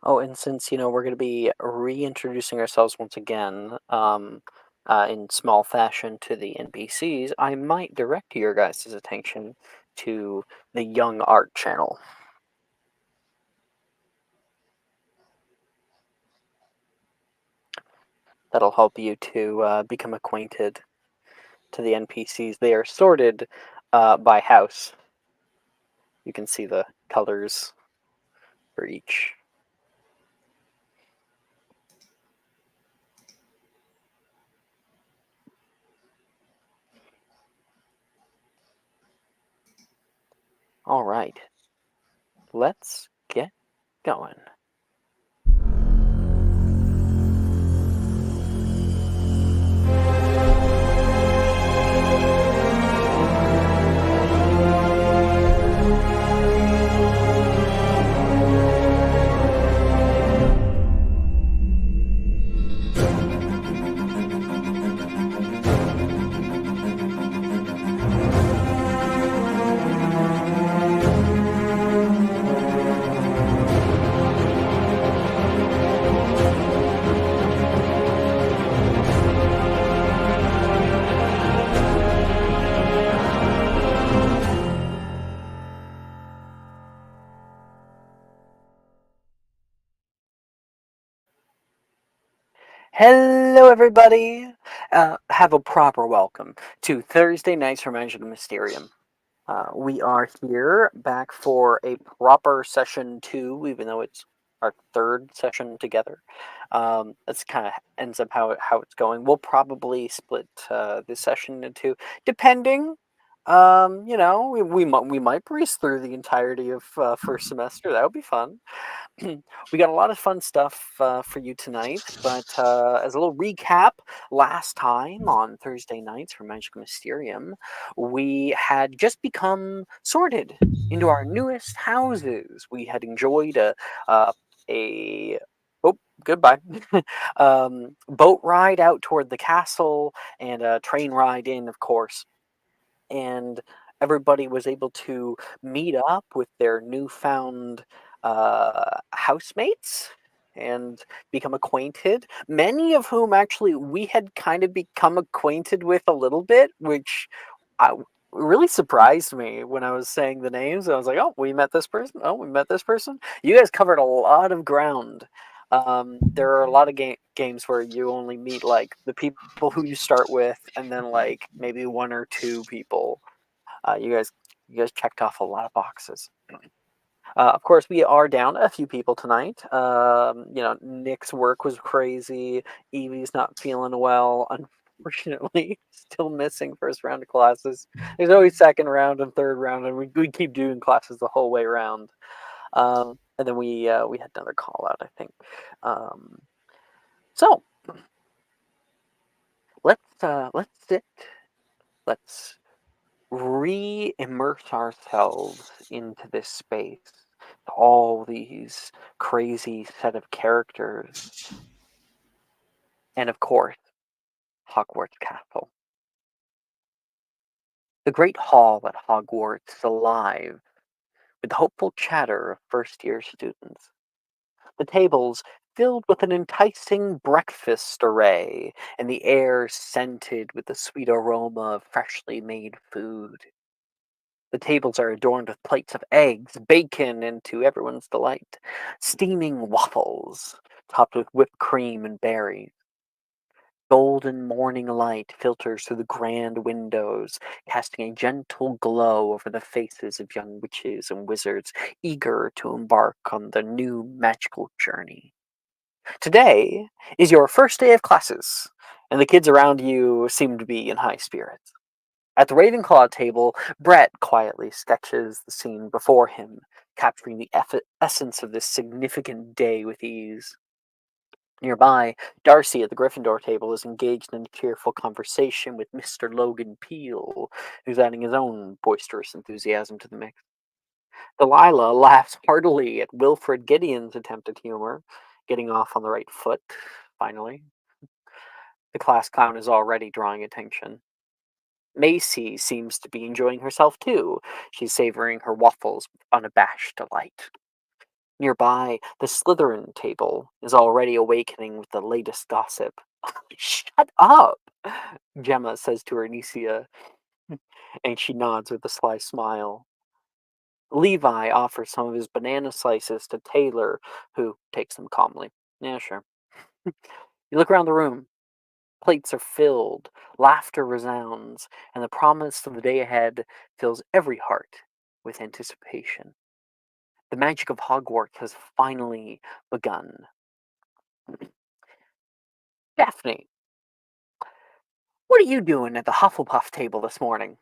Oh, and since, we're going to be reintroducing ourselves once again, in small fashion to the NPCs, I might direct your guys' attention to the Young Art channel. That'll help you to become acquainted to the NPCs. They are sorted by house. You can see the colors for each. All right, let's get going. Hello, everybody. Have a proper welcome to Thursday Nights from Magic and Mysterium. We are here back for a proper session two, even though it's our third session together. That's kind of ends up how it's going. We'll probably split this session into two, depending. We might breeze through the entirety of first semester. That would be fun. We got a lot of fun stuff for you tonight, but as a little recap, last time on Thursday nights for Magic Mysterium, we had just become sorted into our newest houses. We had enjoyed a oh, goodbye boat ride out toward the castle and a train ride in, of course, and everybody was able to meet up with their newfound housemates and become acquainted. Many of whom actually we had kind of become acquainted with a little bit, which I, really surprised me when I was saying the names. I was like, "Oh, we met this person. Oh, we met this person." You guys covered a lot of ground. There are a lot of games where you only meet like the people who you start with, and then like maybe one or two people. You guys checked off a lot of boxes. Of course, we are down a few people tonight. Nick's work was crazy. Evie's not feeling well. Unfortunately, still missing first round of classes. There's always second round and third round, and we keep doing classes the whole way around. And then we had another call out, I think. So let's sit. Let's re-immerse ourselves into this space, all these crazy set of characters, and of course, Hogwarts Castle. The Great Hall at Hogwarts is alive with the hopeful chatter of first-year students. The tables filled with an enticing breakfast array, and the air scented with the sweet aroma of freshly made food. The tables are adorned with plates of eggs, bacon, and to everyone's delight, steaming waffles topped with whipped cream and berries. Golden morning light filters through the grand windows, casting a gentle glow over the faces of young witches and wizards eager to embark on the new magical journey. Today is your first day of classes, and the kids around you seem to be in high spirits. At the Ravenclaw table, Brett quietly sketches the scene before him, capturing the essence of this significant day with ease. Nearby, Darcy at the Gryffindor table is engaged in a cheerful conversation with Mr. Logan Peel, who's adding his own boisterous enthusiasm to the mix. Delilah laughs heartily at Wilfred Gideon's attempt at humor, getting off on the right foot, finally. The class clown is already drawing attention. Macy seems to be enjoying herself too. She's savoring her waffles with unabashed delight. Nearby, the Slytherin table is already awakening with the latest gossip. Shut up, Gemma says to Anicia, and she nods with a sly smile. Levi offers some of his banana slices to Taylor, who takes them calmly. Yeah, sure. You look around the room. Plates are filled, laughter resounds, and the promise of the day ahead fills every heart with anticipation. The magic of Hogwarts has finally begun. Daphne, what are you doing at the Hufflepuff table this morning?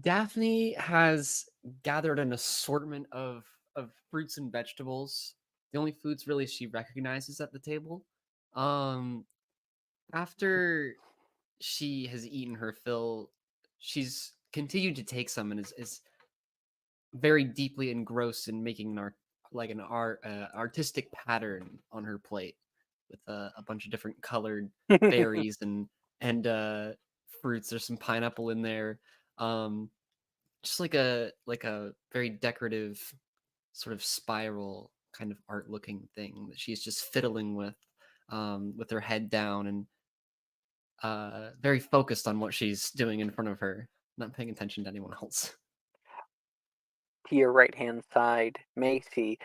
Daphne has gathered an assortment of fruits and vegetables. The only foods really she recognizes at the table. Um, After she has eaten her fill, she's continued to take some and is very deeply engrossed in making an artistic pattern on her plate with a bunch of different colored berries and fruits. There's some pineapple in there. Um, just like a very decorative sort of spiral kind of art looking thing that she's just fiddling with her head down and very focused on what she's doing in front of her, not paying attention to anyone else. To your right hand side, Macy,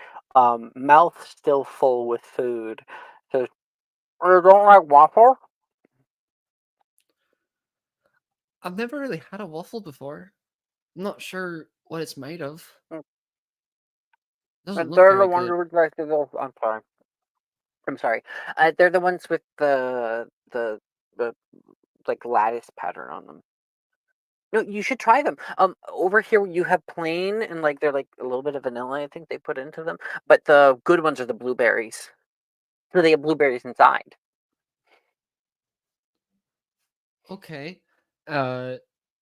mouth still full with food, says, "You don't like waffle?" I've never really had a waffle before. I'm not sure what it's made of. Mm, Doesn't and look they're the very ones good. with like the little. I'm sorry. I'm sorry. They're the ones with the like lattice pattern on them. No, you should try them. Over here you have plain and like they're like a little bit of vanilla. I think they put into them, but the good ones are the blueberries. So they have blueberries inside. Okay. Uh,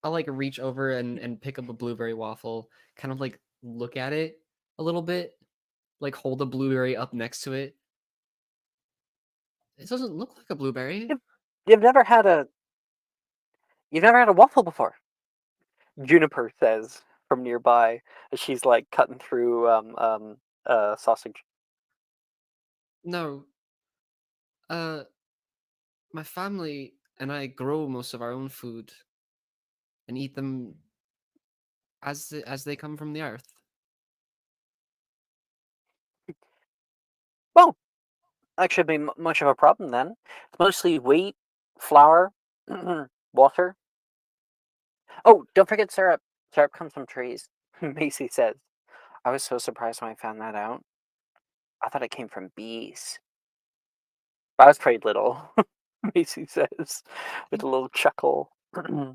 I'll like reach over and pick up a blueberry waffle, kind of like look at it a little bit, like hold a blueberry up next to it. It doesn't look like a blueberry. You've, you've never had a you've never had a waffle before. Juniper says from nearby as she's like cutting through sausage. No. Uh, my family and I grow most of our own food and eat them as they come from the earth. Well, that should be much of a problem then. It's mostly wheat, flour, water. Oh, don't forget syrup. Syrup comes from trees. Macy says. I was so surprised when I found that out. I thought it came from bees. But I was pretty little. Macy says with a little chuckle. I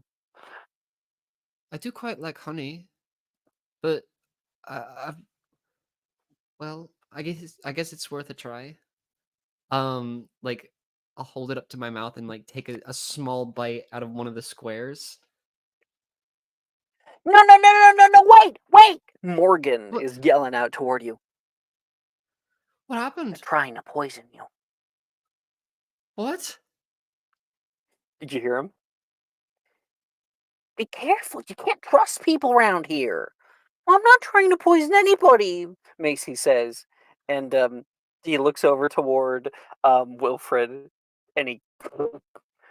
do quite like honey, but I've well, I guess it's worth a try. Like I'll hold it up to my mouth and like take a small bite out of one of the squares. No, no, no, no, no, no, wait, wait! Morgan What? is yelling out toward you. What They're happened? trying to poison you. What? Did you hear him? Be careful. You can't trust people around here. Well, I'm not trying to poison anybody, Macy says. And he looks over toward Wilfred and he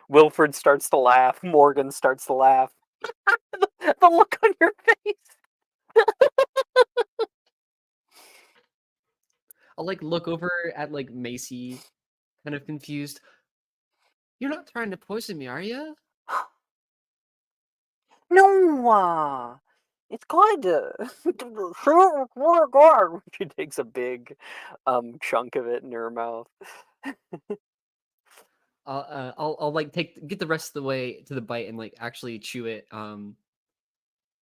Wilfred starts to laugh. Morgan starts to laugh. The look on your face. I'll like look over at like Macy, kind of confused. You're not trying to poison me, are you? No, it's good. Sure, oh God. She takes a big chunk of it in her mouth. I'll like get the rest of the way to the bite and like actually chew it.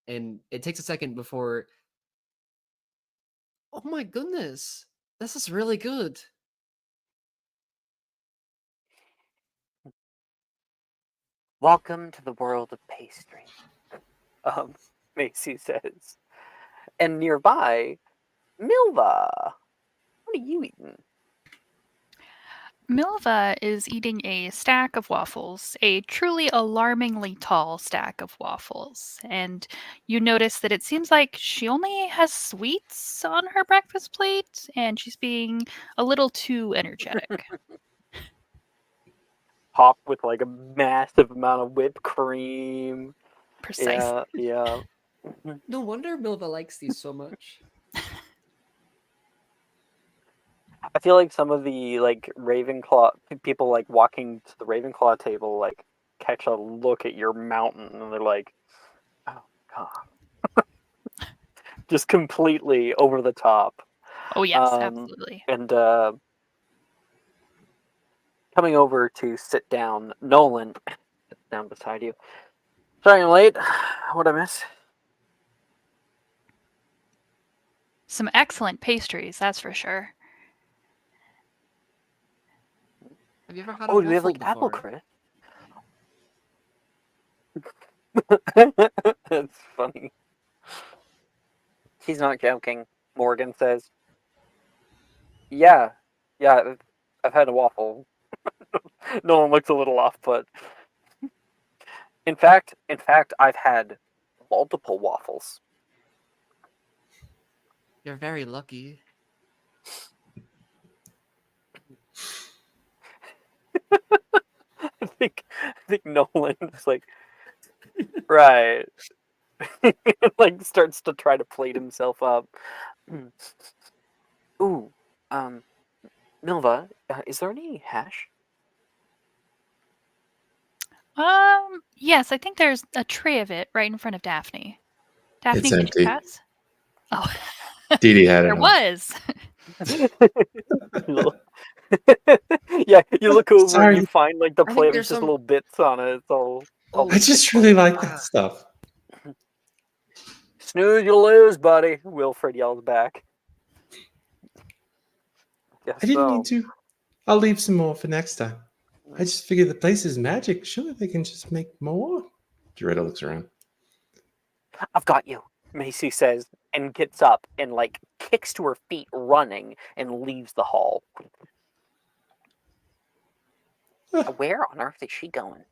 And it takes a second before. Oh my goodness, this is really good. Welcome to the world of pastry, um, Macy says. And nearby, Milva, what are you eating? Milva is eating a stack of waffles, a truly alarmingly tall stack of waffles. And you notice that it seems like she only has sweets on her breakfast plate, and she's being a little too energetic. Top with like a massive amount of whipped cream. Precisely. Yeah, yeah. No wonder Milva likes these so much. I feel like some of the like Ravenclaw people like walking to the Ravenclaw table like catch a look at your mountain and they're like, oh god, just completely over the top. Oh, yes, absolutely. And coming over to sit down, Nolan sits down beside you. Sorry I'm late. What'd I miss? Some excellent pastries, that's for sure. Have you ever had a Oh, do we have waffle like apple before? crisp? That's funny. He's not joking. Morgan says, "Yeah, yeah, I've had a waffle." Nolan looks a little off, but in fact, I've had multiple waffles. You're very lucky. I think Nolan's like, right, like starts to try to plate himself up. Ooh, um, Milva, is there any hash? Yes, I think there's a tray of it right in front of Daphne. It's Daphne, did you empty. pass? Oh, Dee Dee had there it all. was. Yeah, you look over and you Sorry, find like the I think plate with there's just some. little bits on it. It's all Oh, I missing just really parts. like that ah, stuff. Snooze, you lose, buddy. Wilfred yells back. Guess I didn't mean so. to. I'll leave some more for next time. I just figured the place is magic. Surely they can just make more. Doretta looks around. I've got you, Macy says, and gets up and like kicks to her feet, running, and leaves the hall. Huh, Where on earth is she going?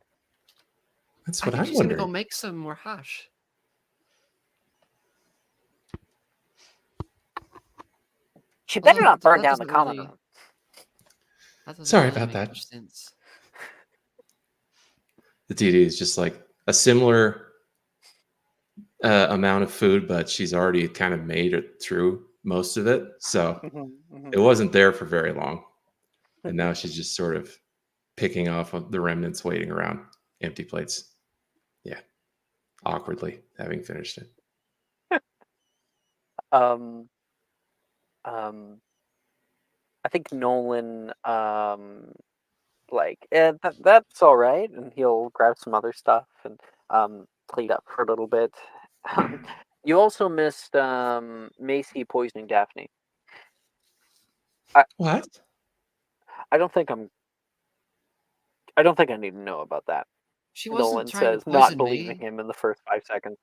that's I what think I'm she's gonna go wondering. make some more hash. She better Although not burn that down the doesn't common really room. that doesn't Sorry really about make that. much sense. The Dee Dee is just like a similar amount of food, but she's already kind of made it through most of it. So it wasn't there for very long. And now she's just sort of picking off of the remnants waiting around, empty plates. Yeah, awkwardly having finished it. um, um, I think Nolan, like, that's all right, and he'll grab some other stuff and clean up for a little bit. You also missed Macy poisoning Daphne. I, What? I don't think I'm. I don't think I need to know about that. She wasn't Nolan trying to says, not poison believing me. him in the first 5 seconds.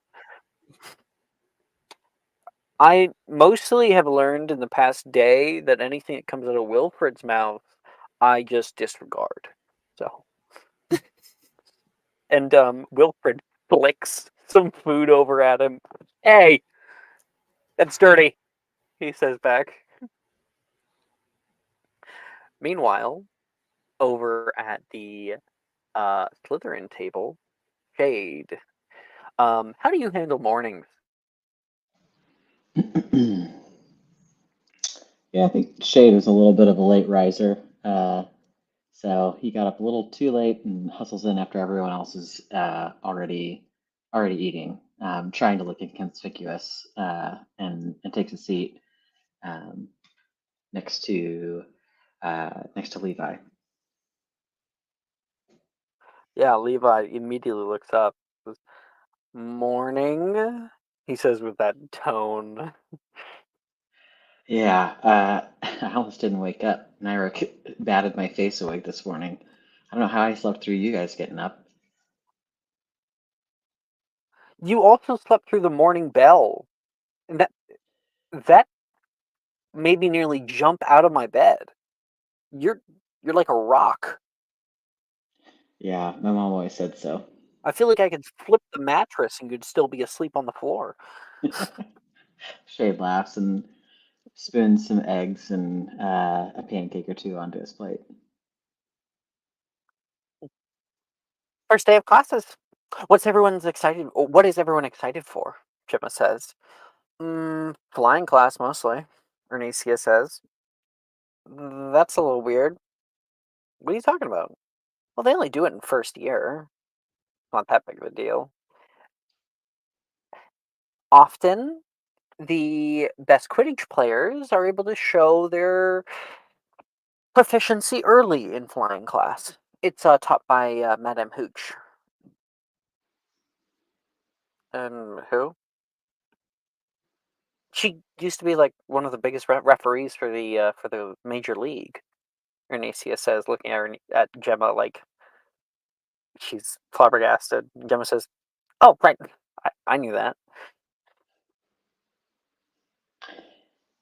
I mostly have learned in the past day that anything that comes out of Wilfred's mouth, I just disregard. So, and Wilfred flicks some food over at him. Hey, that's dirty, he says back. Meanwhile, over at the Slytherin table, Jade. How do you handle mornings? Yeah, I think Shade was a little bit of a late riser. So he got up a little too late and hustles in after everyone else is already eating, trying to look inconspicuous, and takes a seat um, next to next to Levi. Yeah, Levi immediately looks up. Says, morning, he says with that tone. Yeah, I almost didn't wake up. Naira batted my face away this morning. I don't know how I slept through you guys getting up. You also slept through the morning bell, and that made me nearly jump out of my bed. You're You're like a rock. Yeah, my mom always said so. I feel like I could flip the mattress and you'd still be asleep on the floor. Shade laughs and spoons some eggs and a pancake or two onto his plate. First day of classes. What is everyone excited for? Gemma says. Flying class mostly, Ernesia says. That's a little weird. What are you talking about? Well, they only do it in first year. Not that big of a deal. Often, the best Quidditch players are able to show their proficiency early in flying class. It's taught by Madame Hooch. And who? She used to be like one of the biggest referees for the major league. Ernesia says, looking at Gemma like she's flabbergasted. Gemma says, "Oh, right, I knew that."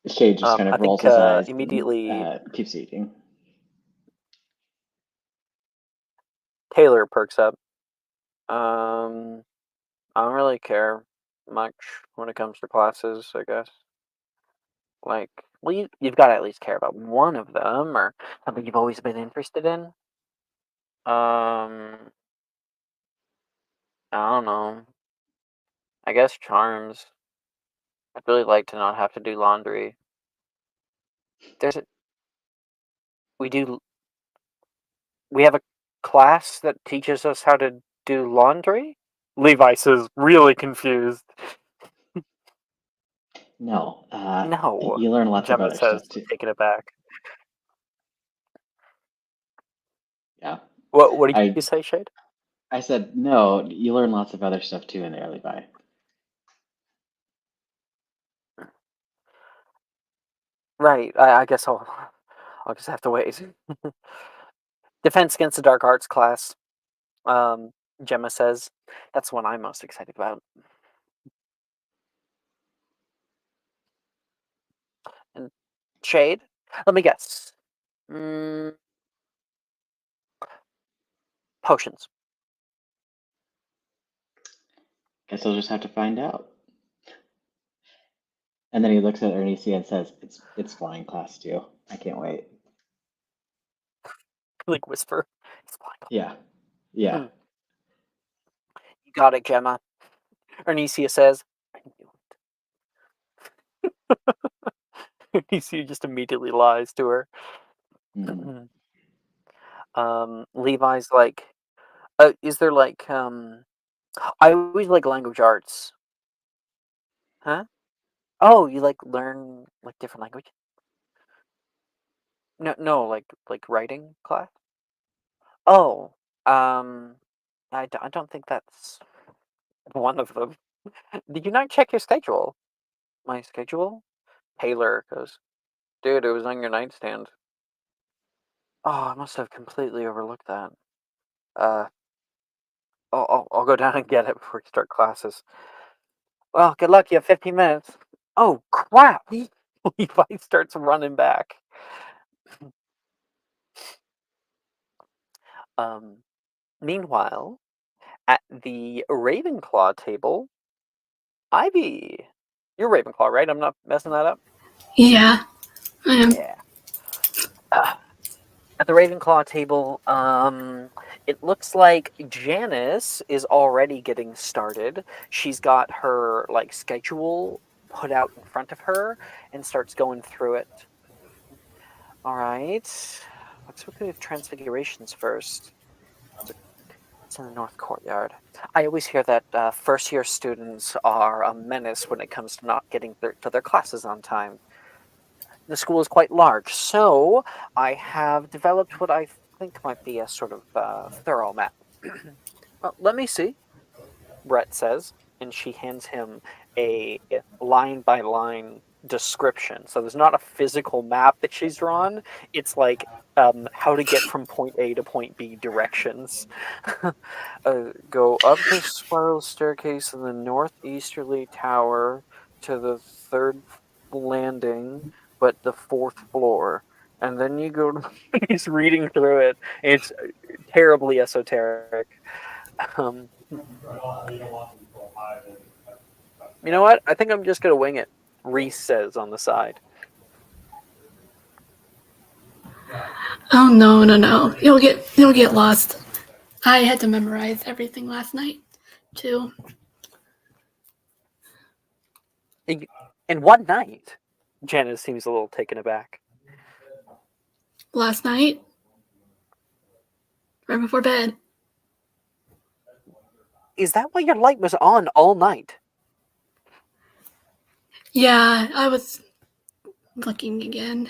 Shade just kind I of rolls think his eyes immediately and keeps eating. Taylor perks up. I don't really care much when it comes to classes, I guess. Like, well, you've got to at least care about one of them or something you've always been interested in. I don't know. I guess charms. I'd really like to not have to do laundry. There's a we do we have a class that teaches us how to do laundry? Levi says, really confused. No, No, you learn lots of Gemma other says, stuff too. taking it back. Yeah, What did I you say, Shade? I said no. You learn lots of other stuff too in there, Levi. Right, I guess I'll just have to wait. Defense against the Dark Arts class. Um, Gemma says, that's the one I'm most excited about. And Shade, let me guess. Potions. Guess I'll just have to find out. And then he looks at Ernesia and says, "It's flying class too. I can't wait." Like whisper. It's fine. Yeah, yeah. You got it, Gemma. Ernesia says. I knew it. Ernesia just immediately lies to her. Mm. Levi's like, is there like, I always like language arts. Huh? Oh, you like learn like different language? No, like writing class. Oh, um, I don't think that's one of them. Did you not check your schedule? My schedule? Taylor goes, dude, it was on your nightstand. Oh, I must have completely overlooked that. Uh, I'll go down and get it before we start classes. Well, good luck. You have 15 minutes. Oh, crap. Levi starts running back. Um, Meanwhile, at the Ravenclaw table, Ivy. You're Ravenclaw, right? I'm not messing that up? Yeah, I am. Yeah. At the Ravenclaw table, it looks like Janice is already getting started. She's got her like schedule put out in front of her and starts going through it. All right, let's look at Transfigurations first. It's in the North Courtyard. I always hear that first-year students are a menace when it comes to not getting to their classes on time. The school is quite large, so I have developed what I think might be a sort of thorough map. Well, let me see, Brett says, and she hands him a line by line description. So there's not a physical map that she's drawn. It's like how to get from point A to point B directions. Go up the spiral staircase in the northeasterly tower to the third landing, but the fourth floor. And then you go to he's reading through it. It's terribly esoteric. Um, you know what? I think I'm just gonna wing it. Reese says on the side. Oh no. You'll get lost. I had to memorize everything last night, too. In one night? Janice seems a little taken aback. Last night, right before bed. Is that why your light was on all night? Yeah, I was looking again.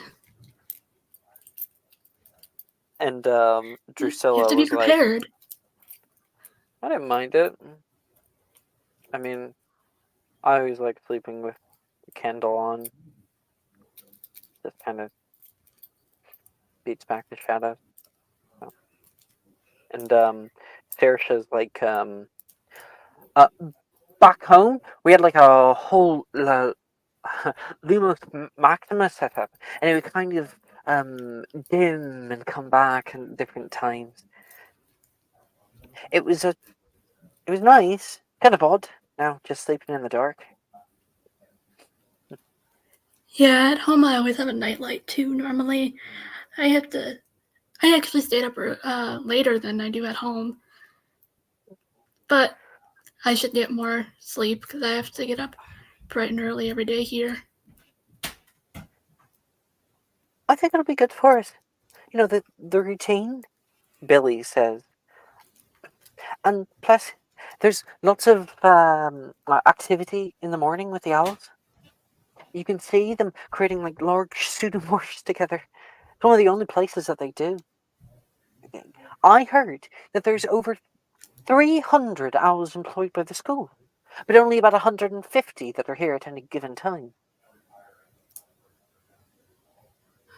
And You have Drusilla to be was like, prepared. I didn't mind it. I mean, I always like sleeping with the candle on. Just kind of beats back the shadows. So. And Saoirse's like, back home, we had like a whole Lumos Maxima setup, and it would kind of dim and come back at different times. It was nice, kind of odd. Now just sleeping in the dark. Yeah, at home I always have a nightlight too. Normally, I actually stayed up later than I do at home. But I should get more sleep because I have to get up bright and early every day here. I think it'll be good for us. You know, the routine, Billy says. And plus, there's lots of activity in the morning with the owls. You can see them creating like large pseudomorphs together. It's one of the only places that they do. I heard that there's over 300 owls employed by the school, but only about 150 that are here at any given time.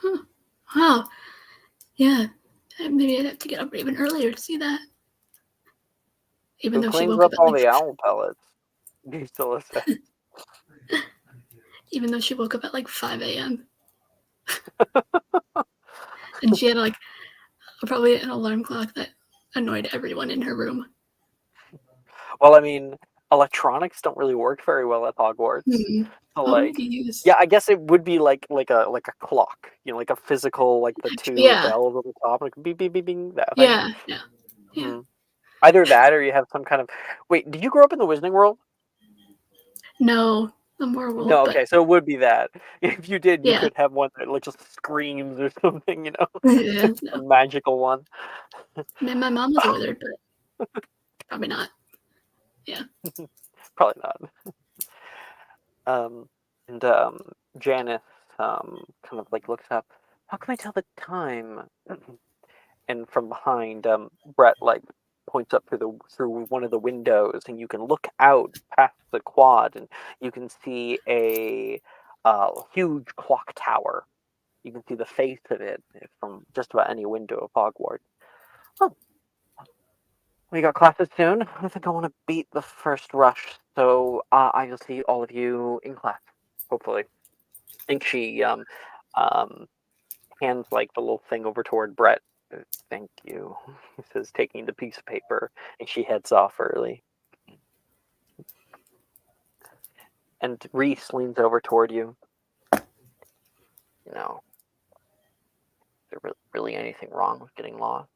Huh. Wow. Yeah. Maybe I'd have to get up even earlier to see that. Even Who though she cleans woke up up at all like the owl pellets? Drusilla says. even though she woke up at like 5 a.m. and she had like probably an alarm clock that annoyed everyone in her room. Well, I mean, electronics don't really work very well at Hogwarts. So, What like, would you use? yeah, I guess it would be like a clock, you know, like a physical, like the two Yeah. bells on the top, like beep beep beep beep, that thing. Yeah. Mhm. Either that, or you have some kind of. Wait, did you grow up in the Wizarding World? No, the more world, No, but okay, so it would be that. If you did, you yeah. could have one that like just screams or something, you know, Yeah, a no. magical one. I mean, my mom was a wizard, but probably not. Yeah. Probably not. And Janice kind of like looks up. How can I tell the time? And from behind, Brett like points up through one of the windows, and you can look out past the quad, and you can see a huge clock tower. You can see the face of it from just about any window of Hogwarts. Oh, we got classes soon. I think I want to beat the first rush, so I will see all of you in class, hopefully. I think she um, hands like the little thing over toward Brett. Thank you, he says, taking the piece of paper, and she heads off early. And Reese leans over toward you. You know, is there really anything wrong with getting lost?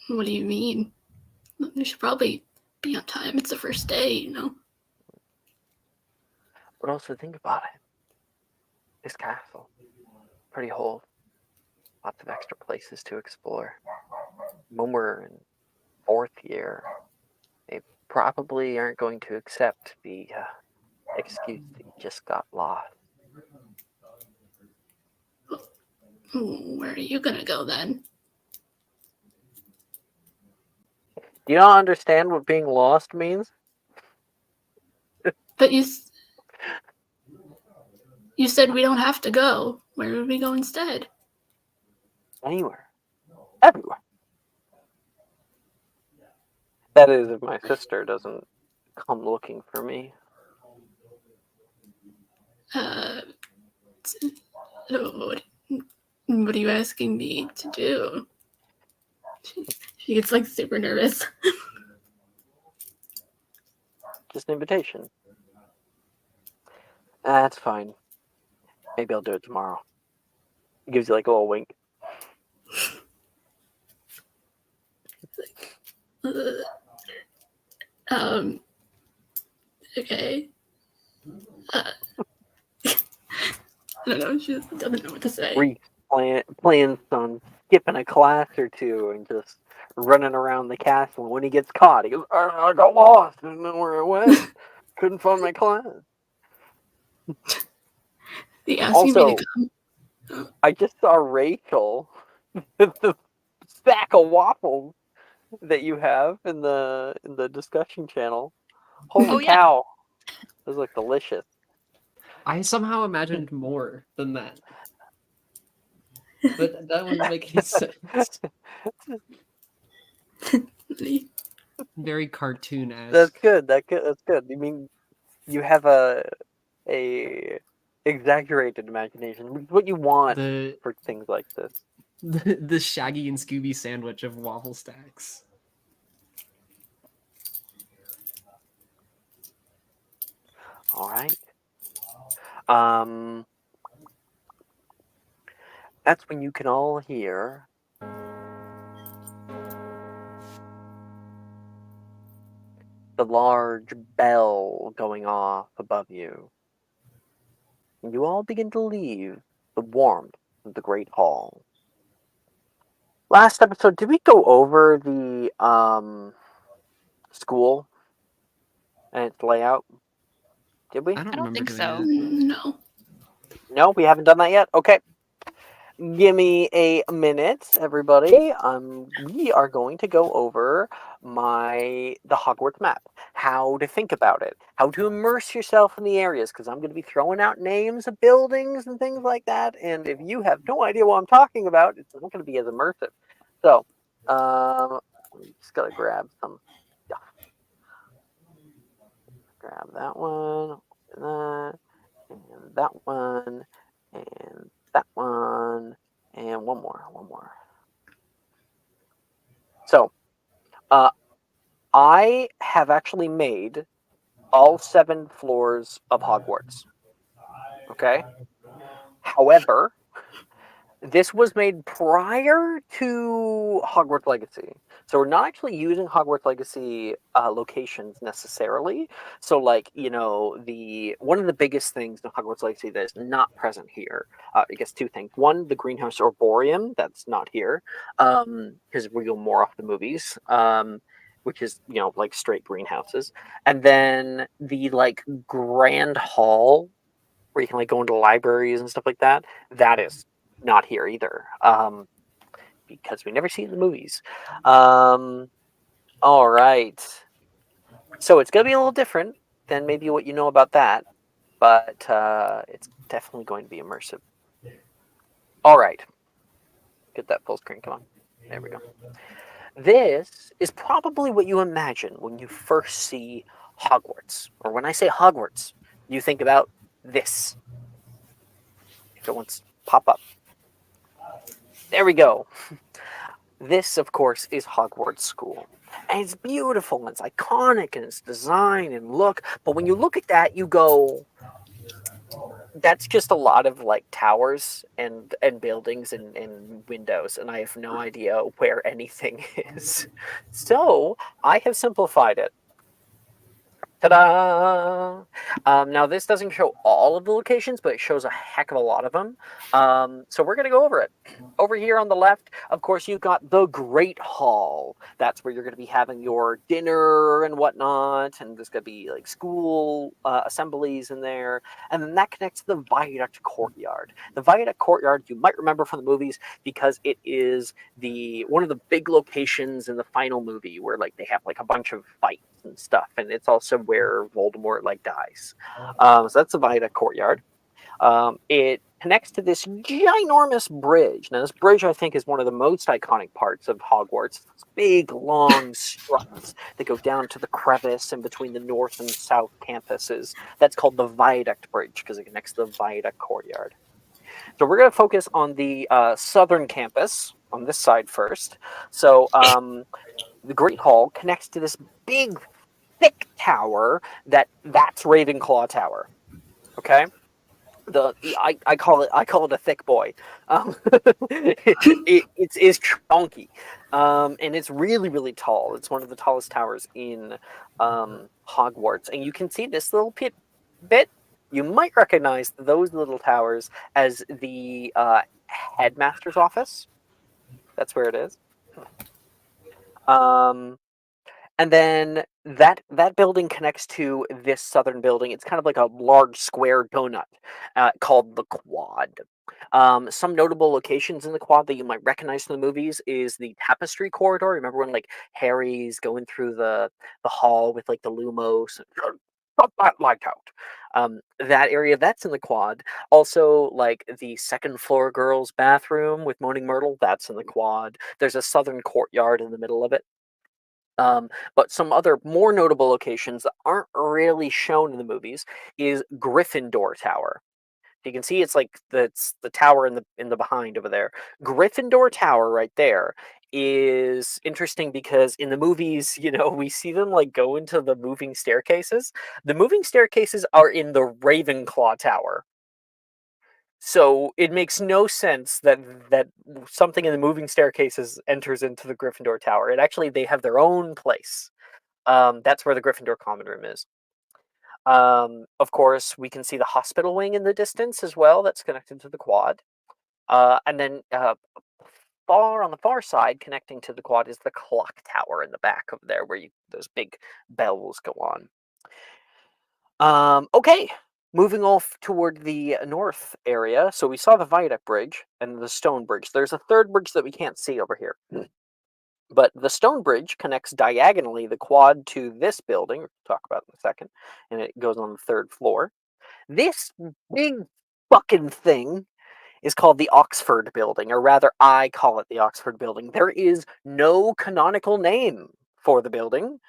What do you mean? You should probably be on time. It's the first day, you know. But also think about it. This castle, pretty whole. Lots of extra places to explore. When we're in fourth year, they probably aren't going to accept the excuse that you just got lost. Where are you gonna go then? Do you not understand what being lost means? But you said we don't have to go. Where would we go instead? Anywhere. Everywhere. That is, if my sister doesn't come looking for me. Uh, What are you asking me to do? She gets like super nervous. Just an invitation. That's fine. Maybe I'll do it tomorrow. He gives you like a little wink. Okay. I don't know. She doesn't know what to say. Reese plans on skipping a class or two and just running around the castle. And when he gets caught, he goes, I got lost. Didn't know where I went. Couldn't find my class. He asked me to Also, come. I just saw Rachel, the stack of waffles that you have in the discussion channel. Holy Oh, yeah. cow. Those look delicious. I somehow imagined more than that. But that wouldn't make any sense. Very cartoon-esque. That's good. That's good. You mean you have a exaggerated imagination, which is what you want for things like this. The Shaggy and Scooby sandwich of waffle stacks. All right. That's when you can all hear the large bell going off above you. And you all begin to leave the warmth of the Great Hall. Last episode, did we go over the school and its layout? Did we? I don't I don't remember think doing so. that. No. No, we haven't done that yet? Okay. Give me a minute, everybody. We are going to go over the Hogwarts map, how to think about it, how to immerse yourself in the areas, because I'm going to be throwing out names of buildings and things like that. And if you have no idea what I'm talking about, it's not going to be as immersive. So, just gotta grab some stuff. Grab that one, and that one, and that one. And one more. So, I have actually made all 7 floors of Hogwarts. Okay? However, this was made prior to Hogwarts Legacy. So we're not actually using Hogwarts Legacy locations necessarily. So like, one of the biggest things in Hogwarts Legacy that is not present here, I guess 2 things. One, the greenhouse Arboreum, that's not here, because we go more off the movies, which is, like straight greenhouses. And then the like grand hall where you can like go into libraries and stuff like that, that is not here either, because we never see it in the movies. All right. So it's going to be a little different than maybe what you know about that, but it's definitely going to be immersive. All right. Get that full screen. Come on. There we go. This is probably what you imagine when you first see Hogwarts. Or when I say Hogwarts, you think about this. If it wants to pop up. There we go. This, of course, is Hogwarts School. And it's beautiful, and it's iconic, and its design and look. But when you look at that, you go, that's just a lot of like towers and buildings and windows, and I have no idea where anything is. So I have simplified it. Ta-da! Now this doesn't show all of the locations, but it shows a heck of a lot of them. So we're going to go over it. Over here on the left, of course, you've got the Great Hall. That's where you're going to be having your dinner and whatnot, and there's going to be like school assemblies in there. And then that connects to the Viaduct Courtyard. The Viaduct Courtyard, you might remember from the movies, because it is one of the big locations in the final movie where like they have like a bunch of fights and stuff, and it's also where Voldemort like dies. So that's the Viaduct Courtyard. It connects to this ginormous bridge. Now, this bridge, I think, is one of the most iconic parts of Hogwarts. It's big, long struts that go down to the crevice in between the north and south campuses. That's called the Viaduct Bridge because it connects to the Viaduct Courtyard. So we're going to focus on the southern campus on this side first. So the Great Hall connects to this big, thick tower that's Ravenclaw Tower. Okay, I call it a thick boy. It's chunky, and it's really really tall. It's one of the tallest towers in Hogwarts, and you can see this little bit. You might recognize those little towers as the headmaster's office. That's where it is. Um, and then that building connects to this southern building. It's kind of like a large square donut called the Quad. Some notable locations in the Quad that you might recognize from the movies is the Tapestry Corridor. Remember when like Harry's going through the hall with like the Lumos? Cut that light out. That area that's in the Quad. Also, like the second floor girls' bathroom with Moaning Myrtle, that's in the Quad. There's a southern courtyard in the middle of it. But some other more notable locations that aren't really shown in the movies is Gryffindor Tower. You can see it's the tower in the behind over there. Gryffindor Tower right there is interesting because in the movies, we see them like go into the moving staircases. The moving staircases are in the Ravenclaw Tower. So it makes no sense that something in the moving staircases enters into the Gryffindor Tower. They have their own place. That's where the Gryffindor common room is. Of course, we can see the hospital wing in the distance as well. That's connected to the Quad. And then far on the far side, connecting to the Quad, is the clock tower in the back of there, where those big bells go on. Okay, moving off toward the north area. So we saw the Viaduct Bridge and the Stone Bridge. There's a third bridge that we can't see over here. But the Stone Bridge connects diagonally the Quad to this building, we'll talk about in a second, and it goes on the third floor. This big fucking thing is called the Oxford Building, or rather, I call it the Oxford Building. There is no canonical name for the building,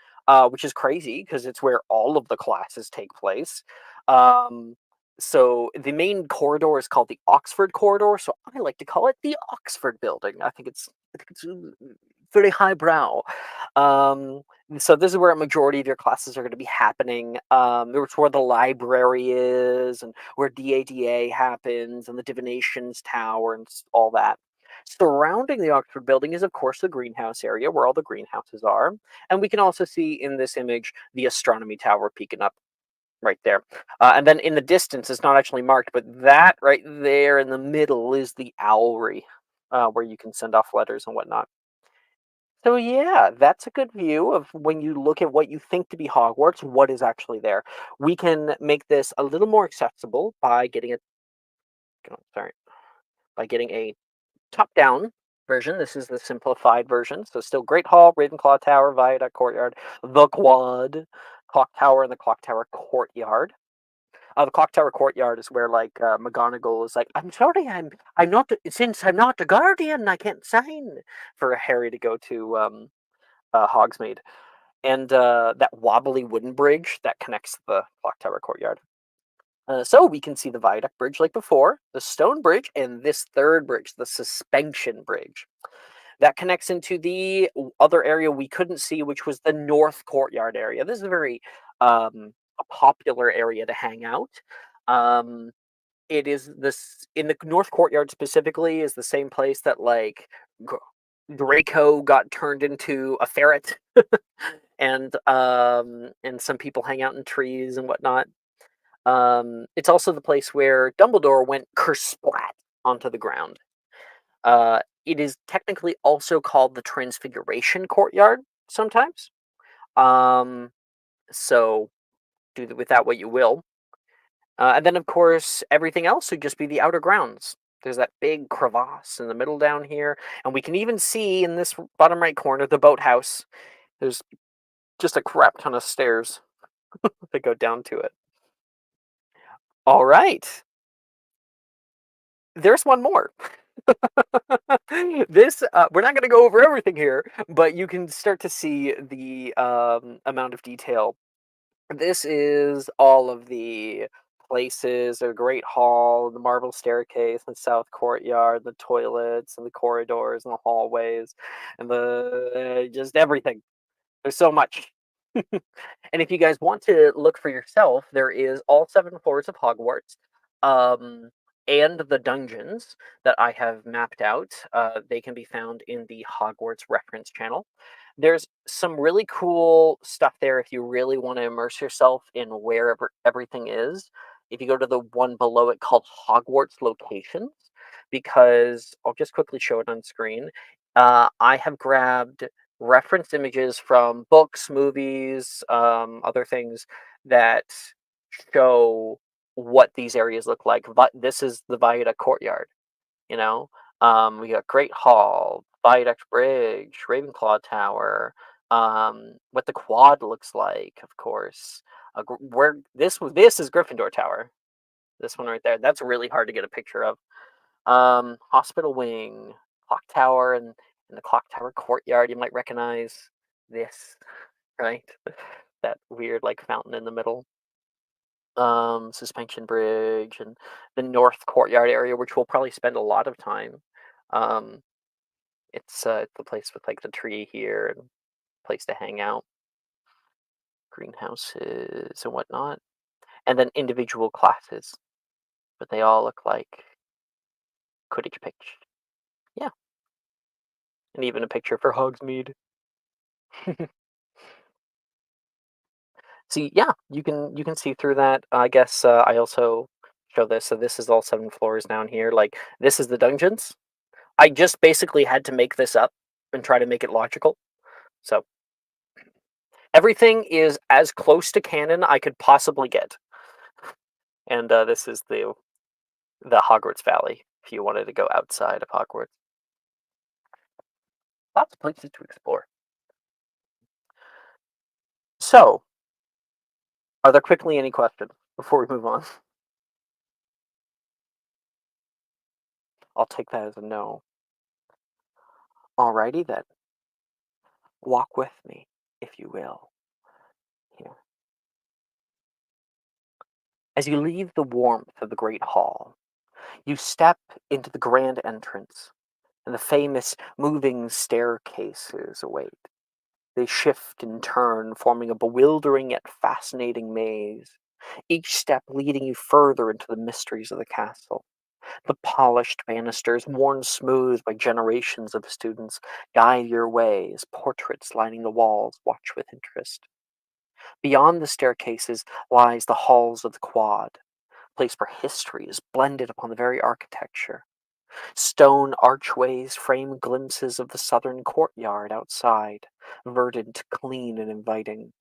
which is crazy because it's where all of the classes take place. So the main corridor is called the Oxford Corridor, so I like to call it the Oxford Building. I think it's very highbrow. So this is where a majority of your classes are going to be happening. It's where the library is, and where DADA happens, and the Divinations Tower, and all that. Surrounding the Oxford Building is, of course, the greenhouse area, where all the greenhouses are. And we can also see in this image the Astronomy Tower peeking up right there. And then in the distance, it's not actually marked, but that right there in the middle is the Owlry, where you can send off letters and whatnot. So yeah, that's a good view of when you look at what you think to be Hogwarts, what is actually there. We can make this a little more accessible by getting a top-down version. This is the simplified version. So still Great Hall, Ravenclaw Tower, Viaduct Courtyard, the Quad, Clock Tower, and the Clock Tower Courtyard. The Clock Tower Courtyard is where McGonagall is like, I'm sorry, I'm not, since I'm not a guardian, I can't sign for Harry to go to Hogsmeade. And that wobbly wooden bridge that connects the Clock Tower Courtyard. So we can see the Viaduct Bridge like before, the Stone Bridge, and this third bridge, the Suspension Bridge. That connects into the other area we couldn't see, which was the North Courtyard area. This is a very a popular area to hang out. It is this in the North Courtyard specifically is the same place that Draco got turned into a ferret, and some people hang out in trees and whatnot. It's also the place where Dumbledore went kersplat onto the ground. It is technically also called the Transfiguration Courtyard sometimes. So do with that what you will. And then, of course, everything else would just be the outer grounds. There's that big crevasse in the middle down here. And we can even see in this bottom right corner the boathouse. There's just a crap ton of stairs that go down to it. All right. There's one more. This we're not going to go over everything here, but you can start to see the amount of detail. This is all of the places, a great hall, the marble staircase, the south courtyard, the toilets, and the corridors, and the hallways, and the just everything. There's so much. And if you guys want to look for yourself, there is all 7 floors of Hogwarts, um, and the dungeons that I have mapped out. They can be found in the Hogwarts reference channel. There's some really cool stuff there if you really want to immerse yourself in wherever everything is. If you go to the one below it called Hogwarts Locations, because I'll just quickly show it on screen. I have grabbed reference images from books, movies, other things that show what these areas look like. But this is the Viaduct Courtyard, you know. We got Great Hall, Viaduct Bridge, Ravenclaw Tower, what the quad looks like, of course. Where this is Gryffindor Tower. This one right there. That's really hard to get a picture of. Hospital Wing, Clock Tower, and in the Clock Tower Courtyard, you might recognize this, right? That weird like fountain in the middle. Suspension Bridge and the North Courtyard area, which we'll probably spend a lot of time. Um, it's the place with like the tree here and place to hang out, greenhouses and whatnot, and then individual classes, but they all look like Quidditch pitch. Yeah, and even a picture for Hogsmeade. See, yeah, you can see through that. I guess I also show this. So this is all 7 floors down here. Like this is the dungeons. I just basically had to make this up and try to make it logical. So everything is as close to canon I could possibly get. And this is the Hogwarts Valley. If you wanted to go outside of Hogwarts, lots of places to explore. So, are there quickly any questions before we move on? I'll take that as a no. Alrighty then. Walk with me, if you will. Here. As you leave the warmth of the great hall, you step into the grand entrance, and the famous moving staircases await. They shift and turn, forming a bewildering yet fascinating maze, each step leading you further into the mysteries of the castle. The polished banisters, worn smooth by generations of students, guide your way as portraits lining the walls watch with interest. Beyond the staircases lies the halls of the quad, a place where history is blended upon the very architecture. Stone archways frame glimpses of the southern courtyard outside, verdant, clean, and inviting.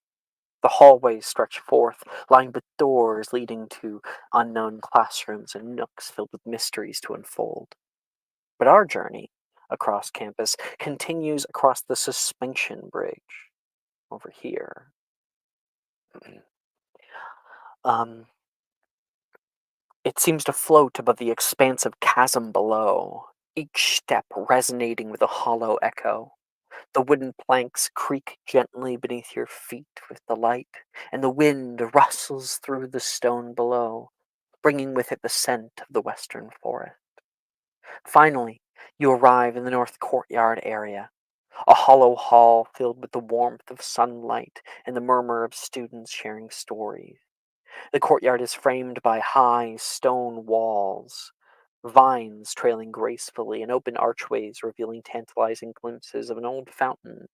The hallways stretch forth, lined with doors leading to unknown classrooms and nooks filled with mysteries to unfold. But our journey across campus continues across the suspension bridge over here. um, It seems to float above the expansive chasm below, each step resonating with a hollow echo. The wooden planks creak gently beneath your feet with the light, and the wind rustles through the stone below, bringing with it the scent of the western forest. Finally, you arrive in the north courtyard area, a hollow hall filled with the warmth of sunlight and the murmur of students sharing stories. The courtyard is framed by high stone walls, vines trailing gracefully, and open archways revealing tantalizing glimpses of an old fountain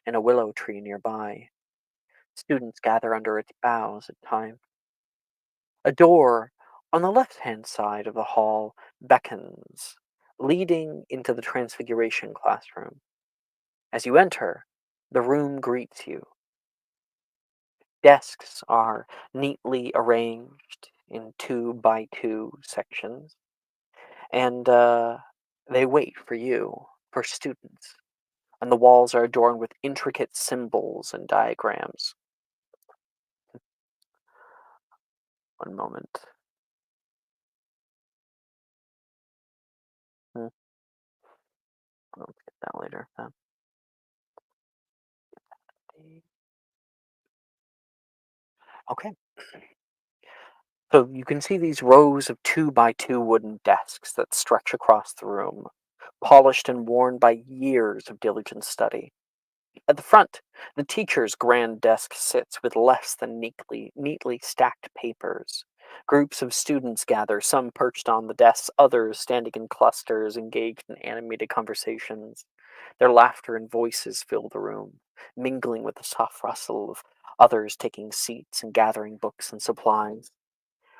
and a willow tree nearby. Students gather under its boughs at times. A door on the left hand side of the hall beckons, leading into the Transfiguration classroom. As you enter, the room greets you. Desks are neatly arranged in 2 by 2 sections, and they wait for you, for students. And the walls are adorned with intricate symbols and diagrams. One moment. Hmm. I'll get that later. Okay. So you can see these rows of 2 by 2 wooden desks that stretch across the room, polished and worn by years of diligent study. At the front, the teacher's grand desk sits with less than neatly stacked papers. Groups of students gather, some perched on the desks, others standing in clusters, engaged in animated conversations. Their laughter and voices fill the room, mingling with the soft rustle of others taking seats and gathering books and supplies.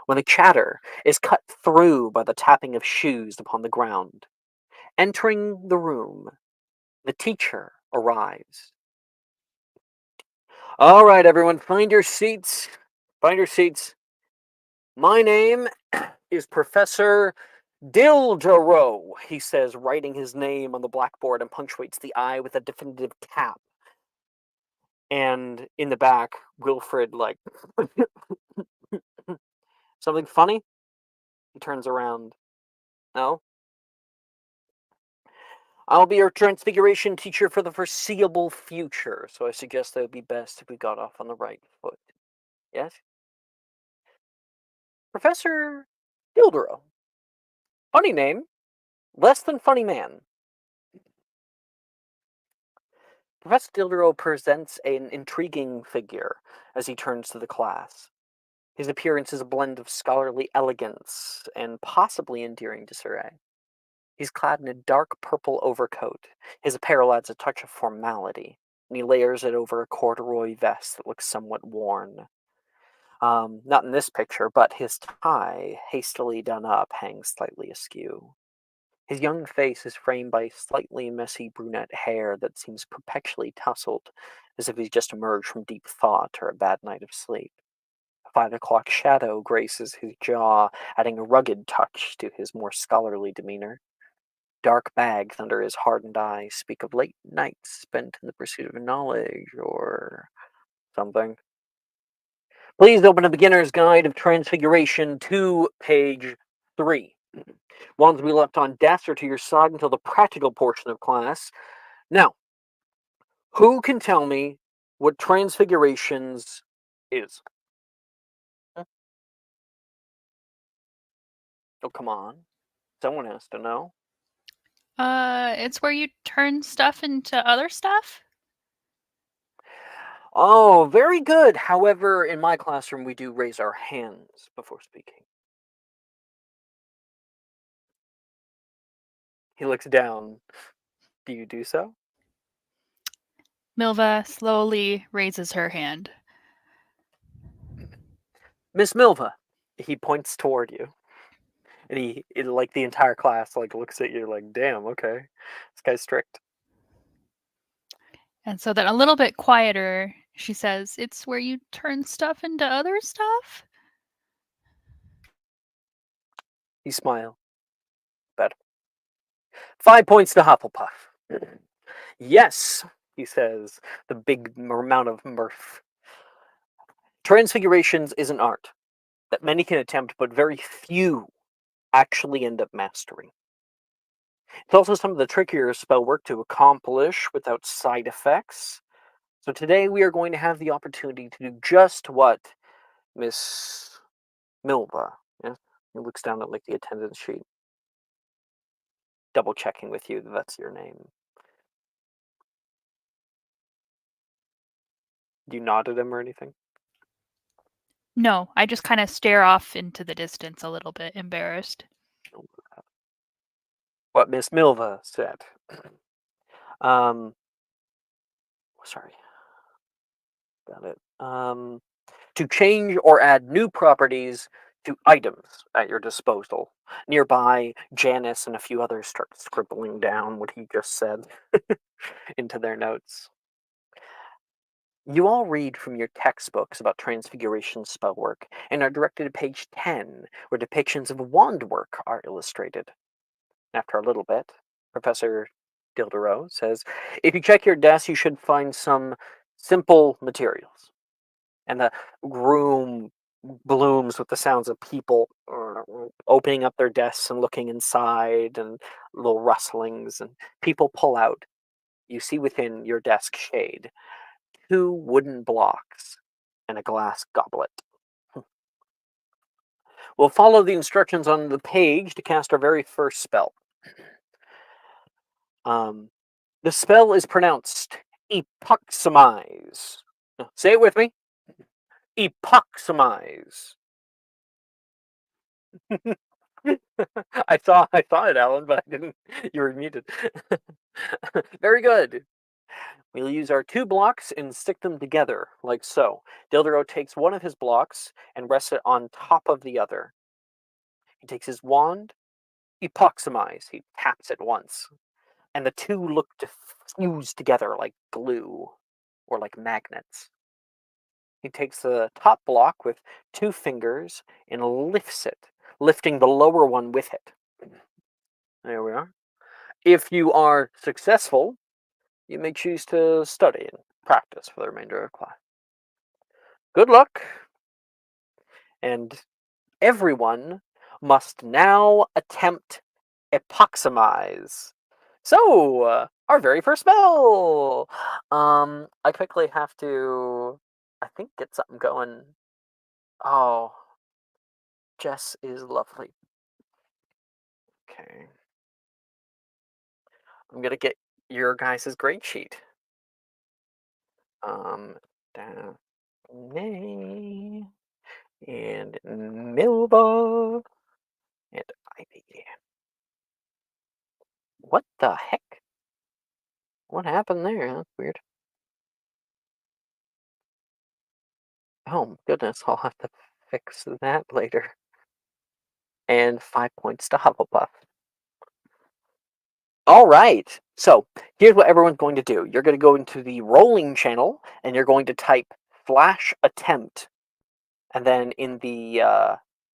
When the chatter is cut through by the tapping of shoes upon the ground. Entering the room, the teacher arrives. All right, everyone, find your seats. Find your seats. My name is Professor Dildero, he says, writing his name on the blackboard and punctuates the I with a definitive cap. And in the back, Wilfred, like, something funny? He turns around. No? I'll be your transfiguration teacher for the foreseeable future, so I suggest that it would be best if we got off on the right foot. Yes? Professor Dildero. Funny name. Less than funny man. Professor Dildero presents an intriguing figure as he turns to the class. His appearance is a blend of scholarly elegance and possibly endearing disarray. He's clad in a dark purple overcoat. His apparel adds a touch of formality, and he layers it over a corduroy vest that looks somewhat worn. Not in this picture, but his tie, hastily done up, hangs slightly askew. His young face is framed by slightly messy brunette hair that seems perpetually tousled, as if he's just emerged from deep thought or a bad night of sleep. A 5 o'clock shadow graces his jaw, adding a rugged touch to his more scholarly demeanor. Dark bags under his hardened eyes speak of late nights spent in the pursuit of knowledge or something. Please open a beginner's guide of transfiguration to page 3. Ones we left on desk are to your side until the practical portion of class. Now, who can tell me what transfigurations is? Huh? Oh, come on. Someone has to know. It's where you turn stuff into other stuff? Oh, very good. However, in my classroom, we do raise our hands before speaking. He looks down. Do you do so? Milva slowly raises her hand. Miss Milva. He points toward you. And like the entire class, like looks at you like, damn, okay. This guy's strict. And so then a little bit quieter, she says, it's where you turn stuff into other stuff? He smiles. Better. 5 points to Hufflepuff. Yes, he says, the big amount of mirth. Transfigurations is an art that many can attempt, but very few actually end up mastering. It's also some of the trickier spell work to accomplish without side effects. So today we are going to have the opportunity to do just what Miss Milva. Yeah, he looks down at like the attendance sheet, double checking with you that that's your name. Do you nod at him or anything? No, I just kind of stare off into the distance a little bit, embarrassed. What Miss Milva said. Sorry. Got it. To change or add new properties to items at your disposal. Nearby, Janice and a few others start scribbling down what he just said into their notes. You all read from your textbooks about transfiguration spellwork and are directed to page 10, where depictions of wand work are illustrated. After a little bit, Professor Dildero says, if you check your desk, you should find some simple materials. And the room blooms with the sounds of people opening up their desks and looking inside, and little rustlings, and people pull out. You see within your desk shade 2 wooden blocks and a glass goblet. We'll follow the instructions on the page to cast our very first spell. The spell is pronounced epoximize. Say it with me. Epoximize. I saw it, Alan, but I didn't. You were muted. Very good. We'll use our 2 blocks and stick them together, like so. Dildero takes one of his blocks and rests it on top of the other. He takes his wand, epoximize. He taps it once, and the 2 look to fuse together like glue or like magnets. He takes the top block with 2 fingers and lifts it, lifting the lower one with it. There we are. If you are successful, you may choose to study and practice for the remainder of class. Good luck. And everyone must now attempt epoximize. So, our very first spell. I quickly have to, I think, get something going. Oh, Jess is lovely. Okay. I'm gonna get your guys' grade sheet. Daphne and Milva and Ivy. What the heck? What happened there? That's weird. Oh goodness, I'll have to fix that later. And 5 points to Hufflepuff. All right. So here's what everyone's going to do. You're going to go into the rolling channel and you're going to type flash attempt. And then in the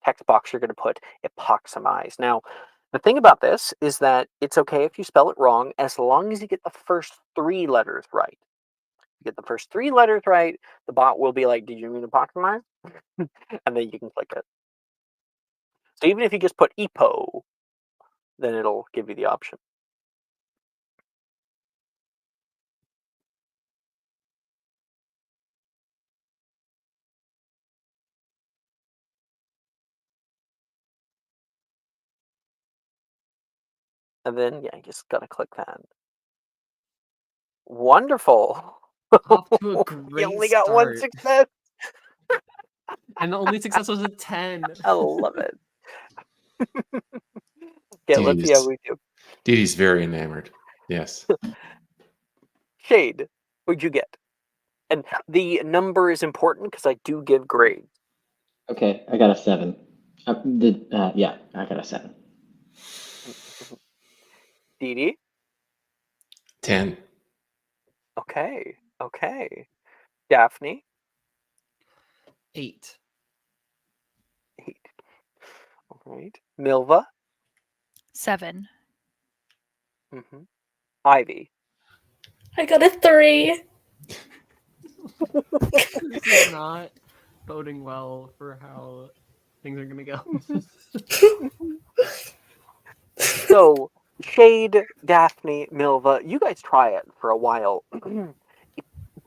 text box, you're going to put epoximize. Now, the thing about this is that it's okay if you spell it wrong as long as you get the first 3 letters right. You get the first 3 letters right, the bot will be like, did you mean epoximize? And then you can click it. So even if you just put EPO, then it'll give you the option. And then, yeah, you just gotta click that. Wonderful. Off to a great You only got 1 start. success. And the only success was a 10. I love it. Okay, let's see how we do. Dee Dee's very enamored. Yes. Shade, what'd you get? And the number is important because I do give grades. Okay, I got a 7. Yeah, I got a 7. Dee Dee? 10. Okay, okay. Daphne? 8. 8. All right. Milva? 7. Mm-hmm. Ivy? I got a 3. This is not boding well for how things are gonna go. So, Shade, Daphne, Milva, you guys try it for a while.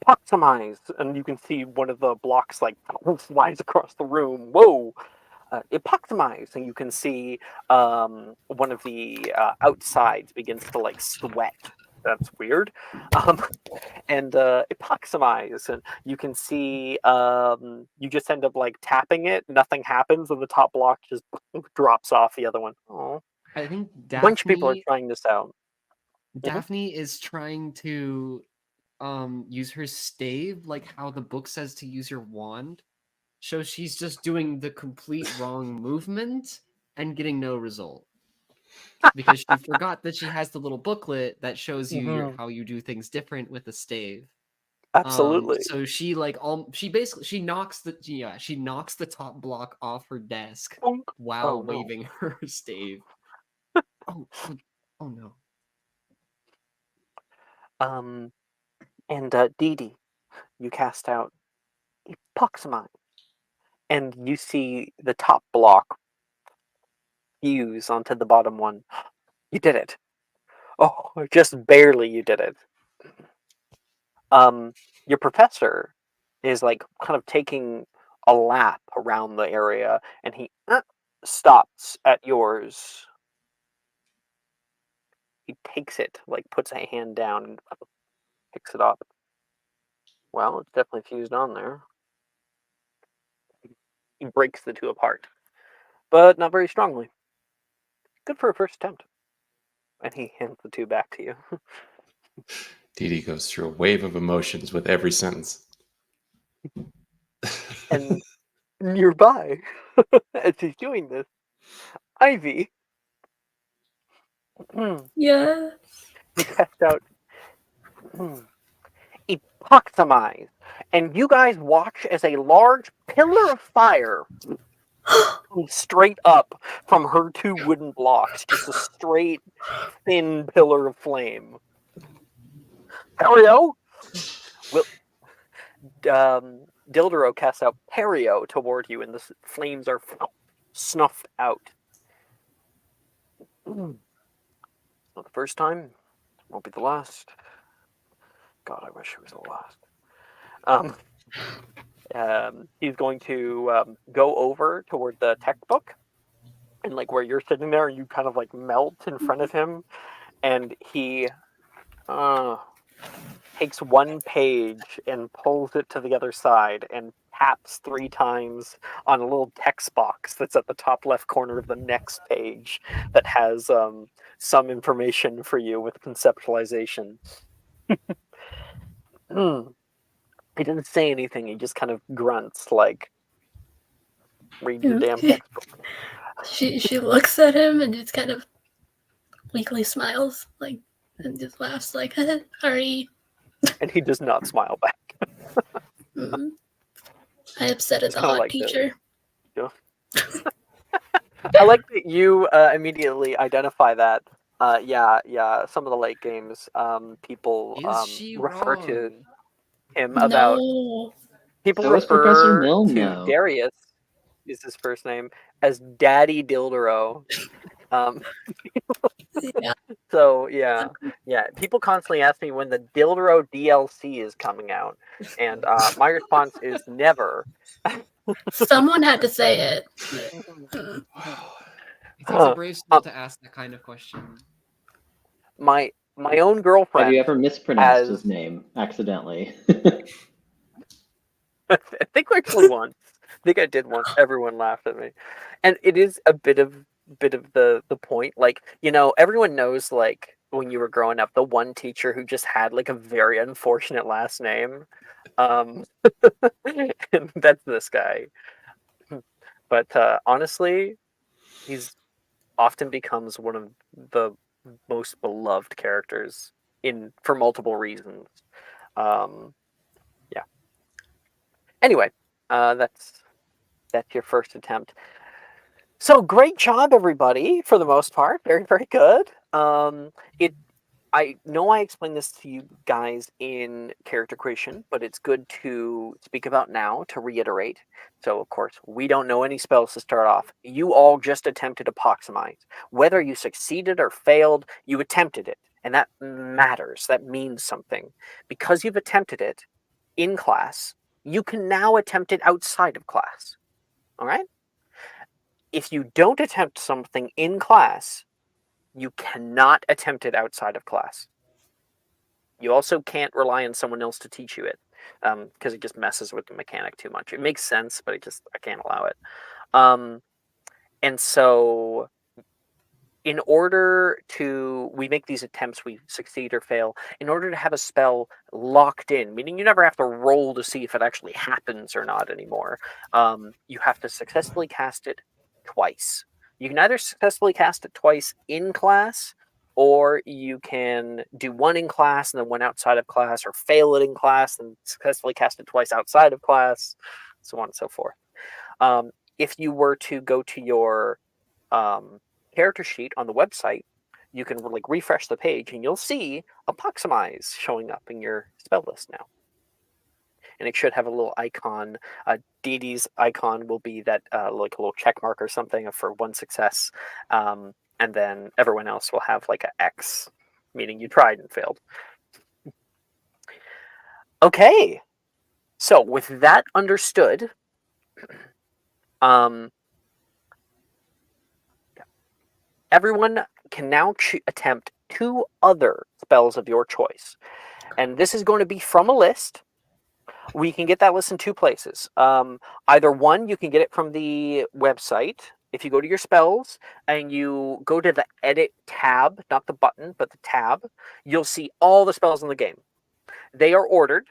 Epoximize, and you can see one of the blocks like flies across the room. Whoa! Epoximize, and you can see one of the outsides begins to like sweat. That's weird. And epoximize, and you can see you just end up like tapping it. Nothing happens, and the top block just drops off the other one. Oh. I think A bunch of people are Daphne trying this out. Daphne is trying to use her stave like how the book says to use your wand. So she's just doing the complete wrong movement and getting no result. Because she forgot that she has the little booklet that shows you how you do things different with a stave. Absolutely. So she like she knocks the top block off her desk Bonk. while Oh, no. waving her stave. Oh no. And Dee Dee, you cast out Epoximize, and you see the top block fuse onto the bottom one. You did it. Oh, just barely you did it. Your professor is like kind of taking a lap around the area, and he stops at yours. He takes it, like puts a hand down and picks it up. Well, it's definitely fused on there. He breaks the two apart, but not very strongly. Good for a first attempt. And he hands the two back to you. Dee Dee goes through a wave of emotions with every sentence. And nearby, as he's doing this, Ivy, Yeah. he casts out epoxamize, and you guys watch as a large pillar of fire comes straight up from her two wooden blocks, just a straight, thin pillar of flame. Perio, Dildero casts out Perio toward you, and the flames are snuffed out. Not the first time, won't be the last. God, I wish it was the last. He's going to go over toward the textbook, and like where you're sitting there, you kind of like melt in front of him, and he takes one page and pulls it to the other side and taps 3 times on a little text box that's at the top left corner of the next page that has some information for you with conceptualization. He doesn't say anything, he just kind of grunts like, read your damn textbook. She looks at him and just kind of weakly smiles, like, and just laughs, like, sorry. And he does not smile back. I upset at the hot like teacher. I like that you immediately identify that. Yeah. Some of the late games, people refer to him about. People So is Professor refer Milne to now. Darius, is his first name, as Daddy Dildero. Yeah. So yeah. People constantly ask me when the Dildero DLC is coming out, and my response is never. Someone had to say it. It takes a brave soul to ask that kind of question. My own girlfriend. Have you ever mispronounced his name accidentally? I think actually once. I think I did once. Everyone laughed at me, and it is a bit of the point. Like, you know, everyone knows, like, when you were growing up, the one teacher who just had like a very unfortunate last name. And that's this guy. But honestly, he's often becomes one of the most beloved characters for multiple reasons. Yeah. Anyway, that's your first attempt. So great job, everybody, for the most part. Very, very good. I know I explained this to you guys in character creation, but it's good to speak about now to reiterate. So, of course, we don't know any spells to start off. You all just attempted epoxamize. Whether you succeeded or failed, you attempted it. And that matters. That means something. Because you've attempted it in class, you can now attempt it outside of class. All right? If you don't attempt something in class, you cannot attempt it outside of class. You also can't rely on someone else to teach you it, because it just messes with the mechanic too much. It makes sense, but I can't allow it. And so in order to, we make these attempts, we succeed or fail, in order to have a spell locked in, meaning you never have to roll to see if it actually happens or not anymore, you have to successfully cast it twice. You can either successfully cast it twice in class, or you can do one in class and then one outside of class, or fail it in class and successfully cast it twice outside of class, so on and so forth. If you were to go to your character sheet on the website, you can like refresh the page and you'll see epoxamize showing up in your spell list now. And it should have a little icon. Dee Dee's icon will be that like a little check mark or something for one success. And then everyone else will have like an X, meaning you tried and failed. Okay. So with that understood, everyone can now attempt 2 other spells of your choice. And this is going to be from a list. We can get that list in 2 places. Either one, you can get it from the website. If you go to your spells and you go to the edit tab, not the button, but the tab, you'll see all the spells in the game. They are ordered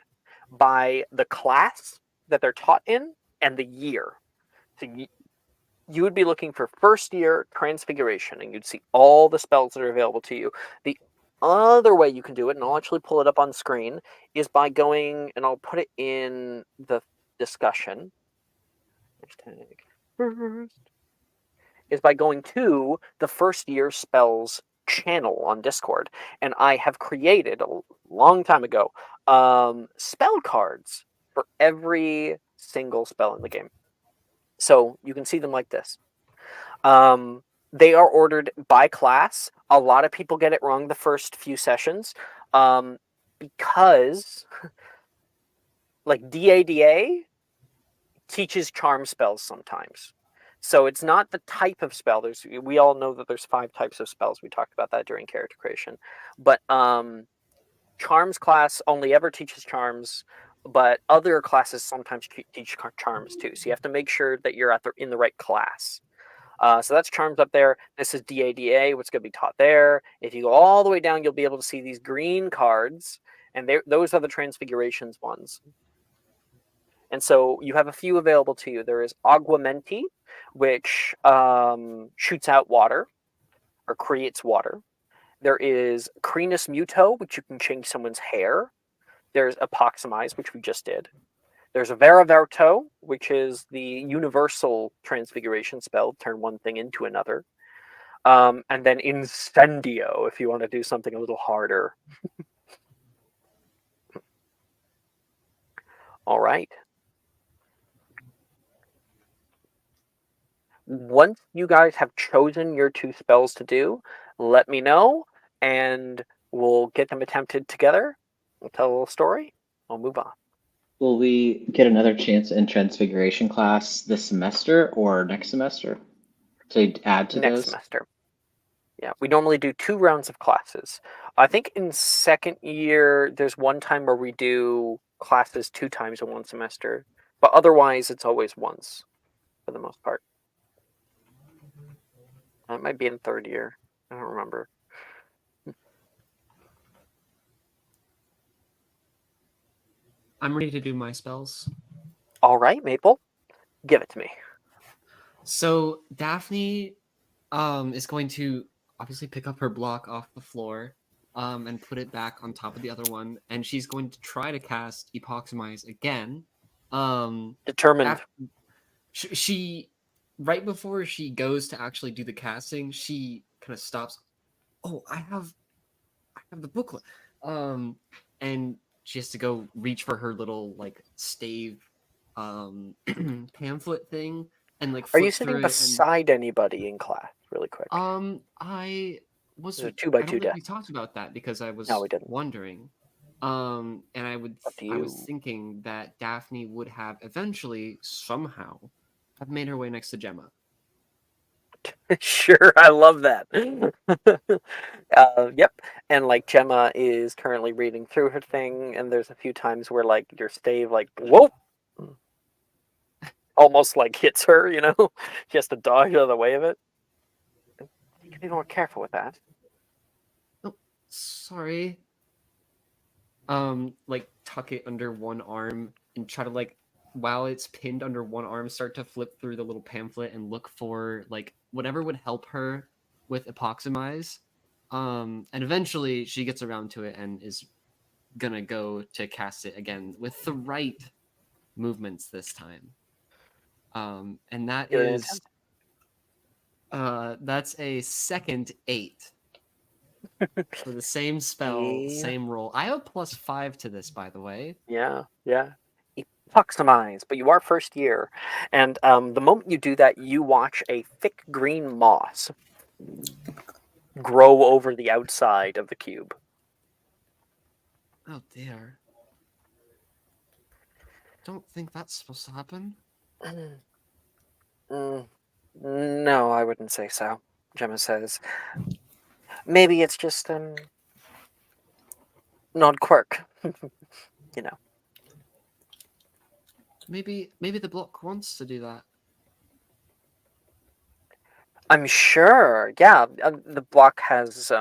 by the class that they're taught in and the year. So you would be looking for first year Transfiguration, and you'd see all the spells that are available to you. The other way you can do it, and I'll actually pull it up on screen, is by going, and I'll put it in the discussion. Is by going to the first year spells channel on Discord, and I have created a long time ago spell cards for every single spell in the game. So you can see them like this. They are ordered by class. A lot of people get it wrong the first few sessions because, like, DADA teaches charm spells sometimes. So it's not the type of spell. We all know that there's 5 types of spells. We talked about that during character creation. But charms class only ever teaches charms, but other classes sometimes teach charms too. So you have to make sure that you're in the right class. So that's charms up there. This is DADA, what's going to be taught there. If you go all the way down, you'll be able to see these green cards, and those are the Transfigurations ones. And so you have a few available to you. There is Aguamenti, which shoots out water, or creates water. There is Crenus Muto, which you can change someone's hair. There's Epoximize, which we just did. There's Veraverto, which is the universal transfiguration spell, turn one thing into another. And then Incendio, if you want to do something a little harder. All right. Once you guys have chosen your 2 spells to do, let me know, and we'll get them attempted together. We'll tell a little story. We'll move on. Will we get another chance in Transfiguration class this semester or next semester to add to Next those? semester. Yeah, we normally do 2 rounds of classes. I think in second year, there's one time where we do classes 2 times in one semester, but otherwise it's always once for the most part. It might be in third year. I don't remember. I'm ready to do my spells. All right, Maple, give it to me. So Daphne is going to obviously pick up her block off the floor and put it back on top of the other one, and she's going to try to cast Epoximize again. Determined. She right before she goes to actually do the casting, she kind of stops. Oh, I have the booklet. And she has to go reach for her little like stave pamphlet thing and like Are you flip sitting through it beside anybody in class, really quick? I was There's a 2 by I 2 don't think desk. we talked about that because I was No, we didn't. wondering. And I Up to was you. thinking that Daphne would have eventually somehow have made her way next to Gemma. Sure, I love that. Yep, and like Gemma is currently reading through her thing, and there's a few times where like your stave like whoa, almost like hits her. You know, she has to dodge out of the way of it. You can be more careful with that. Oh, sorry. Like tuck it under one arm and try to like while it's pinned under one arm, start to flip through the little pamphlet and look for like whatever would help her with Epoximize. And eventually she gets around to it and is gonna go to cast it again with the right movements this time. And that Give it an is that's a second 8. For the same spell, Yeah. same roll. I have +5 to this, by the way. Yeah. Epoximize, but you are first year, and the moment you do that, you watch a thick green moss grow over the outside of the cube. Oh dear. Don't think that's supposed to happen. No, I wouldn't say so. Gemma says. Maybe it's just an odd quirk. You know. Maybe the block wants to do that. I'm sure. Yeah, the block has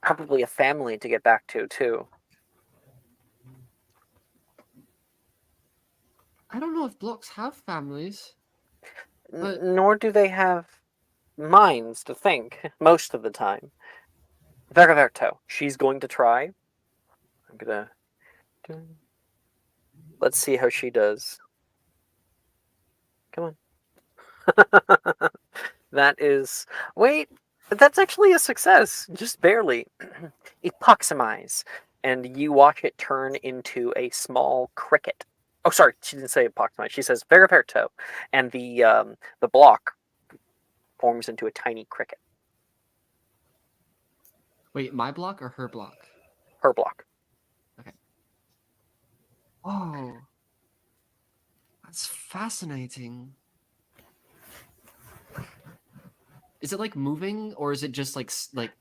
probably a family to get back to too. I don't know if blocks have families. But Nor do they have minds to think most of the time. Ververto, she's going to try. I'm gonna. Let's see how she does. Come on. That is. Wait, that's actually a success. Just barely. Epoximize. And you watch it turn into a small cricket. Oh, sorry, she didn't say epoximize. She says Veriperto. And the block forms into a tiny cricket. wait, my block or her block? Her block. Okay. Oh, that's fascinating. Is it like moving, or is it just like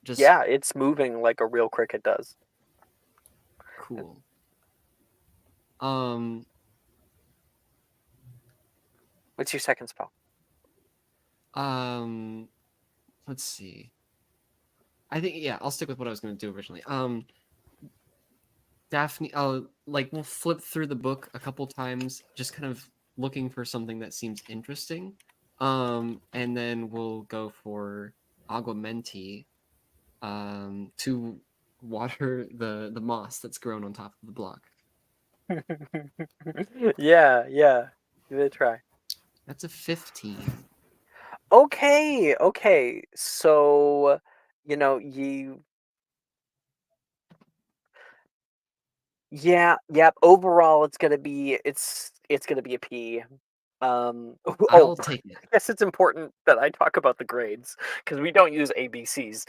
just? Yeah, it's moving like a real cricket does. Cool. What's your second spell? Let's see. I think I'll stick with what I was going to do originally. Daphne, we'll flip through the book a couple times, just kind of looking for something that seems interesting. And then we'll go for Aguamenti, to water the moss that's grown on top of the block. Yeah. Give it a try. That's a 15. Okay. So, you. Yeah. Overall, it's gonna be a P. I'll take it. I guess it's important that I talk about the grades because we don't use ABCs.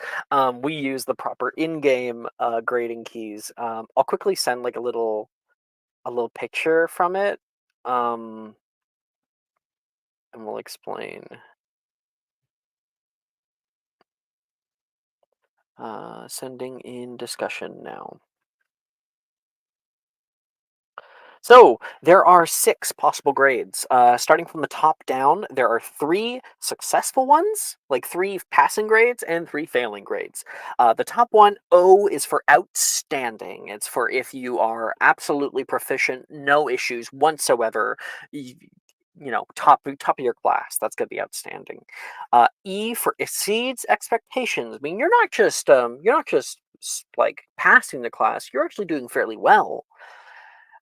We use the proper in-game grading keys. I'll quickly send like a little picture from it, and we'll explain. Sending in discussion now. So there are 6 possible grades. Starting from the top down, there are 3 successful ones, like 3 passing grades and 3 failing grades. The top one, O, is for outstanding. It's for if you are absolutely proficient, no issues whatsoever. Top of your class. That's gonna be outstanding. E for exceeds expectations. I mean, you're not just like passing the class. You're actually doing fairly well.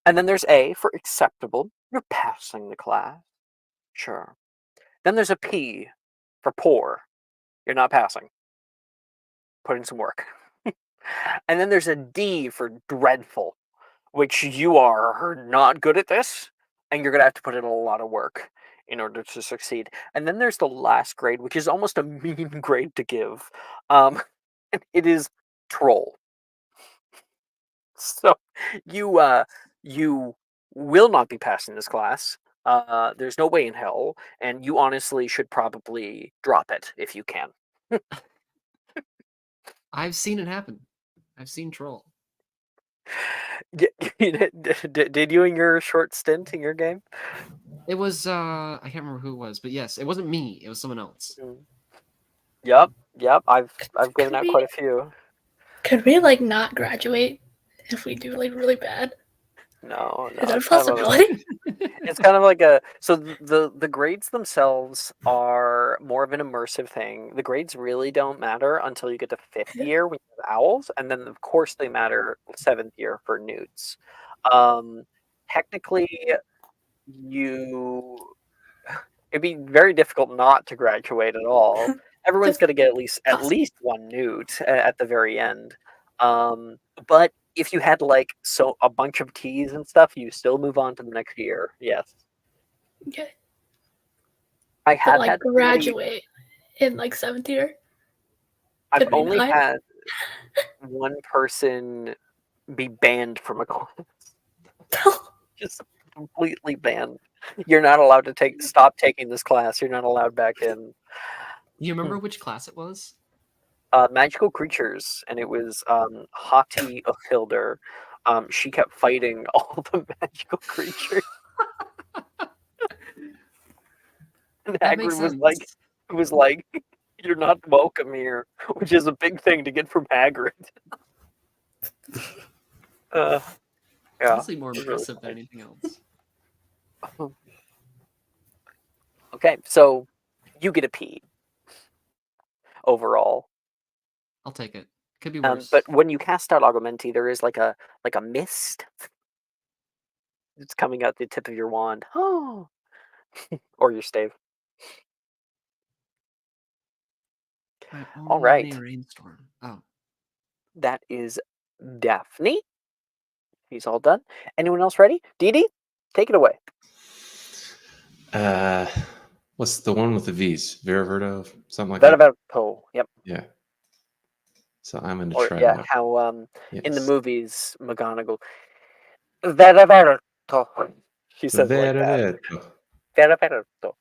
And then there's A for acceptable. You're passing the class. Sure. Then there's a P for poor. You're not passing. Put in some work. And then there's a D for dreadful, which you are not good at this, and you're going to have to put in a lot of work in order to succeed. And then there's the last grade, which is almost a mean grade to give. It is troll. So you will not be passing this class. There's no way in hell, and you honestly should probably drop it if you can. I've seen it happen. I've seen troll. Did you in your short stint in your game? It was I can't remember who it was, but yes, it wasn't me. It was someone else. Yep. I've given out quite a few. Could we not graduate if we do really bad? No. Is that a possibility? It's kind of like so the grades themselves are more of an immersive thing. The grades really don't matter until you get to 5th year when you have owls, and then of course they matter 7th year for newts. Technically, it'd be very difficult not to graduate at all. Everyone's going to get at least one newt at the very end. But if you had a bunch of T's and stuff, you still move on to the next year. Yes. Okay. I had graduate in 7th year. I've only had one person be banned from a class. Just completely banned. You're not allowed to stop taking this class. You're not allowed back in. You remember which class it was? Magical creatures, and it was Hati of Hilder. She kept fighting all the magical creatures. And That makes Hagrid sense. was like, "You're not welcome here," which is a big thing to get from Hagrid. Yeah, Honestly, more it was really impressive than anything else. funny. Okay, so you get a P overall. I'll take it. Could be worse. But when you cast out Augmenti, there is like a mist. It's coming out the tip of your wand. Oh, or your stave. I All only right, any rainstorm. Oh, that is Daphne. He's all done. Anyone else ready? Dee Dee, take it away. What's the one with the V's? Veraverto, something like that. Veraverto. Yep. Yeah. So I'm going to Or try yeah, that. how in the Yes. movies McGonagall Veraverto. She says it like that. Veraverto. Veraverto.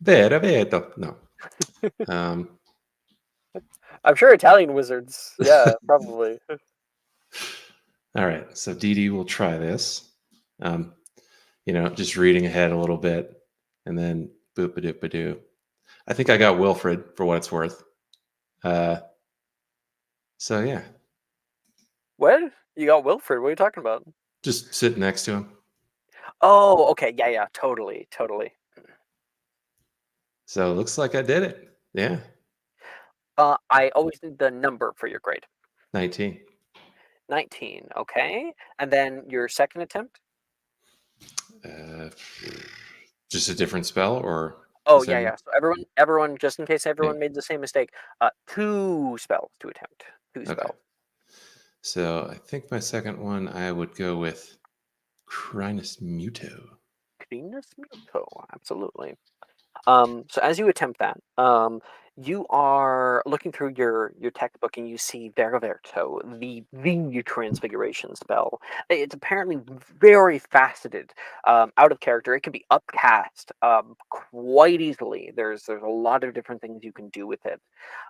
Veraverto. No. I'm sure Italian wizards. Yeah, probably. All right. So Dee Dee will try this. Just reading ahead a little bit, and then boop a doop a doo. I think I got Wilfred for what it's worth. So yeah, What? You got Wilfred? What are you talking about? just sit next to him. Oh, okay. Yeah, totally. So it looks like I did it. Yeah, I always need the number for your grade. 19. 19. Okay, and then your second attempt. Just a different spell, or Oh the same yeah. one? So everyone, just in case everyone Yeah. made the same mistake, 2 spells to attempt. 2 Okay. spells. So I think my second one, I would go with Crinus Muto. Crinus Muto, absolutely. So as you attempt that, you are looking through your textbook and you see Veraverto, the transfiguration spell. It's apparently very faceted, out of character. It can be upcast quite easily. There's a lot of different things you can do with it.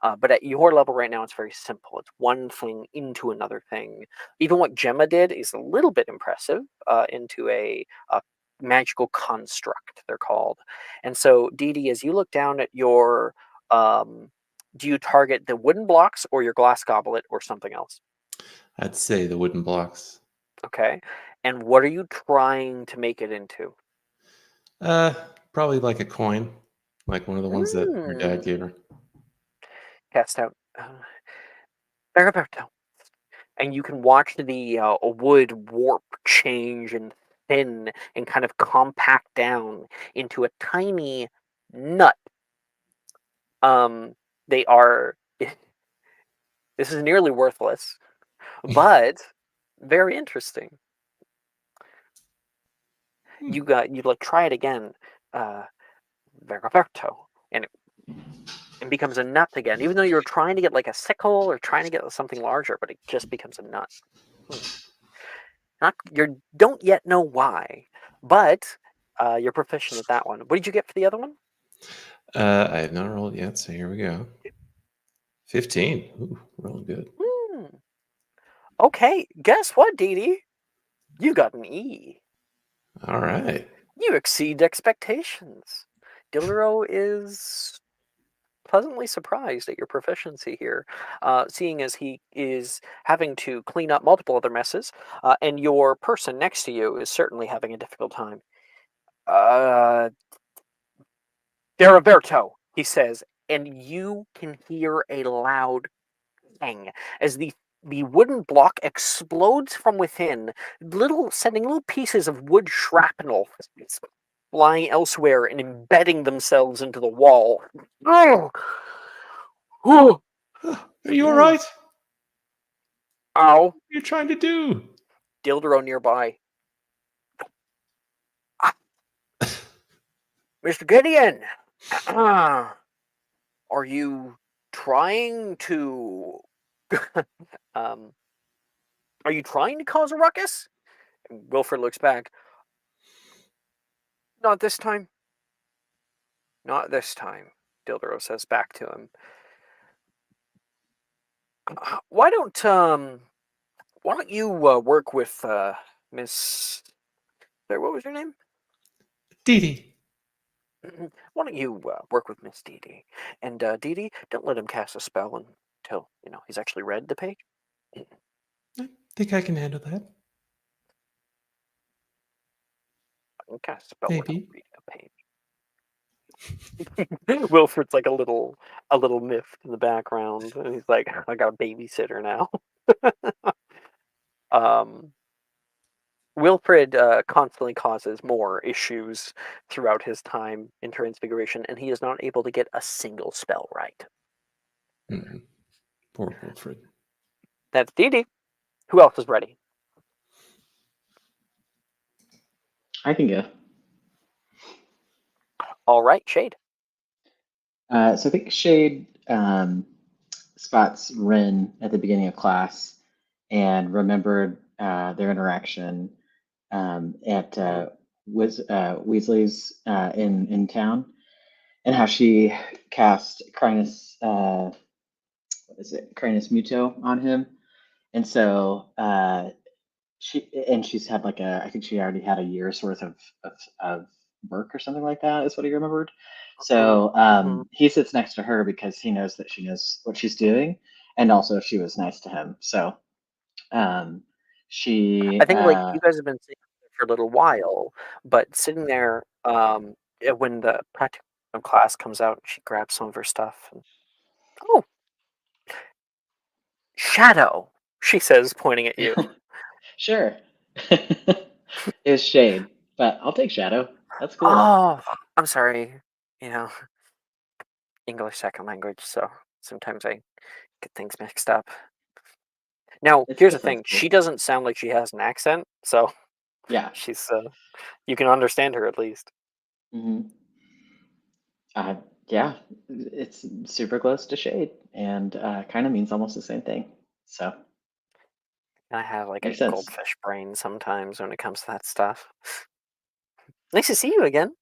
But at your level right now, it's very simple. It's one thing into another thing. Even what Gemma did is a little bit impressive, into a magical construct, they're called. And so, Dee Dee, as you look down at your, do you target the wooden blocks or your glass goblet or something else? I'd say the wooden blocks. Okay. And what are you trying to make it into? Probably like a coin, like one of the ones that your dad gave her. Cast out Baraberto. And you can watch the wood warp change and thin and kind of compact down into a tiny nut. They are. This is nearly worthless, but very interesting. You like try it again, Roberto, and it becomes a nut again. Even though you're trying to get like a sickle or trying to get something larger, but it just becomes a nut. Not you don't yet know why, but you're proficient at that one. What did you get for the other one? I have not rolled yet, so here we go. 15. Ooh, rolling good. Okay, guess what, Dee Dee? You got an E. All right. You exceed expectations. Dildero is pleasantly surprised at your proficiency here, seeing as he is having to clean up multiple other messes, and your person next to you is certainly having a difficult time. Deriberto, he says, and you can hear a loud bang as the wooden block explodes from within, sending little pieces of wood shrapnel flying elsewhere and embedding themselves into the wall. Oh! Are you all right? Ow! What are you trying to do? Dildero nearby. Mr. Gideon, are you trying to are you trying to cause a ruckus? And Wilfred looks back. Not this time. Not this time. Dildro says back to him. Why don't you work with Miss? Sorry, what was your name? Dee Dee. Why don't you work with Miss Dee Dee? And Dee Dee, don't let him cast a spell until he's actually read the page. I think I can handle that. I can cast a spell without Maybe. reading a page. Wilfred's like a little miffed in the background, and he's like, "I got a babysitter now." Wilfred constantly causes more issues throughout his time in Transfiguration, and he is not able to get a single spell right. Poor Wilfred. That's Dee Dee. Who else is ready? I can go. All right, Shade. So I think Shade spots Rin at the beginning of class and remembered their interaction at Weasley's in town, and how she cast Crinus Crinus Muto on him, and so she's had like I think she already had a year's worth of work or something like that is what he remembered. So he sits next to her because he knows that she knows what she's doing, and also she was nice to him. So she I think like you guys have been sitting there for a little while, but sitting there when the practicum class comes out, she grabs some of her stuff. And, oh, Shadow, she says, pointing at you. Sure. Is Shade, but I'll take Shadow. That's cool. Oh, I'm sorry. English second language, so sometimes I get things mixed up. Now, here's the thing. Cool. She doesn't sound like she has an accent, so yeah, she's you can understand her at least. Mm-hmm. Yeah, it's super close to Shade, and kind of means almost the same thing. So I have like makes a sense. goldfish brain sometimes when it comes to that stuff. Nice to see you again.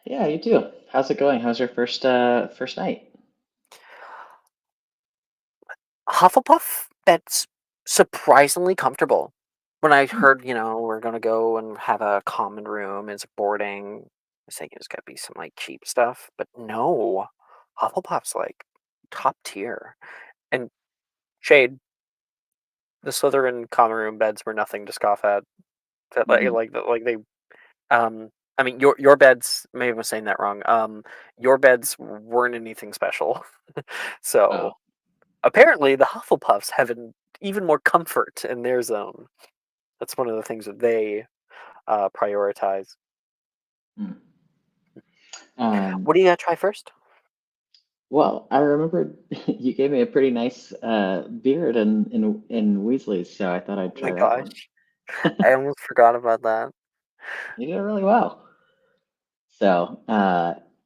Yeah, you too. How's it going? How's your first night? Hufflepuff, that's surprisingly comfortable. When I heard, we're gonna go and have a common room as boarding, I was thinking it's gotta be some like cheap stuff, but no, Hufflepuff's like top tier. And Shade, the Slytherin common room beds were nothing to scoff at. That they I mean your beds, maybe I'm saying that wrong. Your beds weren't anything special. So apparently the Hufflepuffs have even more comfort in their zone. That's one of the things that they prioritize. What do you gotta try first? Well, I remembered you gave me a pretty nice beard in Weasley's, so I thought I'd try that one. I almost forgot about that. You did it really well. So,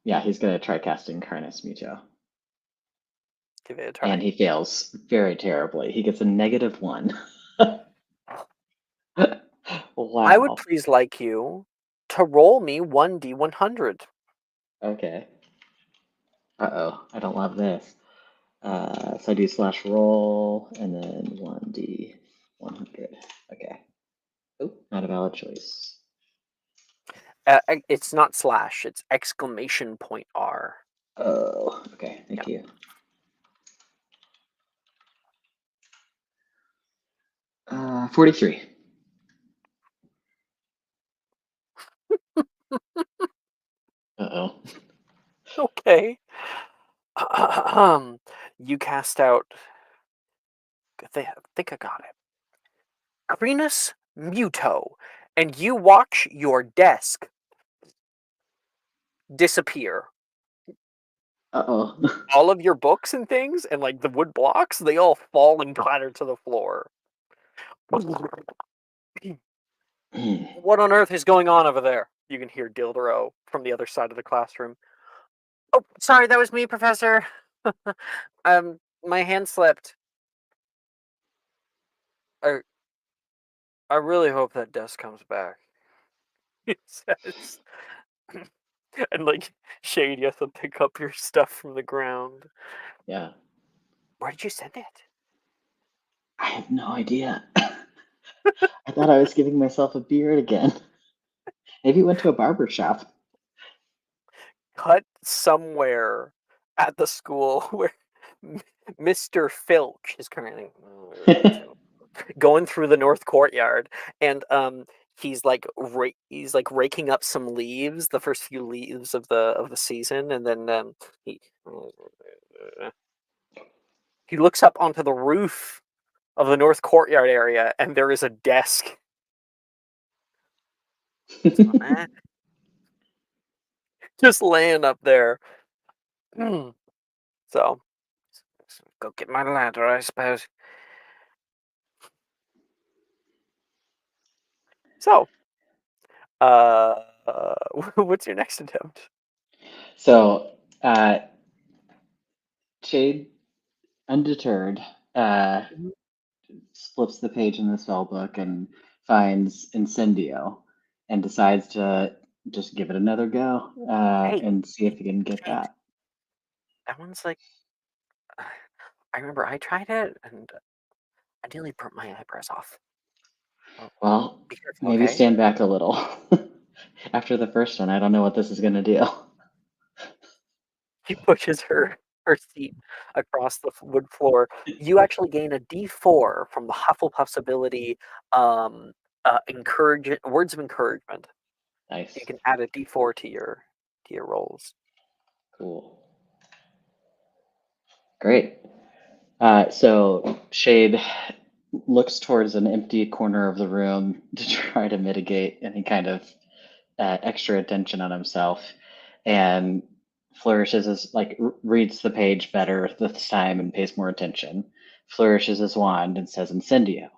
yeah, he's going to try casting Carnus Muto. Give it a try. And he fails very terribly. He gets a -1. Wow. I would please like you to roll me 1d100. Okay. Uh-oh, I don't love this. So I do /roll and then 1d100. Okay. Oh, not a valid choice. It's not slash, it's exclamation point R. Oh, okay. Thank you. 43. Uh-oh. Okay. You cast out. I think I got it. Crinus Muto, and you watch your desk disappear. Uh-oh. All of your books and things, and like the wood blocks, they all fall and clatter to the floor. What on earth is going on over there? You can hear Dildro from the other side of the classroom. Oh, sorry, that was me, Professor. My hand slipped. I really hope that desk comes back. He says. And like Shade, you have to pick up your stuff from the ground. Yeah. Where did you send it? I have no idea. I thought I was giving myself a beard again. Maybe it went to a barber shop. Cut somewhere at the school where Mr. Filch is currently going through the north courtyard, and he's like raking up some leaves, the first few leaves of the season, and then he looks up onto the roof of the north courtyard area, and there is a desk. Just laying up there. So, go get my ladder, I suppose. So, what's your next attempt? So, Shade, undeterred, flips the page in the spell book and finds Incendio and decides to just give it another go Hey, and see if he can get Shade, that. that one's like, I remember I tried it and I nearly burnt my eyebrows off. Well, Be careful, maybe okay? stand back a little. After the first one, I don't know what this is going to do. She pushes her seat across the wood floor. You actually gain a D4 from the Hufflepuff's ability, encourage words of encouragement. Nice. You can add a D4 to your rolls. Cool. Great. So Shade looks towards an empty corner of the room to try to mitigate any kind of extra attention on himself, and flourishes his reads the page better this time and pays more attention. Flourishes his wand and says "Incendio,"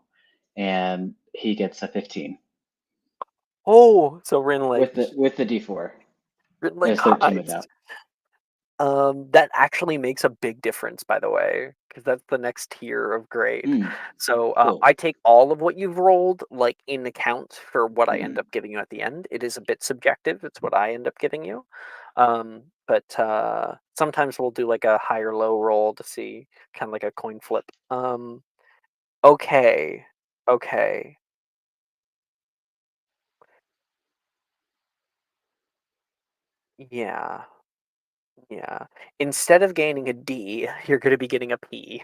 and he gets a 15 Oh, so Rin like with the D4. Rin There's 13 hides. without. That actually makes a big difference, by the way, because that's the next tier of grade. So Cool. I take all of what you've rolled, like in account for what I end Mhm. up giving you at the end. It is a bit subjective. It's what I end up giving you. But sometimes we'll do like a high or low roll to see, kind of like a coin flip. Okay, okay. Yeah, yeah. Instead of gaining a D, you're going to be getting a P.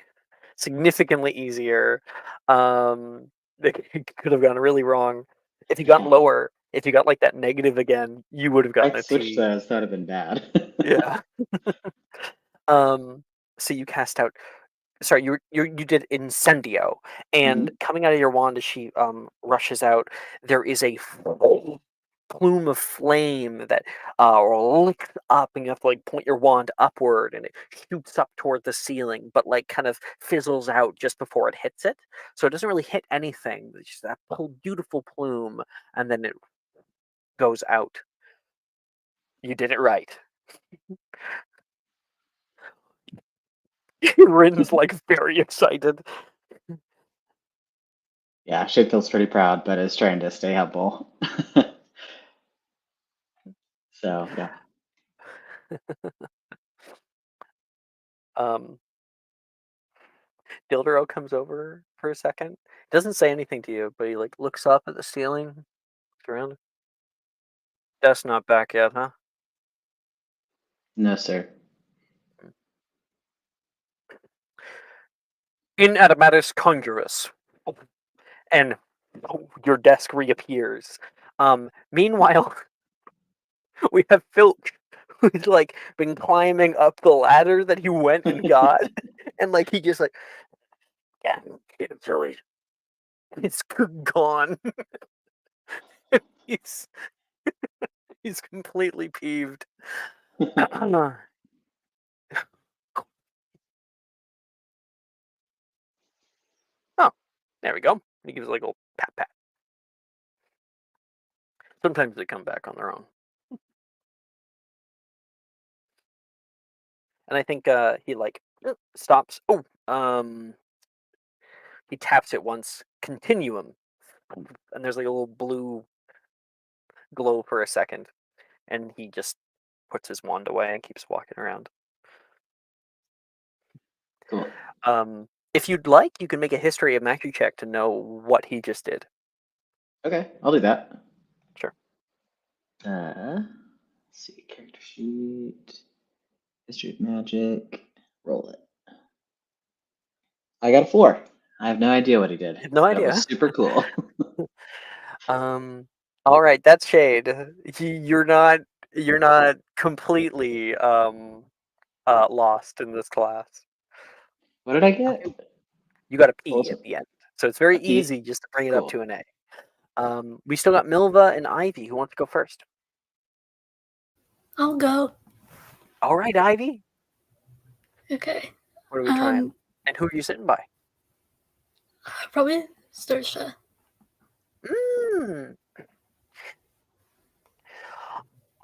Significantly easier. It could have gone really wrong. If you got lower, if you got like that negative again, you would have I gotten a switched T. those. That would have been bad. Yeah. So you cast out. Sorry, you did incendio, and Mhm. coming out of your wand as she rushes out, there is a full plume of flame that licks up, and you have to like point your wand upward, and it shoots up toward the ceiling, but like kind of fizzles out just before it hits it. So it doesn't really hit anything. It's just that beautiful plume, and then it goes out. You did it right. Rin's like very excited. Yeah, Shade feels pretty proud, but is trying to stay humble. So yeah. Um, Dildero comes over for a second. Doesn't say anything to you, but he like looks up at the ceiling, looks around. That's not back yet, huh? No, sir. In Adamatus Conjurus. And your desk reappears. Meanwhile, we have Filch, who's like been climbing up the ladder that he went and got, and like he just like, yeah, it's gone. he's he's completely peeved. Oh, there we go. He gives like a little pat pat. Sometimes they come back on their own. And I think he like stops. Oh, he taps it once. Continuum, and there's like a little blue glow for a second, and he just puts his wand away and keeps walking around. Cool. If you'd like, you can make a history of magic check to know what he just did. Okay, I'll do that. Sure. Let's see, character sheet, history of magic, roll it. I got a 4. I have no idea what he did. No That idea. was super cool. All right, that's Shade. You're not completely lost in this class. What did I get? You got a What was P at it? the end, so it's very A P? easy just to bring it up Cool. to an A. We still got Milva and Ivy. Who wants to go first? I'll go. All right, Ivy. Okay. What are we trying? And who are you sitting by? Probably Stersha. I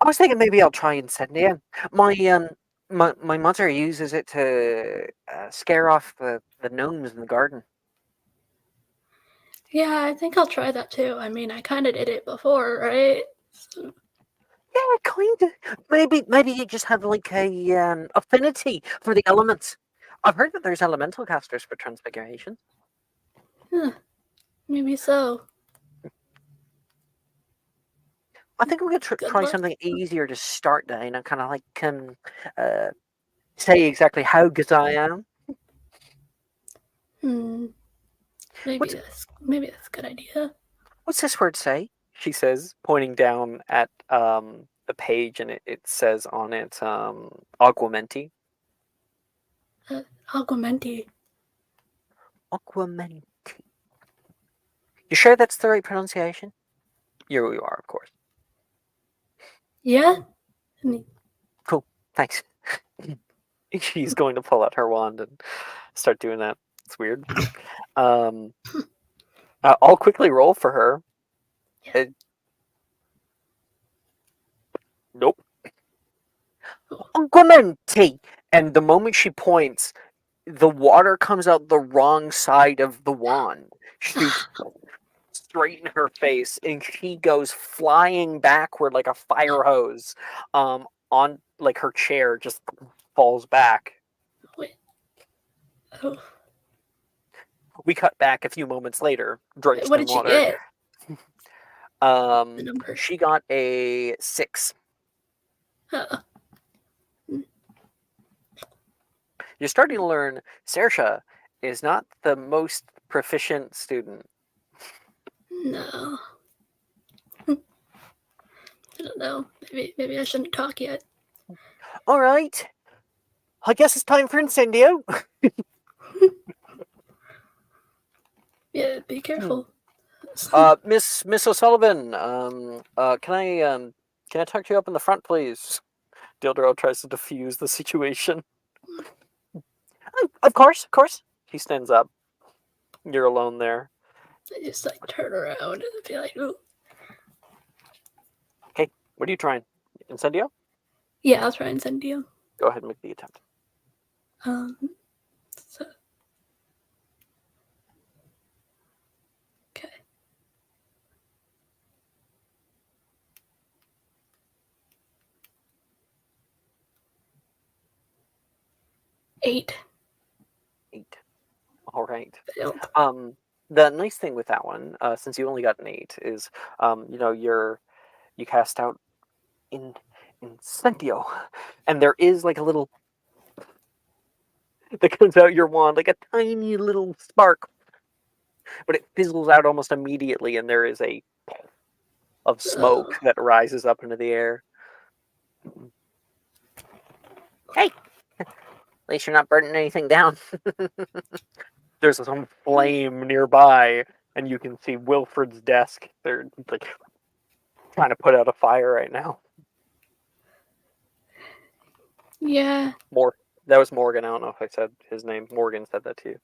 was thinking maybe I'll try Incendia. My mother uses it to scare off the gnomes in the garden. Yeah, I think I'll try that too. I mean, I kind of did it before, right? So, Yeah, kind of. Maybe you just have like a affinity for the elements. I've heard that there's elemental casters for transfiguration. maybe so. I think I'm going to Good try luck. something easier to start the and kind of like say exactly how good I am. Maybe that's a good idea. What's this word say? She says, pointing down at the page, and it says on it Aguamenti. Aguamenti. Aguamenti. You sure that's the right pronunciation? You are, of course. Yeah? I mean, Cool. Thanks. She's going to pull out her wand and start doing that. It's weird. I'll quickly roll for her. Yeah. Nope. Aguamenti! And the moment she points, the water comes out the wrong side of the wand. Shoots straight in her face, and she goes flying backward like a fire hose. On like her chair just falls back. Wait. Oh. We cut back a few moments later, drenched What in did she water. get? The number. She got a 6. You're starting to learn Saoirse is not the most proficient student. No. I don't know. Maybe I shouldn't talk yet. All right. I guess it's time for Incendio. Yeah, be careful. Miss O'Sullivan, can I talk to you up in the front, please? Dildro tries to defuse the situation. Of course. He stands up. You're alone there. I just like turn around and be like, ooh. Okay, what are you trying? Incendio? Yeah, I'll try and send you. Go ahead and make the attempt. So. Okay. Eight. All right. Failed. The nice thing with that one, since you only got an 8, is you cast out Incendio, and there is like a little that comes out your wand, like a tiny little spark, but it fizzles out almost immediately, and there is a of smoke that rises up into the air. Hey, at least you're not burning anything down. There's some flame nearby, and you can see Wilfred's desk. They're like trying to put out a fire right now. Yeah. That was Morgan. I don't know if I said his name. Morgan said that to you.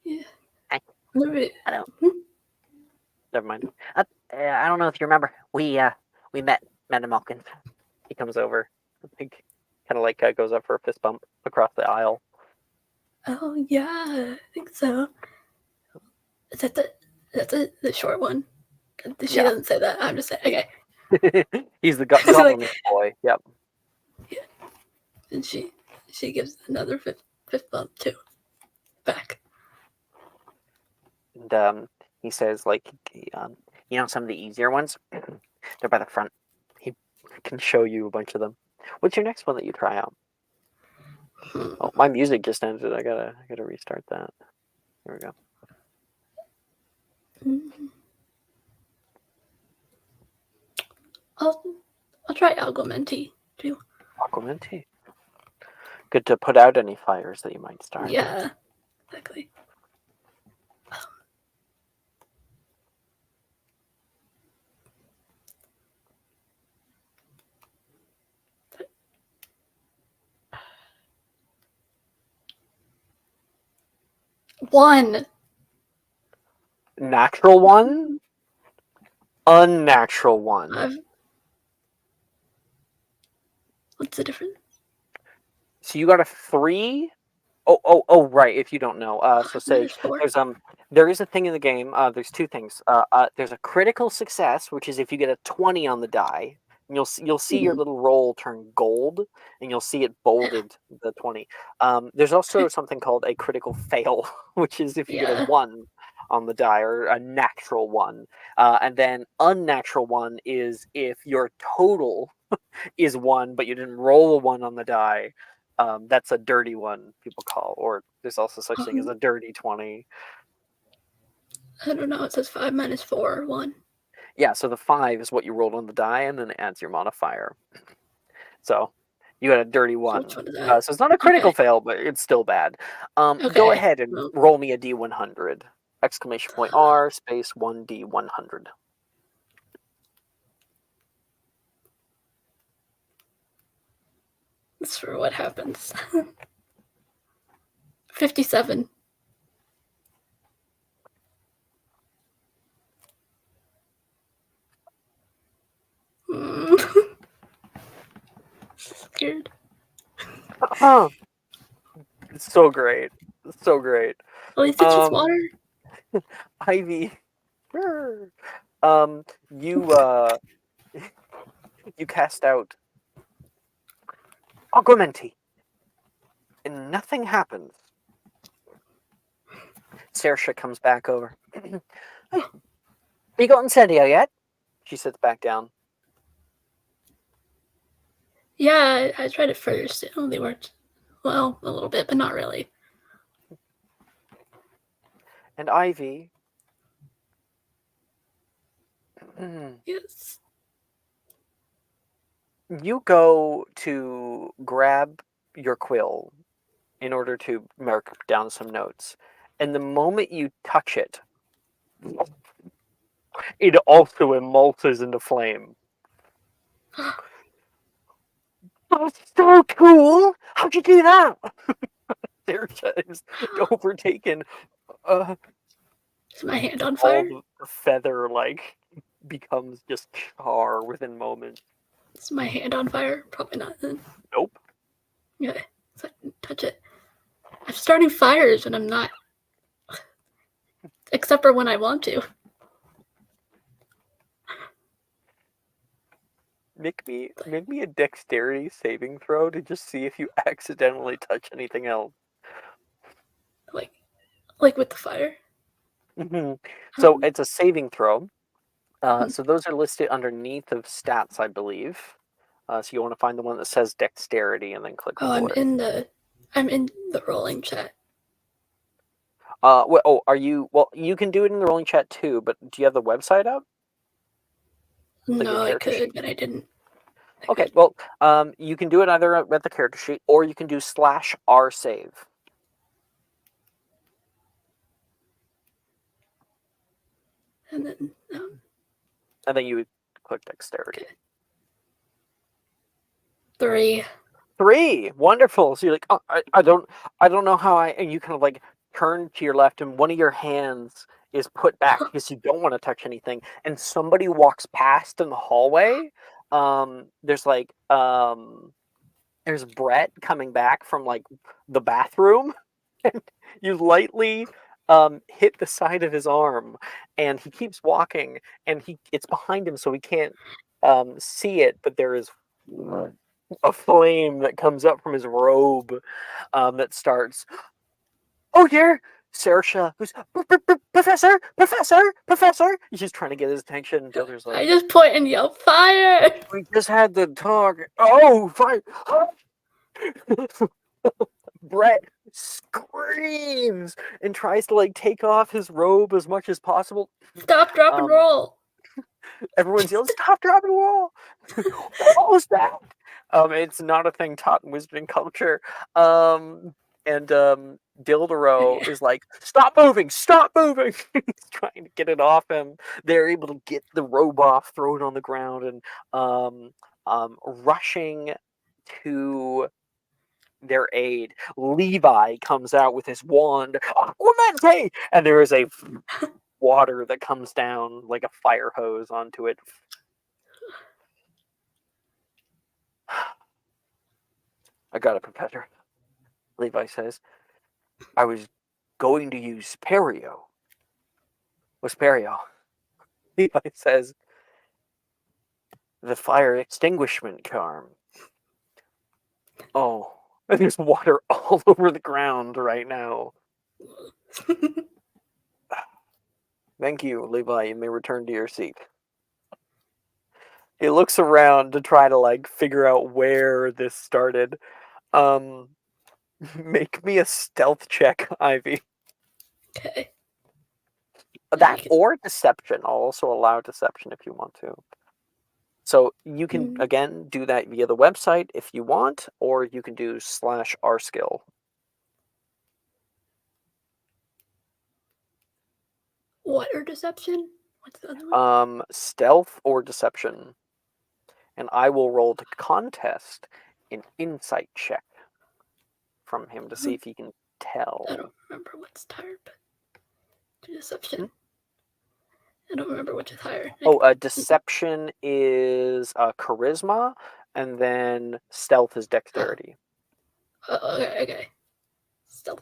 Yeah. Hi. Hello. Never mind. I don't know if you remember. We met in Malkin. He comes over. I think kind of like goes up for a fist bump across the aisle. Oh yeah, I think so. Is that the short one? She doesn't say that. I'm just saying. Okay. He's the Like, government boy. Yep. and she gives another fifth bump too. Back. And he says, like, some of the easier ones, they're by the front. He can show you a bunch of them. What's your next one that you try out? Oh, my music just ended. I gotta restart that. Here we go. I'll try Algomenti too. Aquamenti. Good to put out any fires that you might start. Yeah, exactly. One. Natural one? Unnatural one. What's the difference? So you got a 3? Oh, right. If you don't know, so Sage, there is a thing in the game. There's 2 things. There's a critical success, which is if you get a 20 on the die, and you'll see your little roll turn gold, and you'll see it bolded the 20. There's also something called a critical fail, which is if you get a 1 on the die or a natural 1, and then unnatural 1 is if your total is 1, but you didn't roll a 1 on the die. That's a dirty one, people call, or there's also such thing as a dirty 20. I don't know. It says 5 minus 4, 1. Yeah, so the 5 is what you rolled on the die, and then it adds your modifier. So you got a dirty 1. So which one is that? So it's not a critical fail, but it's still bad. Go ahead and roll me a D100. Exclamation point R space 1D100. That's for what happens. 57. Scared. It's so great. It's so great. At least it's just water. Ivy. You cast out Augmenti, and nothing happens. Saoirse comes back over. Hey, you got incendio yet? She sits back down. Yeah, I tried it first. It only worked, well, a little bit, but not really. And Ivy. Yes. You go to grab your quill in order to mark down some notes. And the moment you touch it, it also emulses into flame. That's so cool! How'd you do that? Saoirse is overtaken. Is my hand on fire? All the feather, becomes just char within moments. Is my hand on fire? Probably not then. Nope. Yeah, so I can touch it. I'm starting fires when I'm not. Except for when I want to. Make me a dexterity saving throw to just see if you accidentally touch anything else. Like with the fire? Mm-hmm. So it's a saving throw. So those are listed underneath of stats, I believe. So you want to find the one that says dexterity and then click on it. I'm in the rolling chat. Are you? Well, you can do it in the rolling chat too, but do you have the website up? No, I could, but I didn't. Okay, well, you can do it either at the character sheet, or you can do /R save. And then you would click dexterity. Okay. 3, wonderful. So you're like, oh, I don't know how and you kind of turn to your left, and one of your hands is put back because you don't want to touch anything, and somebody walks past in the hallway. There's there's Brett coming back from the bathroom, and you lightly hit the side of his arm, and he keeps walking, and it's behind him, so he can't see it, but there is a flame that comes up from his robe that starts. Oh dear, Saoirse, who's Professor. She's trying to get his attention. The other's like, I just point and yell, fire! we just had the talk. Oh, fire! Brett screams and tries to like take off his robe as much as possible. Stop, drop, and roll. Everyone's yelling, "Stop, drop, and roll!" What was that? It's not a thing taught in wizarding culture. And Dildero is like, "Stop moving! Stop moving!" He's trying to get it off him. They're able to get the robe off, throw it on the ground, and rushing to their aid, Levi comes out with his wand, Aquamente, and there is a water that comes down like a fire hose onto it. I got it, Professor. Levi says, I was going to use Perio. What's Perio? Levi says, the fire extinguishment charm. Oh, and there's water all over the ground right now. Thank you, Levi. You may return to your seat. He looks around to try to like figure out where this started. Make me a stealth check, Ivy. Okay. That or deception. I'll also allow deception if you want to. So you can again do that via the website if you want, or you can do /r skill. What or deception? What's the other one? Stealth or deception. And I will roll to contest an insight check from him to see if he can tell. I don't remember what's tired, but deception. I don't remember which is higher. Deception is charisma, and then stealth is dexterity. Okay. Stealth.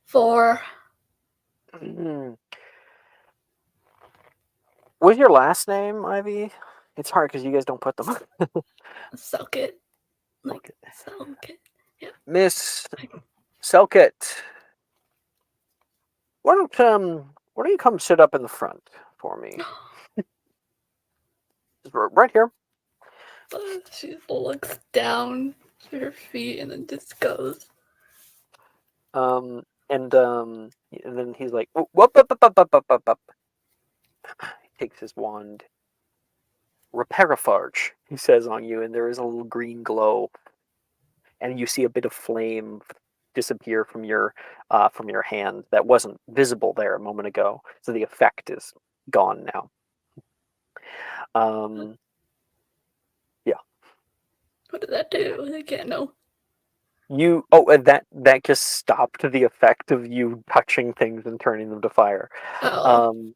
4. What's your last name, Ivy? It's hard because you guys don't put them. Selkit. Selkit. Yeah. Miss Selkit. Why don't you come sit up in the front for me? Right here. She looks down to her feet and then just goes. And then he's like, whoop, up. He takes his wand. Reparafarge, he says on you, and there is a little green glow. And you see a bit of flame disappear from your hand that wasn't visible there a moment ago. So the effect is gone now. Yeah. What did that do? I can't know. That just stopped the effect of you touching things and turning them to fire. And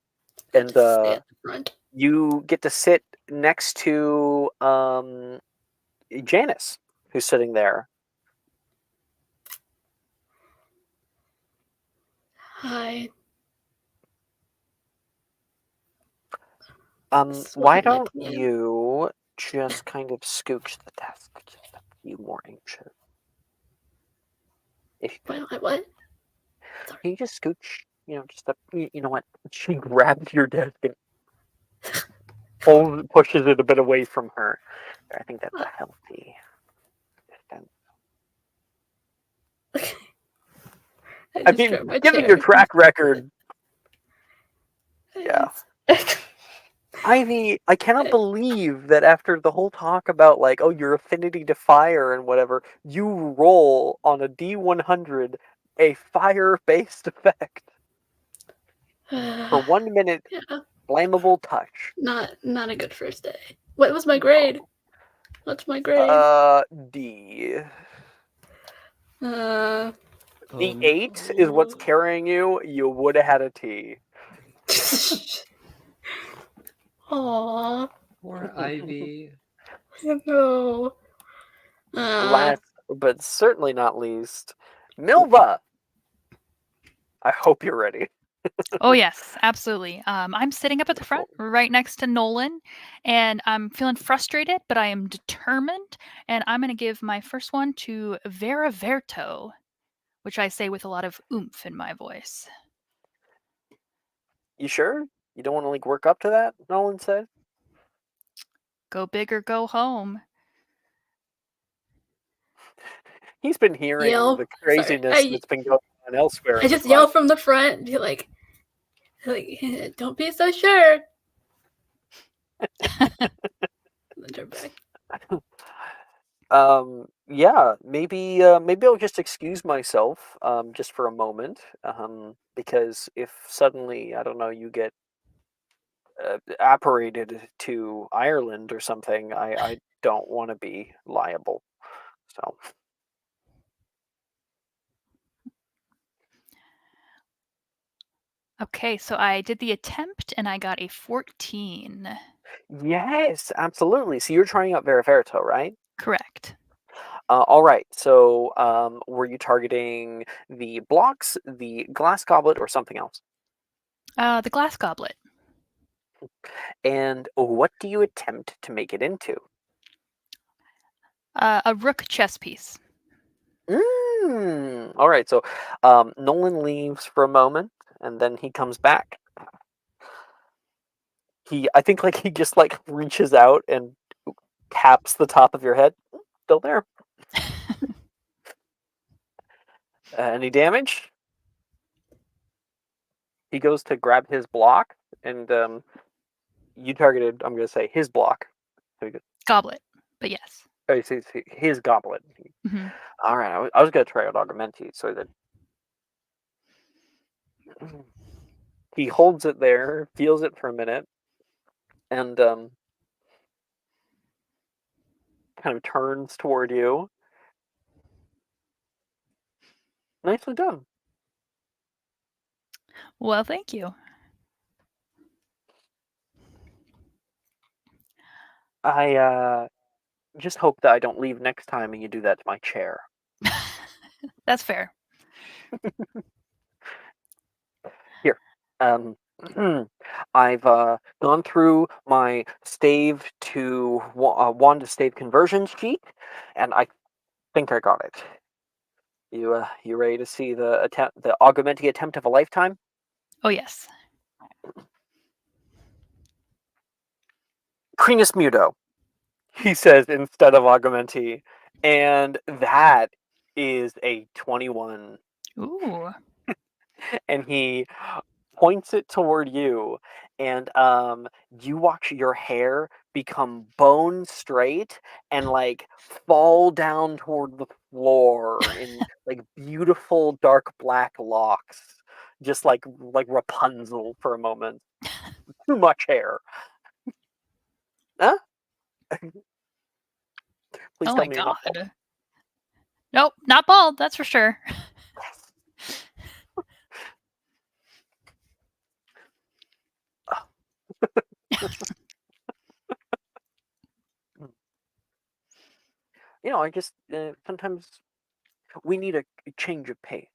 stay at the front. You get to sit next to Janice, who's sitting there. Hi. Why don't you just kind of scooch the desk just a few more inches? What? Can you just scooch? You know what? She grabs your desk and pushes it a bit away from her. I think that's a healthy distance. I mean, given your track record. Yeah. Ivy, I cannot believe that after the whole talk about like, your affinity to fire and whatever, you roll on a D100 a fire-based effect for 1 minute. Yeah. Flammable touch. Not a good first day. What was my grade? What's my grade? D. The 8 is what's carrying you. You would have had a T. Aww. Poor Ivy. No. Last, but certainly not least, Milva. I hope you're ready. Oh yes, absolutely. I'm sitting up at the front, Wonderful. right next to Nolan, and I'm feeling frustrated, but I am determined, and I'm gonna give my first one to Vera Verto, which I say with a lot of oomph in my voice. You sure? You don't want to like work up to that? Nolan said. Go big or go home. He's been hearing the Yell. Sorry. craziness that's been going on elsewhere I in the just yell class. from the front, be like, don't be so sure. And then turn back. Yeah, maybe I'll just excuse myself just for a moment, because if suddenly, I don't know, you get apparated to Ireland or something, I don't want to be liable. So Okay, so I did the attempt and I got a 14. yes, absolutely. So you're trying out Veriferto, right? Correct. All right. So were you targeting the blocks, the glass goblet, or something else? The glass goblet. And what do you attempt to make it into? A rook chess piece. All right. So Nolan leaves for a moment, and then he comes back. I think, like he just like reaches out and taps the top of your head. Still there. Any damage? He goes to grab his block, and you targeted. I'm going to say his block. So he goes, Goblet, but yes. oh, you see his goblet. Hmm. All right. I was going to try out Augmenti, so that he holds it there, feels it for a minute, and kind of turns toward you. Nicely done. Well, thank you. I just hope that I don't leave next time and you do that to my chair. That's fair. Here. Um, I've gone through my stave to wand to stave conversion sheet, and I think I got it. You ready to see the Augmenti attempt of a lifetime? Oh, yes. Crenus Muto, he says instead of Augmenti, and that is a 21. Ooh. And he points it toward you, and you watch your hair become bone straight and like fall down toward the floor in like beautiful dark black locks, just like Rapunzel for a moment. Too much hair. Huh? Please Oh tell my me you're not bald. god. Nope, not bald, that's for sure. I just sometimes we need a change of pace.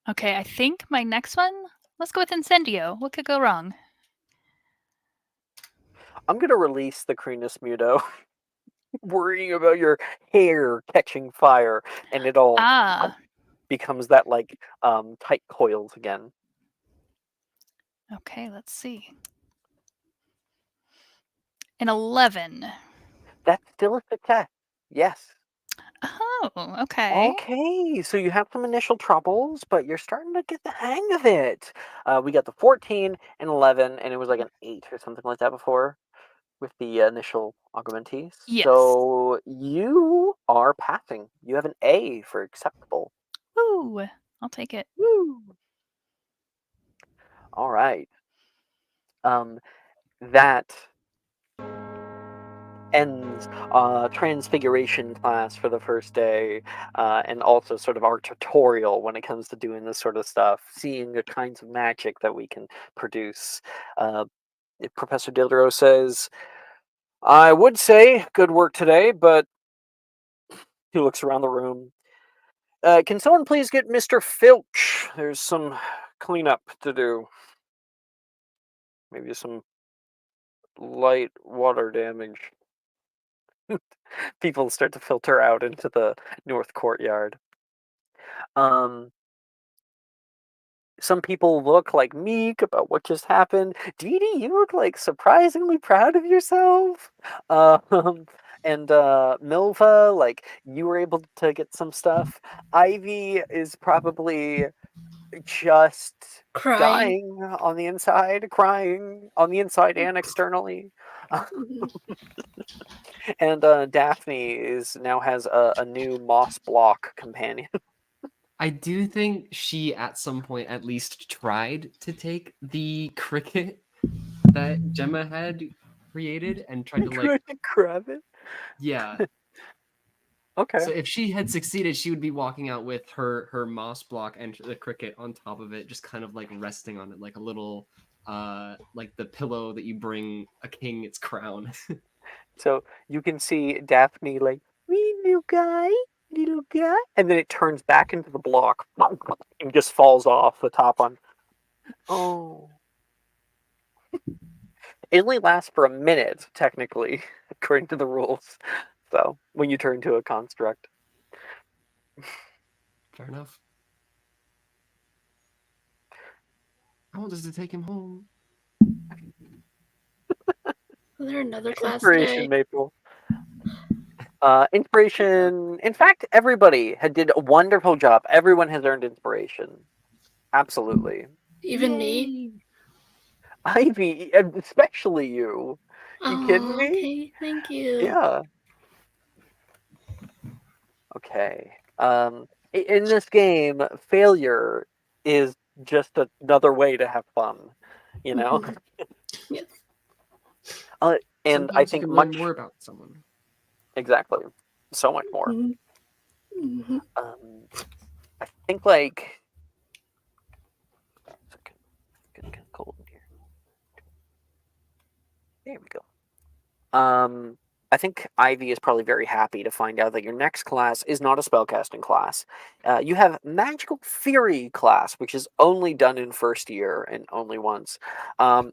Okay, I think my next one, let's go with Incendio. What could go wrong? I'm gonna release the Crenus Muto, worrying about your hair catching fire, and it all Ah, becomes that like tight coils again. okay, let's see. An 11. That's still a success. Yes. Oh, okay. Okay, so you have some initial troubles, but you're starting to get the hang of it. We got the 14 and 11, and it was like an 8 or something like that before with the initial augmentees. Yes. So you are passing. You have an A for acceptable. Ooh, I'll take it. Woo! All right. That ends transfiguration class for the first day, and also sort of our tutorial when it comes to doing this sort of stuff, seeing the kinds of magic that we can produce. uh, Professor Dildero says, I would say good work today, but he looks around the room. Can someone please get Mr. Filch? There's some cleanup to do. Maybe some light water damage. People start to filter out into the north courtyard. Some people look like meek about what just happened. Dee Dee, you look like surprisingly proud of yourself. And Milva, like you were able to get some stuff. Ivy is probably just Crying. dying on the inside, crying on the inside and externally. Mhm. And Daphne now has a new moss block companion. I do think she at some point at least tried to take the cricket that Gemma had created and tried to like Trying to grab it. yeah. Okay. So if she had succeeded, she would be walking out with her moss block and the cricket on top of it, just kind of like resting on it like a little like the pillow that you bring a king its crown. So you can see Daphne like, "Wee little guy, and then it turns back into the block and just falls off the top on. Oh. It only lasts for a minute, technically, according to the rules. So when you turn to a construct. Fair enough. I want us to take him home. Was there another class Inspiration, today? Maple. Inspiration. In fact, everybody did a wonderful job. Everyone has earned inspiration. Absolutely. Even me? Yay! Ivy, especially you. You kidding Oh, me? okay. Thank you. Yeah. Okay. In this game, failure is just another way to have fun. You know. Mhm. Yes. And I Sometimes you think can much learn more about someone. exactly, so much more. Mhm. Mhm. I think like it's getting cold in here. There we go. I think Ivy is probably very happy to find out that your next class is not a spellcasting class. You have Magical Theory class, which is only done in first year and only once.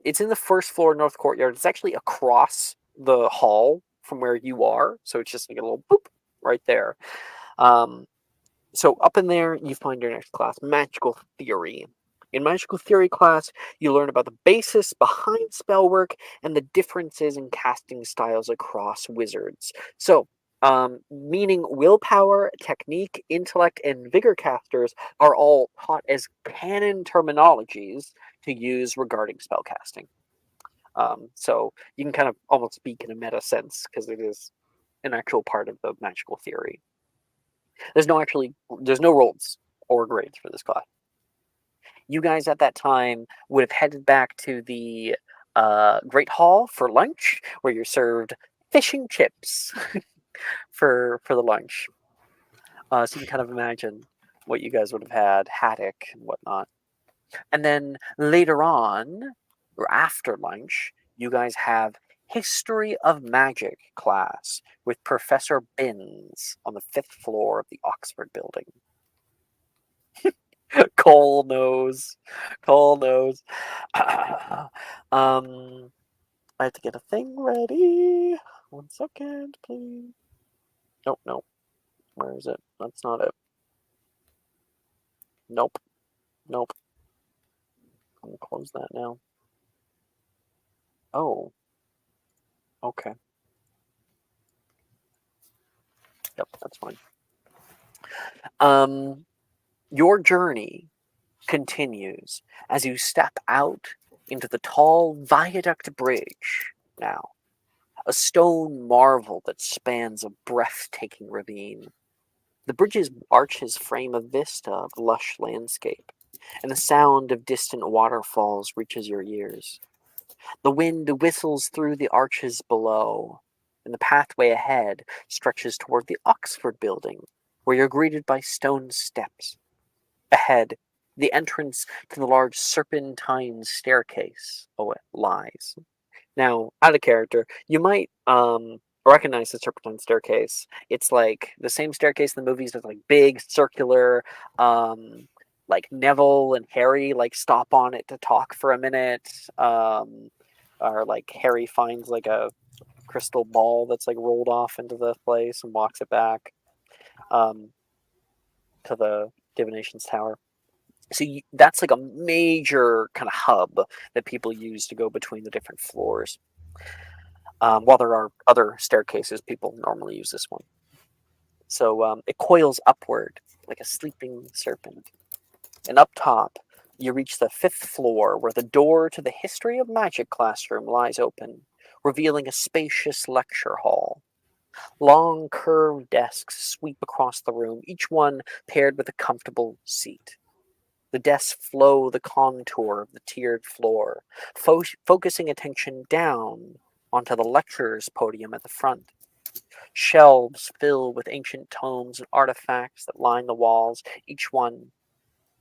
It's in the first floor north courtyard. It's actually across the hall from where you are, so it's just like a little boop right there. So up in there, you find your next class, Magical Theory. In Magical Theory class, you learn about the basis behind spellwork and the differences in casting styles across wizards. So, meaning willpower, technique, intellect, and vigor casters are all taught as canon terminologies to use regarding spellcasting. So you can kind of almost speak in a meta sense because it is an actual part of the Magical Theory. There's no rolls or grades for this class. You guys at that time would have headed back to the Great Hall for lunch, where you're served fish and chips for the lunch. So you can kind of imagine what you guys would have had, haddock and whatnot. And then later on, or after lunch, you guys have History of Magic class with Professor Binns on the 5th floor of the Oxford building. Cole knows. Cole knows. I have to get a thing ready. 1 second, please. Nope, nope. Where is it? That's not it. Nope. Nope. I'm gonna close that now. Oh. Okay. Yep, that's fine. Your journey continues as you step out into the tall viaduct bridge now. A stone marvel that spans a breathtaking ravine. The bridge's arches frame a vista of lush landscape, and the sound of distant waterfalls reaches your ears. The wind whistles through the arches below, and the pathway ahead stretches toward the Oxford building, where you're greeted by stone steps. Ahead, the entrance to the large serpentine staircase lies. Now, out of character, you might recognize the serpentine staircase. It's like the same staircase in the movies. It's like big, circular. Like Neville and Harry like stop on it to talk for a minute. Or like Harry finds like a crystal ball that's like rolled off into the place and walks it back to the divination's tower. So that's like a major kind of hub that people use to go between the different floors. While there are other staircases, people normally use this one. So it coils upward like a sleeping serpent. And up top, you reach the 5th floor where the door to the History of Magic classroom lies open, revealing a spacious lecture hall. Long curved desks sweep across the room, each one paired with a comfortable seat. The desks flow the contour of the tiered floor, focusing attention down onto the lecturer's podium at the front. Shelves fill with ancient tomes and artifacts that line the walls, each one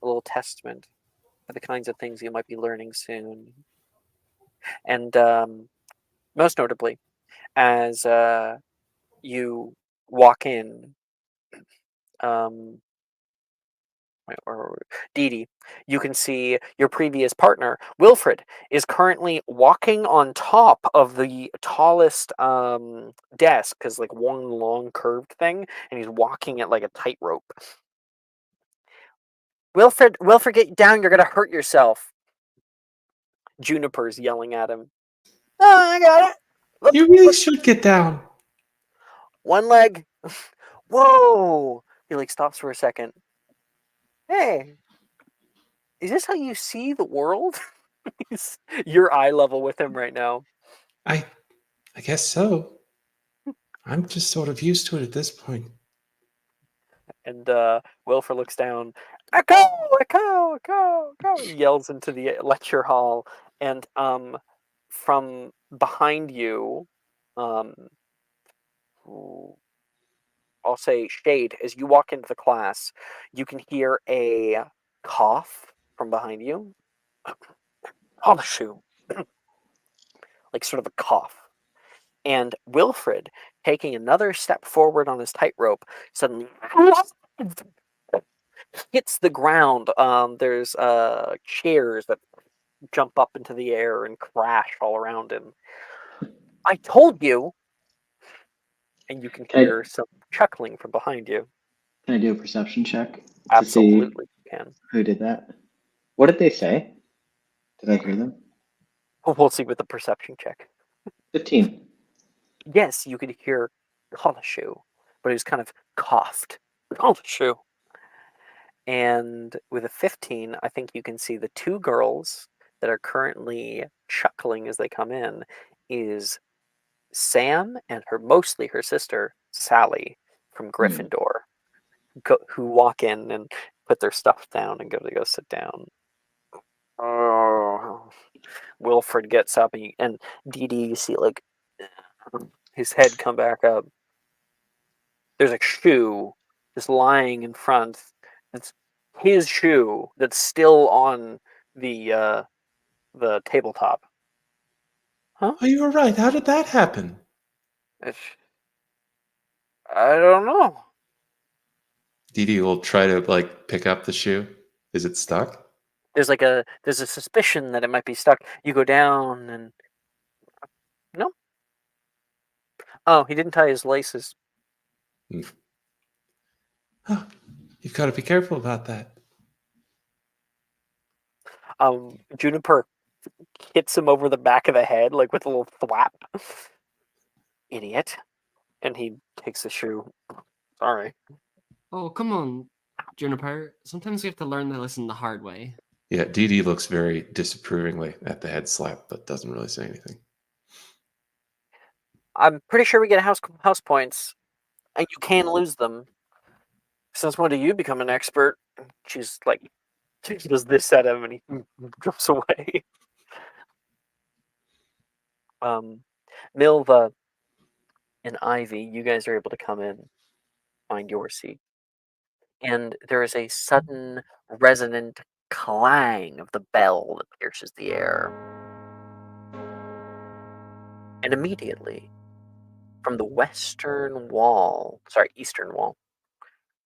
a little testament for the kinds of things you might be learning soon. And most notably, as you walk in, or Dee Dee, you can see your previous partner, Wilfred, is currently walking on top of the tallest desk, because like one long curved thing, and he's walking it like a tightrope. Wilfred, get down, you're gonna hurt yourself. Juniper's yelling at him. Oh, I got it. Look, You really should get down. one leg. Whoa! He like stops for a second. Hey, is this how you see the world? You're eye level with him right now. I guess so. I'm just sort of used to it at this point. And Wilfred looks down. Echo! Echo! Echo! Echo! He yells into the lecture hall. And from behind you, I'll say Shade, as you walk into the class, you can hear a cough from behind you. Oh, shoe. Like sort of a cough. And Wilfred, taking another step forward on his tightrope, suddenly hits the ground. There's chairs that jump up into the air and crash all around him. I told you! And you can Can hear some chuckling from behind you. I do a perception check to see Absolutely can. who did that? What did they say? Did I hear them? We'll see with the perception check. 15. Yes, you could hear Hollishoe, but it was kind of coughed. Hollishoe. And with a 15, I think you can see the two girls that are currently chuckling as they come in is Sam and mostly her sister, Sally, from Gryffindor, who walk in and put their stuff down and go sit down. Oh, Wilfred gets up and Dee Dee, you see like his head come back up. There's a shoe just lying in front. It's his shoe that's still on the tabletop. Huh? Oh, you were right. How did that happen? I don't know. Dee Dee will try to like pick up the shoe. Is it stuck? There's a suspicion that it might be stuck. You go down and no. Oh, he didn't tie his laces. Oh, you've got to be careful about that. Juniper hits him over the back of the head, like with a little thwap. Idiot. And he takes the shoe. Sorry. Oh, come on, Juniper. Sometimes we have to learn the lesson the hard way. Yeah, Dee Dee looks very disapprovingly at the head slap, but doesn't really say anything. I'm pretty sure we get house points, and you can lose them. Since when do you become an expert? She's like, she does this at him, and he jumps away. Milva and Ivy, you guys are able to come in, find your seat. And there is a sudden, resonant clang of the bell that pierces the air. And immediately, from the eastern wall,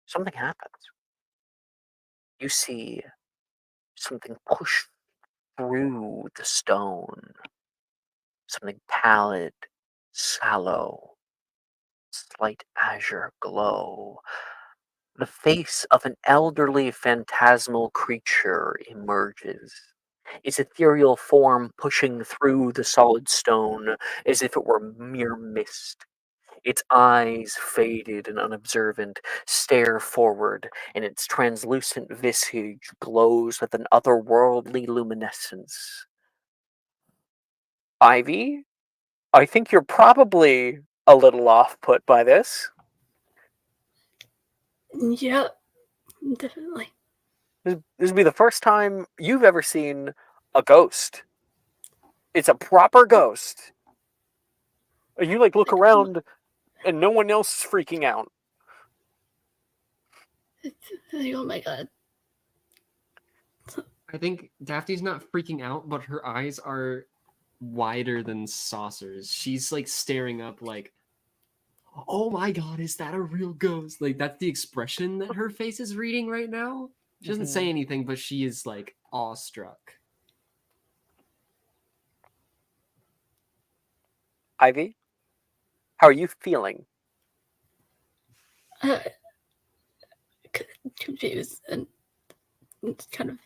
something happens. You see something push through the stone, something pallid, sallow, slight azure glow. The face of an elderly phantasmal creature emerges, its ethereal form pushing through the solid stone as if it were mere mist. Its eyes, faded and unobservant, stare forward, and its translucent visage glows with an otherworldly luminescence. Ivy, I think you're probably a little off put by this. Yeah, definitely. This would be the first time you've ever seen a ghost. It's a proper ghost. You look around and no one else is freaking out. Oh my god. I think Daphne's not freaking out, but her eyes are wider than saucers. She's staring up oh my god, is that a real ghost? That's the expression that her face is reading right now. She doesn't say anything, but she is awestruck. Ivy, how are you feeling? Confused and kind of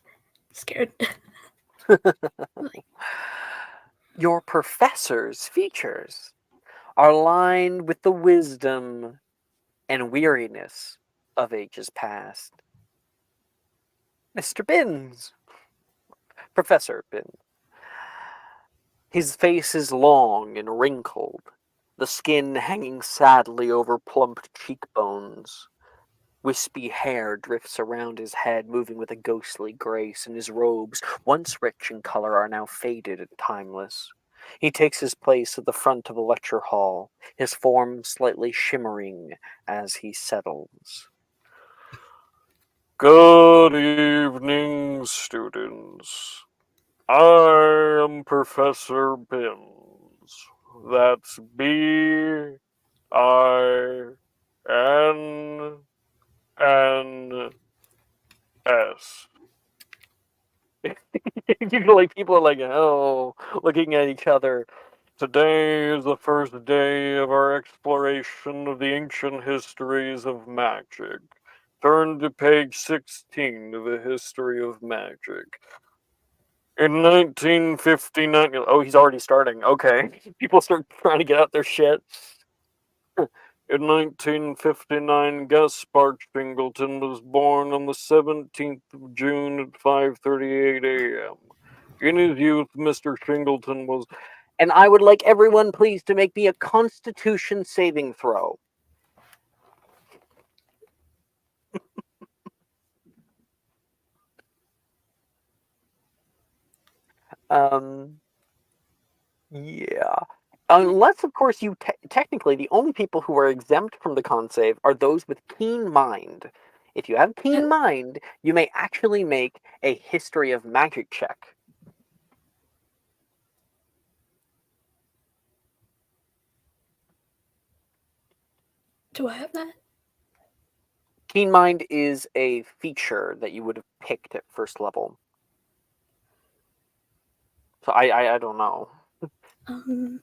scared. Your professor's features are lined with the wisdom and weariness of ages past. Mr. Binns. Professor Binns. His face is long and wrinkled, the skin hanging sadly over plump cheekbones. Wispy hair drifts around his head, moving with a ghostly grace, and his robes, once rich in color, are now faded and timeless. He takes his place at the front of the lecture hall, his form slightly shimmering as he settles. Good evening, students. I am Professor Binns. That's B-I-N-N-S. People are oh, looking at each other. Today is the first day of our exploration of the ancient histories of magic. Turn to page 16 of the History of Magic. In 1959, oh, he's already starting. Okay. People start trying to get out their shit. In 1959, Gaspar Shingleton was born on the 17th of June at 5:38 a.m. In his youth, Mr. Shingleton was... And I would like everyone, please, to make me a Constitution saving throw. Yeah. Unless, of course, you technically, the only people who are exempt from the con save are those with keen mind. If you have keen mind, you may actually make a history of magic check. Do I have that? Keen mind is a feature that you would have picked at first level. So I don't know. Do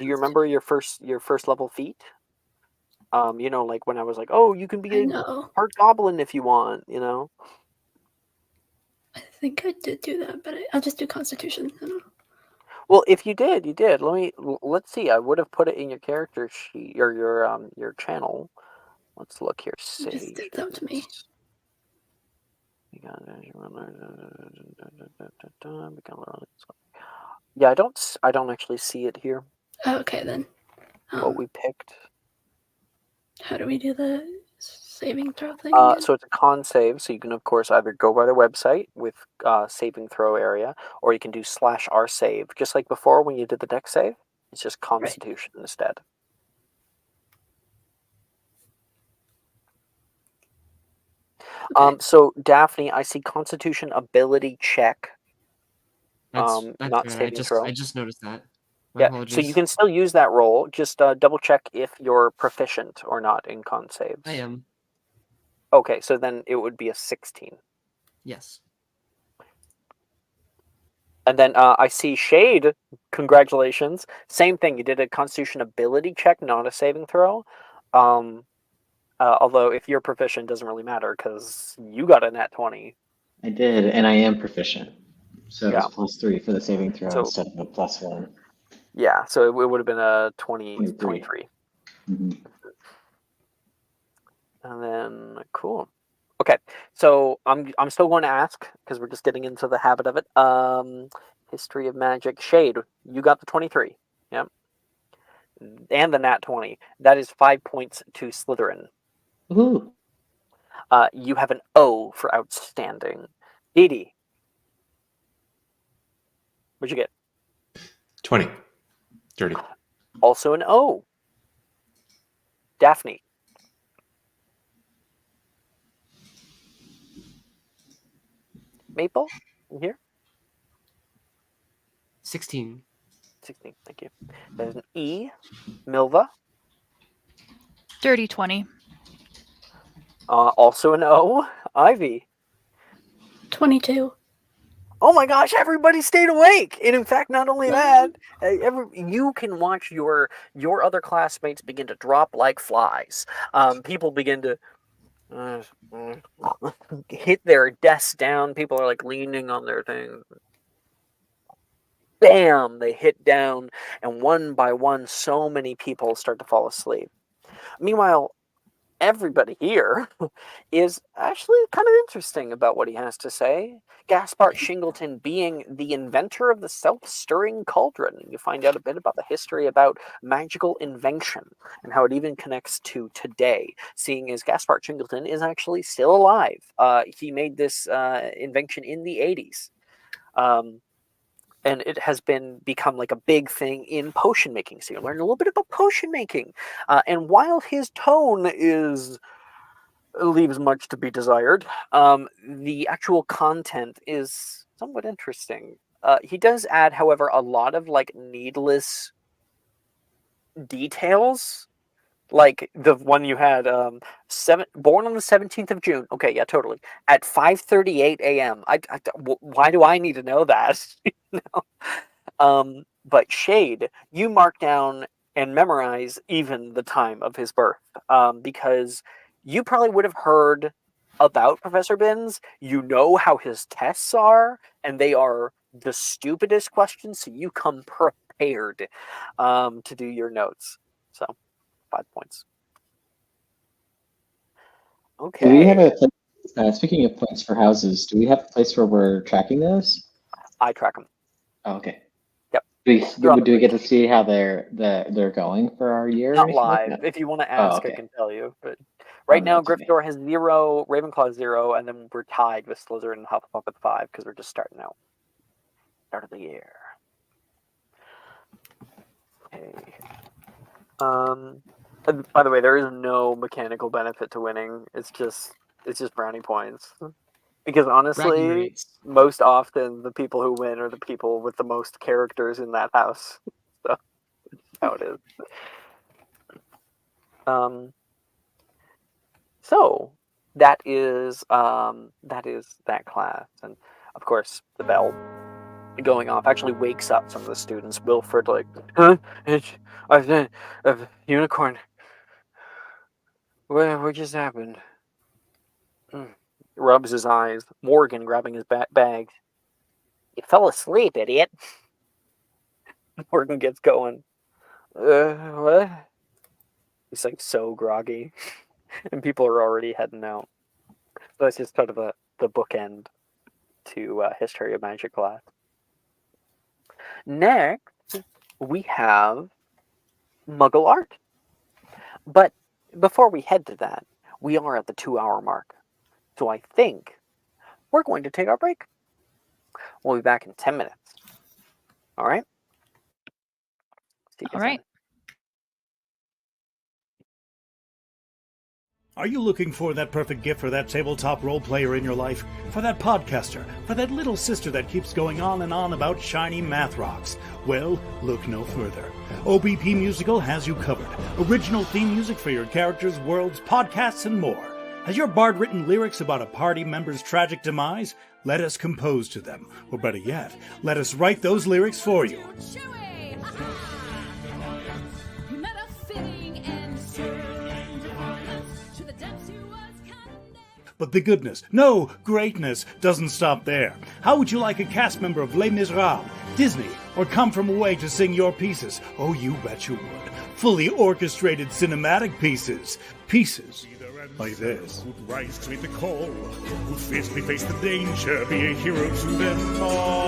you remember your first level feat? Like when I was like, oh, you can be a part goblin if you want, I think I did do that, but I'll just do Constitution. Well, if you did, you did. Let's see. I would have put it in your character sheet or your channel. Let's look here. Just did that to me. Yeah, I don't actually see it here. Okay then. What we picked. How do we do the saving throw thing? So it's a con save, so you can of course either go by the website with saving throw area, or you can do /r save, just like before when you did the deck save. It's just Constitution instead. Okay. So Daphne, I see Constitution ability check. That's not good. saving throw. I just noticed that. My Yeah, so you apologies. can still use that roll. Just double check if you're proficient or not in con saves. I am. Okay, so then it would be a 16. Yes. And then I see Shade. Congratulations. Same thing. You did a Constitution ability check, not a saving throw. Although if you're proficient, it doesn't really matter because you got a nat 20. I did, and I am proficient. So it Yeah. was +3 for the saving throw So instead of a +1. yeah, so it would have been a 23. 23. Mm-hmm. And then cool. Okay, so I'm still going to ask because we're just getting into the habit of it. History of Magic. Shade, you got the 23. Yep. And the nat 20. That is 5 points to Slytherin. Ooh. You have an O for outstanding. Dee Dee, what'd you get? 20. Dirty. Also an O. Daphne. Maple, in here? 16. 16, thank you. There's an E. Milva. Dirty 20. Also an O. Ivy. 22. Oh my gosh, everybody stayed awake. And in fact, not only that, you can watch your other classmates begin to drop like flies. People begin to hit their desks down. People are like leaning on their things. Bam, they hit down, and one by one, so many people start to fall asleep. Meanwhile, everybody here is actually kind of interesting about what he has to say. Gaspard Shingleton being the inventor of the self-stirring cauldron. You find out a bit about the history about magical invention and how it even connects to today, seeing as Gaspard Shingleton is actually still alive. He made this invention in the 80s. And it has become like a big thing in potion making. So you learn a little bit about potion making. And while his tone leaves much to be desired, the actual content is somewhat interesting. He does add, however, a lot of like needless details. Like the one you had, born on the 17th of June. Okay, yeah, totally. At 5:38 a.m. Why do I need to know that? But Shade, you mark down and memorize even the time of his birth, because you probably would have heard about Professor Binns. You know how his tests are, and they are the stupidest questions, so you come prepared to do your notes. So, 5 points. Do we have Okay. a place, speaking of points for houses, do we have a place where we're tracking those? I track them. Oh, okay. Yep. Do we get to see how they're going for our year or Not anything like live. that? If you want to Oh, ask, I okay. can tell you. But right now, That's okay. Gryffindor has 0, Ravenclaw 0, and then we're tied with Slytherin and Hufflepuff with 5 because we're just starting out. Start of the year. Okay. And by the way, there is no mechanical benefit to winning. It's just brownie points. Because Bragging honestly, rights. most often the people who win are the people with the most characters in that house. So that's how it is. So that is that class, and of course the bell going off actually wakes up some of the students. Wilfred like, huh? A unicorn. What just happened? Rubs his eyes. Morgan grabbing his bag. You fell asleep, idiot. Morgan gets going. What? He's like so groggy, and people are already heading out. So that's just kind of the bookend to History of Magic class. Next, we have Muggle art. But before we head to that, we are at the 2-hour mark. So I think we're going to take our break. We'll be back in 10 minutes. All right? See you guys All right. then. Are you looking for that perfect gift for that tabletop role player in your life? For that podcaster? For that little sister that keeps going on and on about shiny math rocks? Well, look no further. OBP Musical has you covered. Original theme music for your characters, worlds, podcasts, and more. Has your bard written lyrics about a party member's tragic demise? Let us compose to them. Or better yet, let us write those lyrics for you. But the goodness, no, greatness, doesn't stop there. How would you like a cast member of Les Miserables, Disney, or Come From Away to sing your pieces? Oh, you bet you would. Fully orchestrated cinematic pieces. Pieces like this. Who'd rise to meet the call, who'd fiercely face the danger, be a hero to them all.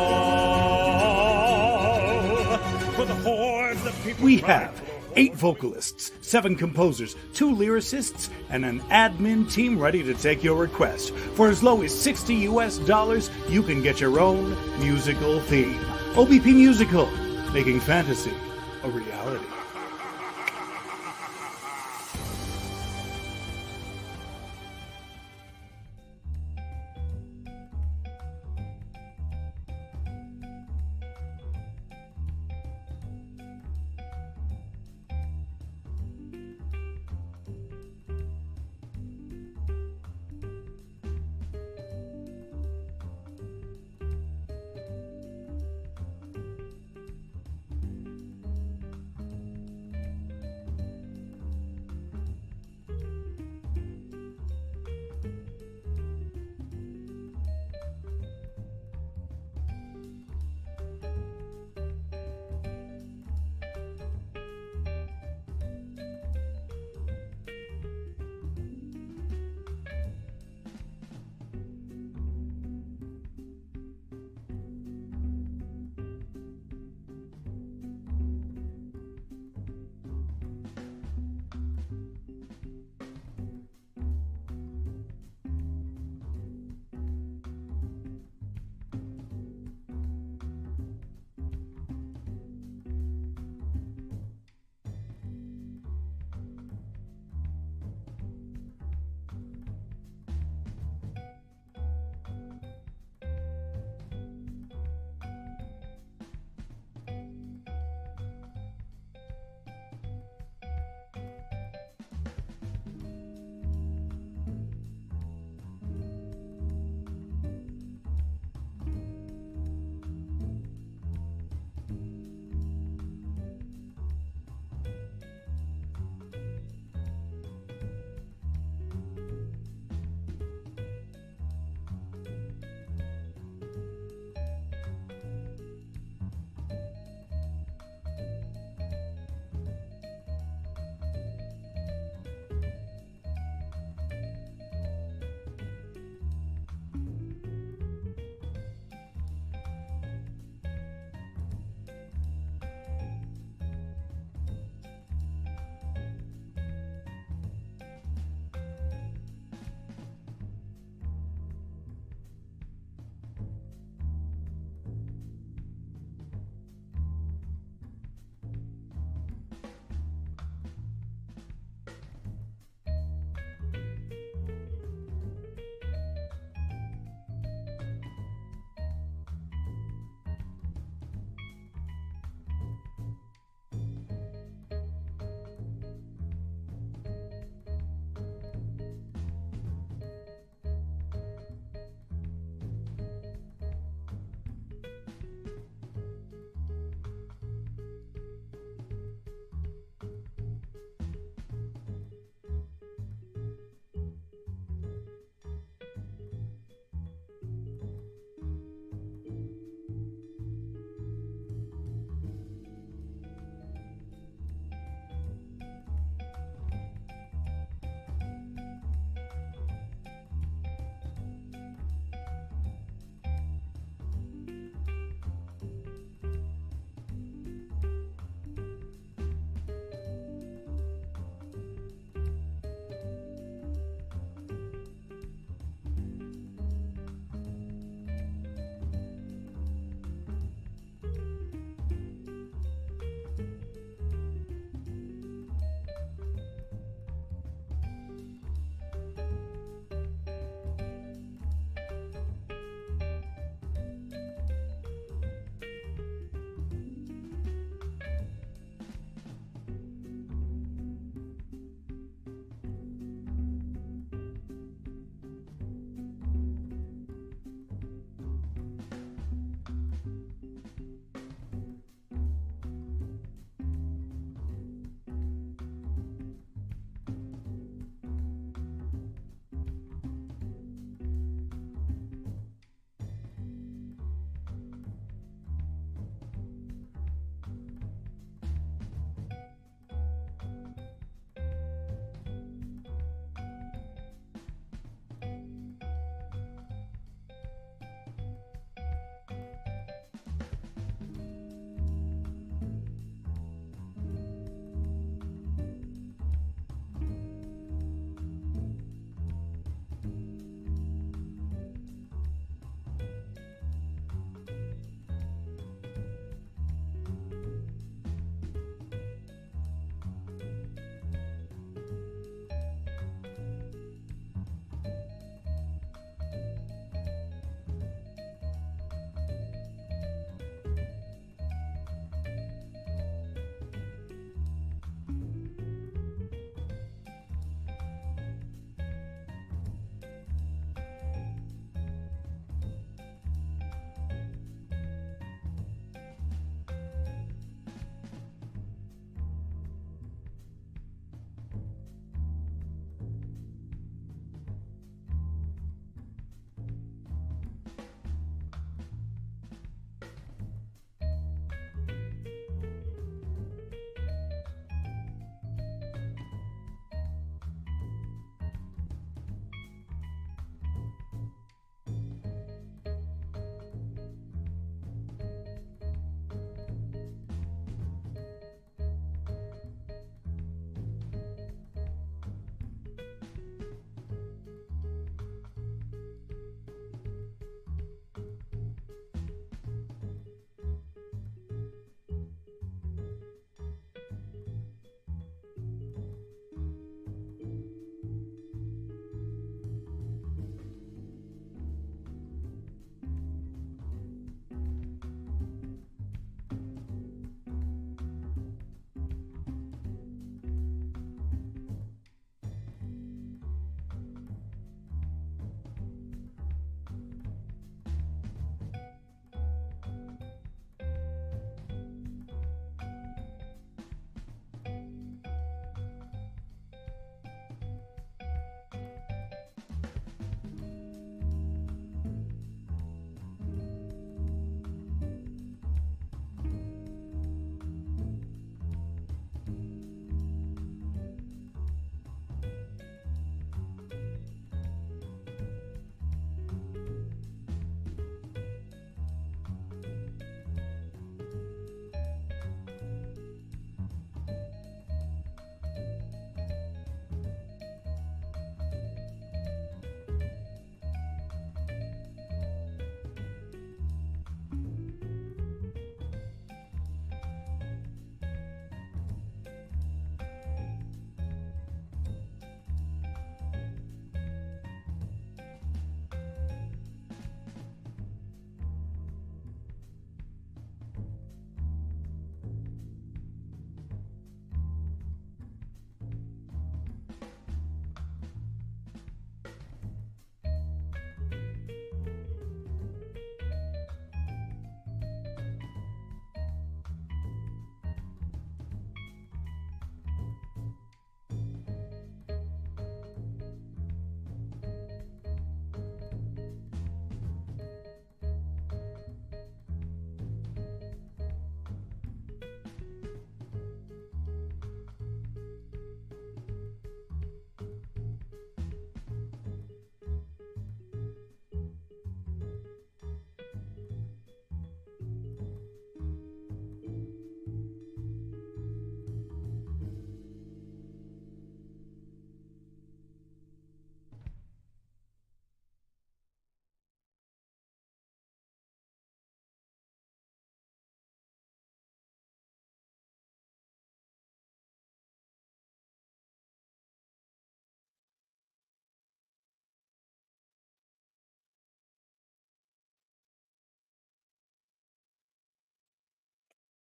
For the hordes of people we have 8 vocalists, 7 composers, 2 lyricists, and an admin team ready to take your request. For as low as $60 you can get your own musical theme. OBP Musical, making fantasy a reality.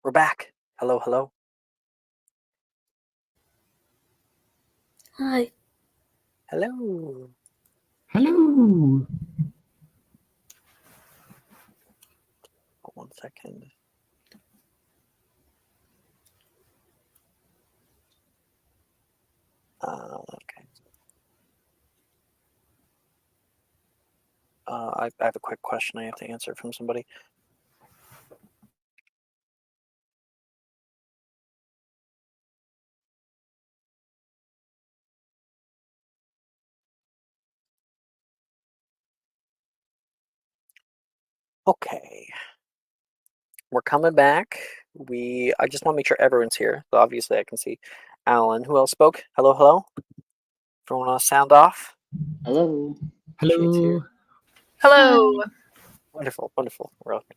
we're back. Hello, hello. Hi. Hello. Hello. 1 second. Okay. I have a quick question I have to answer from somebody. Okay. We're coming back. I just want to make sure everyone's here. So obviously I can see Alan. Who else spoke? Hello, hello. Everyone want to sound off? Hello. Shade's here. Hello. Wonderful, wonderful. We're okay.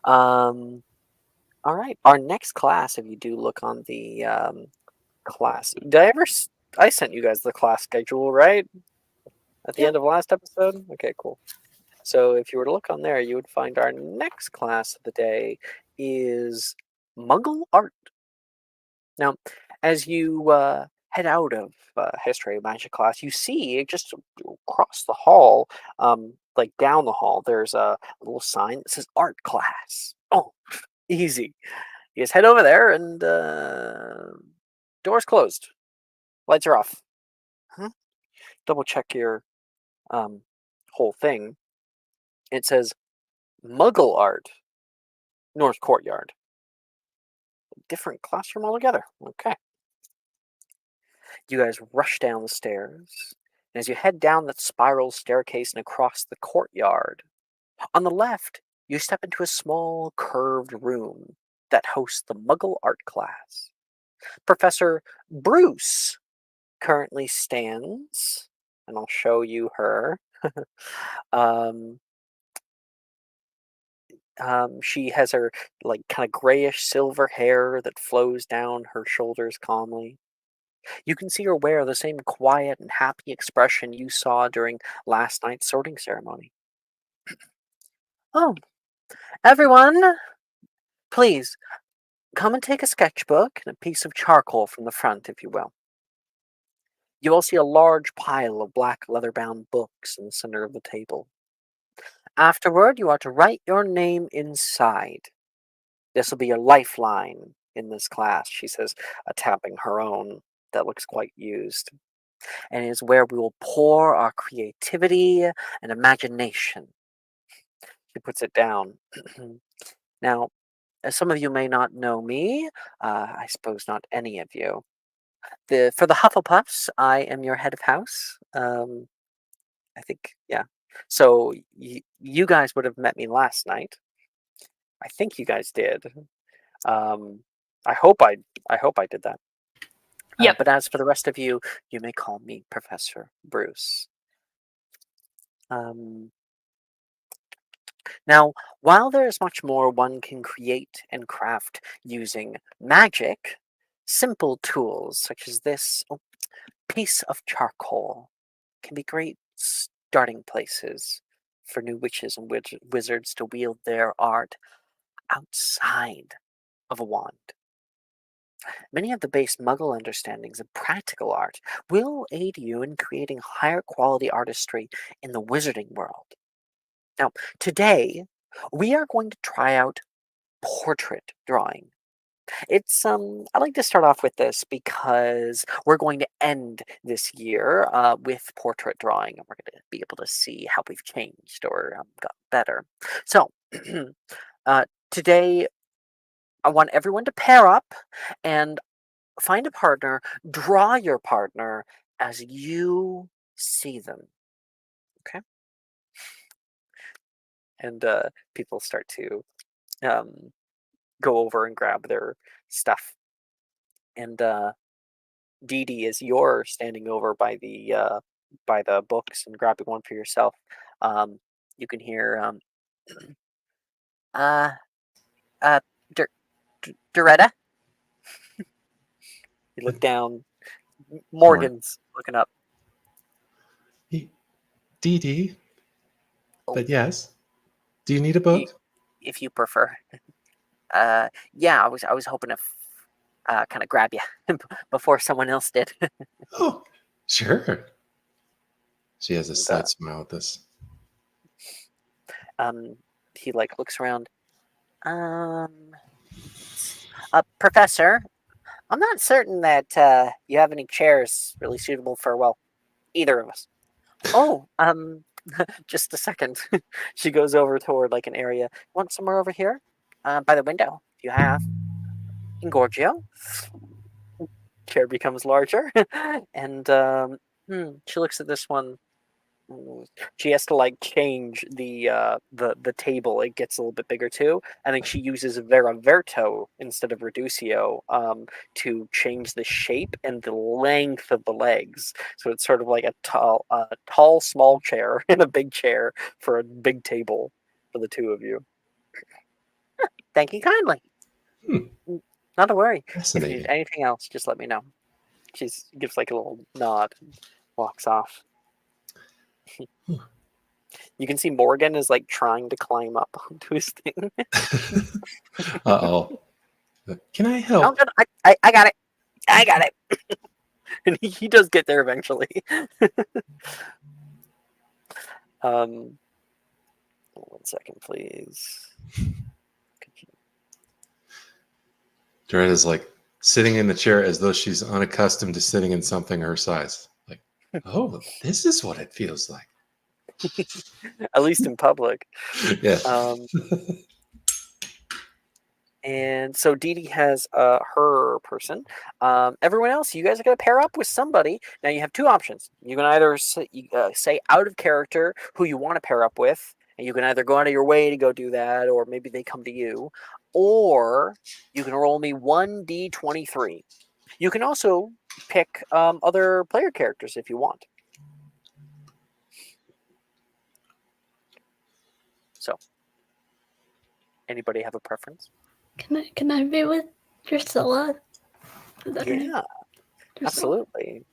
All right. Our next class, if you do look on the class, I sent you guys the class schedule, right? At the Yep. end of last episode? Okay, cool. So if you were to look on there, you would find our next class of the day is Muggle Art. Now, as you head out of History of Magic class, you see just across the hall, like down the hall, there's a little sign that says Art Class. Oh, easy. You just head over there and doors closed. Lights are off. Huh? Double check your whole thing. It says Muggle Art, North Courtyard. Different classroom altogether. Okay. You guys rush down the stairs. And as you head down that spiral staircase and across the courtyard, on the left, you step into a small curved room that hosts the Muggle Art class. Professor Bruce currently stands, and I'll show you her. She has her like kind of grayish silver hair that flows down her shoulders calmly. You can see her wear the same quiet and happy expression you saw during last night's sorting ceremony. Oh, everyone, please come and take a sketchbook and a piece of charcoal from the front, if you will. You will see a large pile of black leather-bound books in the center of the table. Afterward, you are to write your name inside. This will be your lifeline in this class, she says, tapping her own that looks quite used. And it is where we will pour our creativity and imagination. She puts it down. Now, as some of you may not know me, I suppose not any of you. For the Hufflepuffs, I am your head of house. I think, yeah. So you guys would have met me last night. I think you guys did. I hope I did that. Yep. But as for the rest of you, you may call me Professor Bruce. Now, while there is much more one can create and craft using magic, simple tools such as this piece of charcoal can be great starting places for new witches and wizards to wield their art outside of a wand. Many of the base Muggle understandings of practical art will aid you in creating higher quality artistry in the wizarding world. Now, today, we are going to try out portrait drawing. It's I like to start off with this because we're going to end this year with portrait drawing, and we're going to be able to see how we've changed or got better. So, today, I want everyone to pair up and find a partner, draw your partner as you see them. Okay? And people start to go over and grab their stuff. And Dee Dee, as you're standing over by the books and grabbing one for yourself, you can hear uh Doretta. You look down. Morgan's looking up. Dee Dee. Oh. But yes. Do you need a book? If you prefer. Yeah, I was hoping to kind of grab you before someone else did. Oh, sure. She has a And, slight smile at this. he like looks around. Professor, I'm not certain that you have any chairs really suitable for, well, either of us. Oh, just a second. She goes over toward like an area. Want somewhere over here? By the window, if you have. Ingorgio. Chair becomes larger, and she looks at this one. She has to like change the table. It gets a little bit bigger too. I think she uses Veraverto instead of Reducio to change the shape and the length of the legs. So it's sort of like a tall, small chair and a big chair for a big table for the two of you. Thank you kindly. Not to worry. If you need Fascinating. anything else, just let me know. She gives like a little nod and walks off. You can see Morgan is like trying to climb up onto his thing. Uh-oh. Can I Oh, help? good. I got it. I got it. And he does get there eventually. One second, please. Doretta's like sitting in the chair as though she's unaccustomed to sitting in something her size. Like, oh, this is what it feels like. At least in public. Yeah. And so Dee Dee has her person. Everyone else, you guys are going to pair up with somebody. Now you have two options. You can either say out of character who you want to pair up with, and you can either go out of your way to go do that, or maybe they come to you, or you can roll me 1d23. You can also pick other player characters if you want. So, anybody have a preference? Can I be with Drusilla? Is that her name? Yeah, Drusilla? absolutely.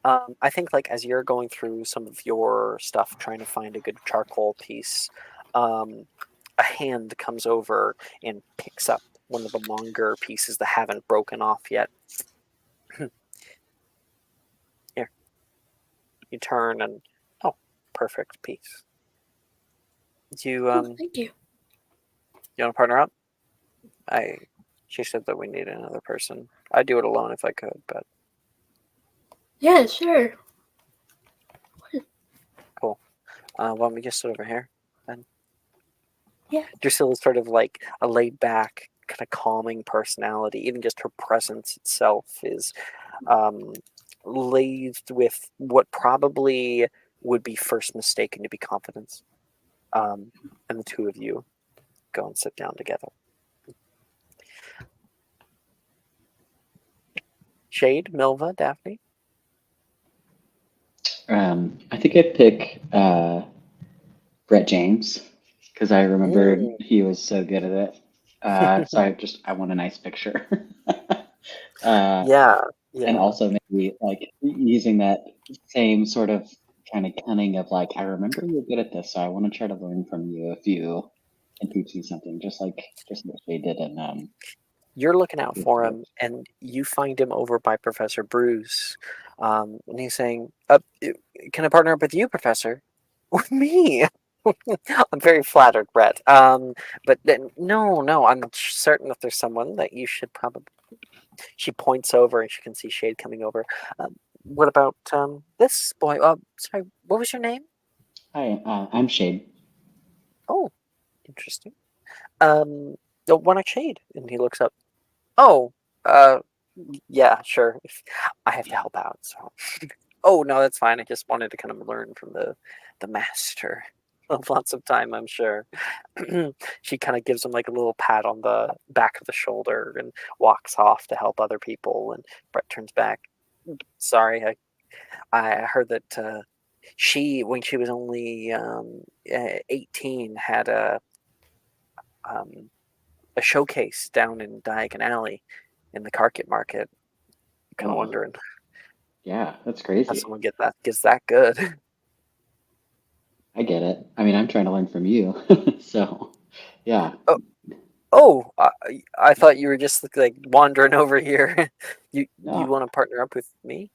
I think like as you're going through some of your stuff, trying to find a good charcoal piece, a hand comes over and picks up one of the longer pieces that haven't broken off yet. Here, you turn and perfect piece. You Thank you. you want to partner up? She said that we need another person. I'd do it alone if I could, but Yeah, sure. cool. Why don't we just sit over here then? Yeah. Drusilla's sort of like a laid back, kind of calming personality. Even just her presence itself is laced with what probably would be first mistaken to be confidence. And the two of you go and sit down together. Shade, Milva, Daphne? I think I'd pick Brett James because I remembered he was so good at it. So I want a nice picture. Yeah. And also maybe like using that same sort of kind of cunning of like, I remember you're good at this, so I want to try to learn from you if you can teach me something, just like they did in You're looking out for him, and you find him over by Professor Bruce. And he's saying, can I partner up with you, Professor? With me? I'm very flattered, Brett. But then, no, I'm certain that there's someone that you should probably... She points over, and she can see Shade coming over. What about this boy? Sorry, what was your name? Hi, I'm Shade. Oh, interesting. Why not Shade? And he looks up. Oh, yeah, sure. I have to help out, so... Oh, no, that's fine. I just wanted to kind of learn from the master. Lots of time, I'm sure. She kind of gives him like a little pat on the back of the shoulder and walks off to help other people. And Brett turns back. Sorry, I heard that she, when she was only 18, had a showcase down in Diagon Alley in the Carpet Market. Kind of wondering. Yeah, that's crazy. How someone gets that good. I get it. I mean, I'm trying to learn from you, so yeah. Oh, Oh, I thought you were just like wandering over here. You No. want to partner up with me?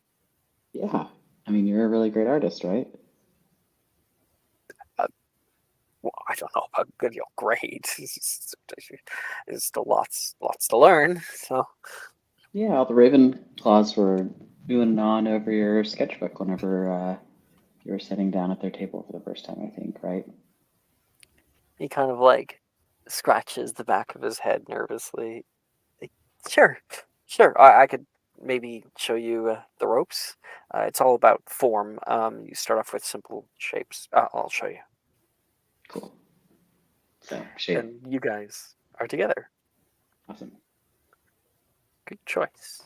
Yeah. I mean, you're a really great artist, right? Well, I don't know about good or great. There's still lots to learn. So Yeah, all the Ravenclaws were doing on over your sketchbook whenever you were sitting down at their table for the first time, I think, right? he kind of like scratches the back of his head nervously. Like, sure, I could maybe show you the ropes. It's all about form. You start off with simple shapes. I'll show you. Cool. So, Shade, And you guys are together. awesome. Good choice.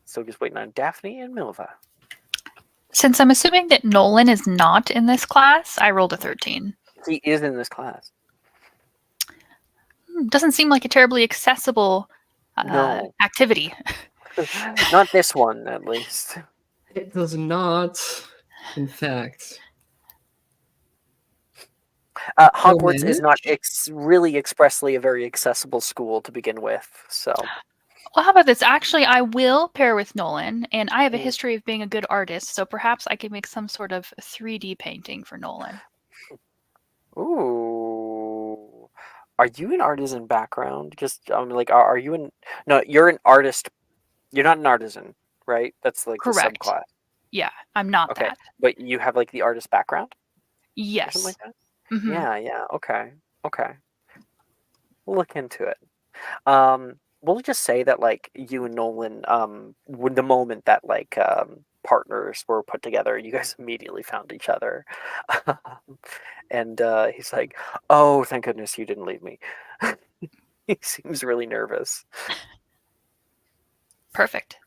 So just waiting on Daphne and Milva. Since I'm assuming that Nolan is not in this class, I rolled a 13. He is in this class. Doesn't seem like a terribly accessible No. activity. Not this one, at least. It does not, in fact. Hogwarts is not manage? really expressly a very accessible school to begin with, so. Well, how about this? Actually, I will pair with Nolan, and I have a Mm. history of being a good artist, so perhaps I can make some sort of 3D painting for Nolan. Ooh. Are you an artisan background? Just like, are you an? No, you're an artist. You're not an artisan, right? That's like the Correct. subclass. Yeah, I'm not Okay, that. but you have like the artist background or something Yes. like that. Mhm. Yeah. Okay. We'll look into it. We'll just say that like you and Nolan, when the moment that like partners were put together, you guys immediately found each other. And he's like, "Oh, thank goodness you didn't leave me." He seems really nervous. Perfect.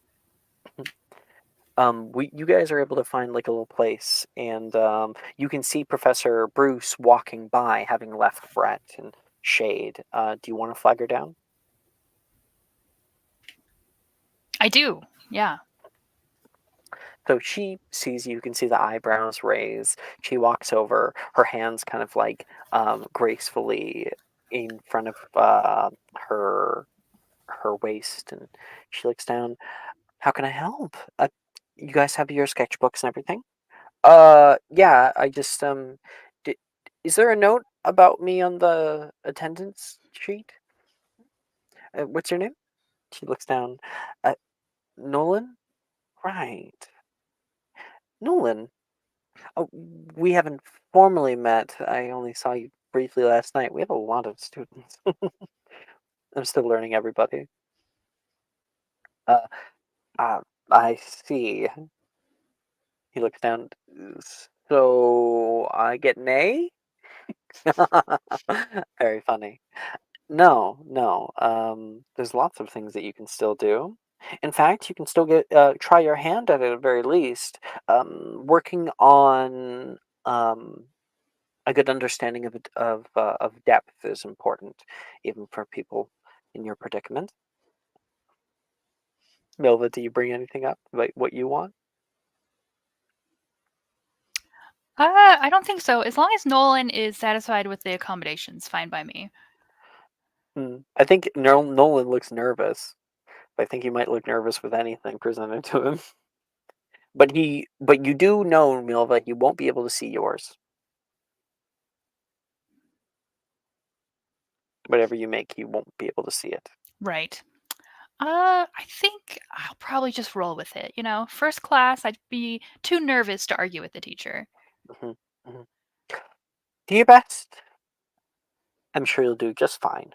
You guys are able to find like a little place, and you can see Professor Bruce walking by, having left Brett and Shade. Do you want to flag her down? I do. Yeah. So she sees you can see the eyebrows raise. She walks over, her hands kind of like gracefully in front of her waist, and she looks down. How can I help? You guys have your sketchbooks and everything? Yeah. I just di is there a note about me on the attendance sheet? What's your name? She looks down. Uh, Nolan? Right. Nolan. Oh, we haven't formally met. I only saw you briefly last night. We have a lot of students. I'm still learning everybody. Uh, I see. He looks down. So I get an A? Very funny. No. There's lots of things that you can still do. In fact, you can still try your hand at it at the very least. Working on a good understanding of depth is important, even for people in your predicament. Milva, do you bring anything up like what you want? I don't think so. As long as Nolan is satisfied with the accommodations, fine by me. I think Nolan looks nervous. I think he might look nervous with anything presented to him. But you do know, Milva, he won't be able to see yours. Whatever you make, he won't be able to see it. Right. I think I'll probably just roll with it. You know, first class, I'd be too nervous to argue with the teacher. Mhm, mhm. Do your best. I'm sure you'll do just fine.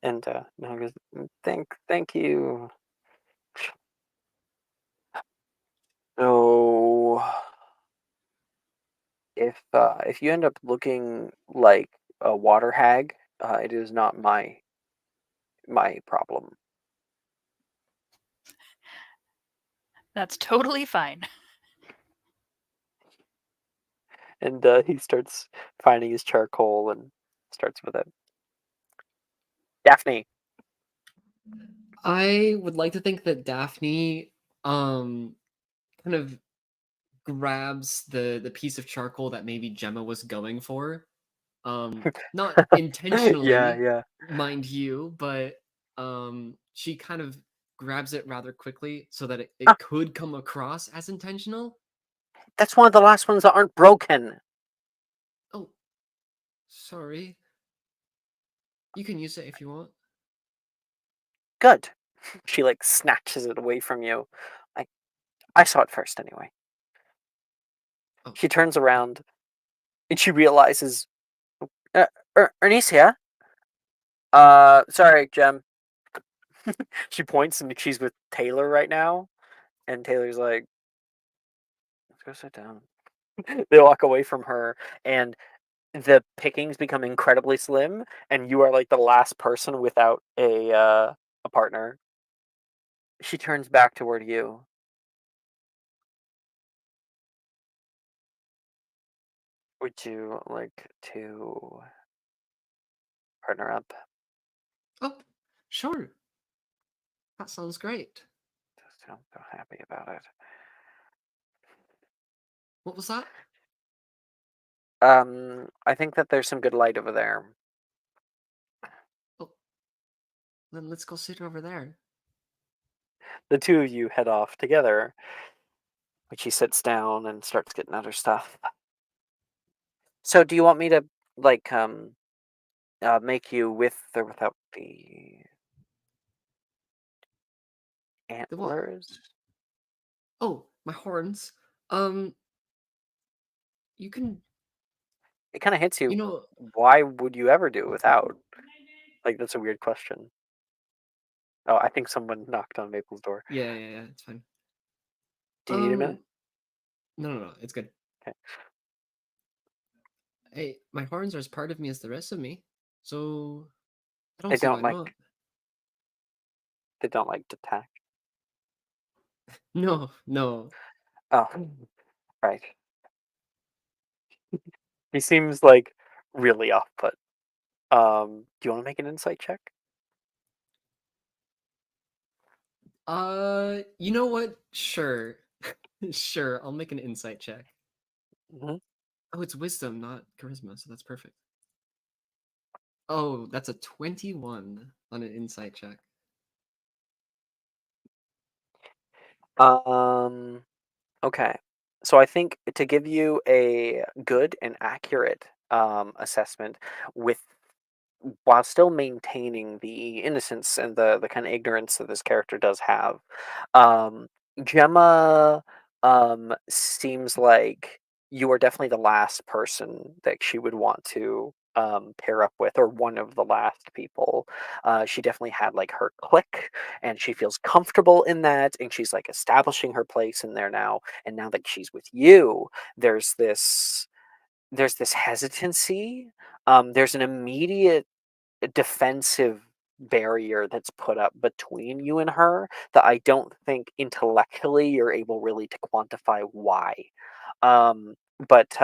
And Nolan goes, thank you. So if you end up looking like a water hag, it is not my problem. That's totally fine. And he starts finding his charcoal and starts with it. Daphne. I would like to think that Daphne kind of grabs the piece of charcoal that maybe Gemma was going for Not intentionally, yeah. mind you, but she kind of grabs it rather quickly so that it Ah, could come across as intentional. that's one of the last ones that aren't broken. Oh, sorry. You can use it if you want. Good. She like snatches it away from you. I saw it first anyway. Oh, She turns around and she realizes, Ernisia? Sorry, Jem. She points and she's with Taylor right now, and Taylor's like, let's go sit down. They walk away from her, and the pickings become incredibly slim, and you are like the last person without a partner. She turns back toward you. Would you like to partner up? oh, sure. That sounds great. Just don't so happy about it. What was that? I think that there's some good light over there. Oh, then let's go sit over there. The two of you head off together. But she sits down and starts getting out her stuff. So, do you want me to like make you with or without the The what? antlers? Oh, my horns. You can, It kind of hits you you. know, Why would you ever do it without? Like, that's a weird question. Oh, I think someone knocked on Maple's door. yeah, it's fine. Do you need a minute? No, it's good. Okay. Hey, my horns are as part of me as the rest of me, so I They don't see don't why like not. they don't like detach. No. Oh, right. He seems like really off put. Do you want to make an insight check? You know what? Sure. Sure, I'll make an insight check. Mm-hmm. Oh, it's wisdom, not charisma, so that's perfect. Oh, that's a 21 on an insight check. Okay. So I think to give you a good and accurate assessment with while still maintaining the innocence and the kind of ignorance that this character does have, um, Gemma seems like you are definitely the last person that she would want to pair up with, or one of the last people. She definitely had like her clique, and she feels comfortable in that, and she's like establishing her place in there now. And now that she's with you, there's this there's this hesitancy. There's an immediate defensive barrier that's put up between you and her that I don't think intellectually you're able really to quantify why. Um, but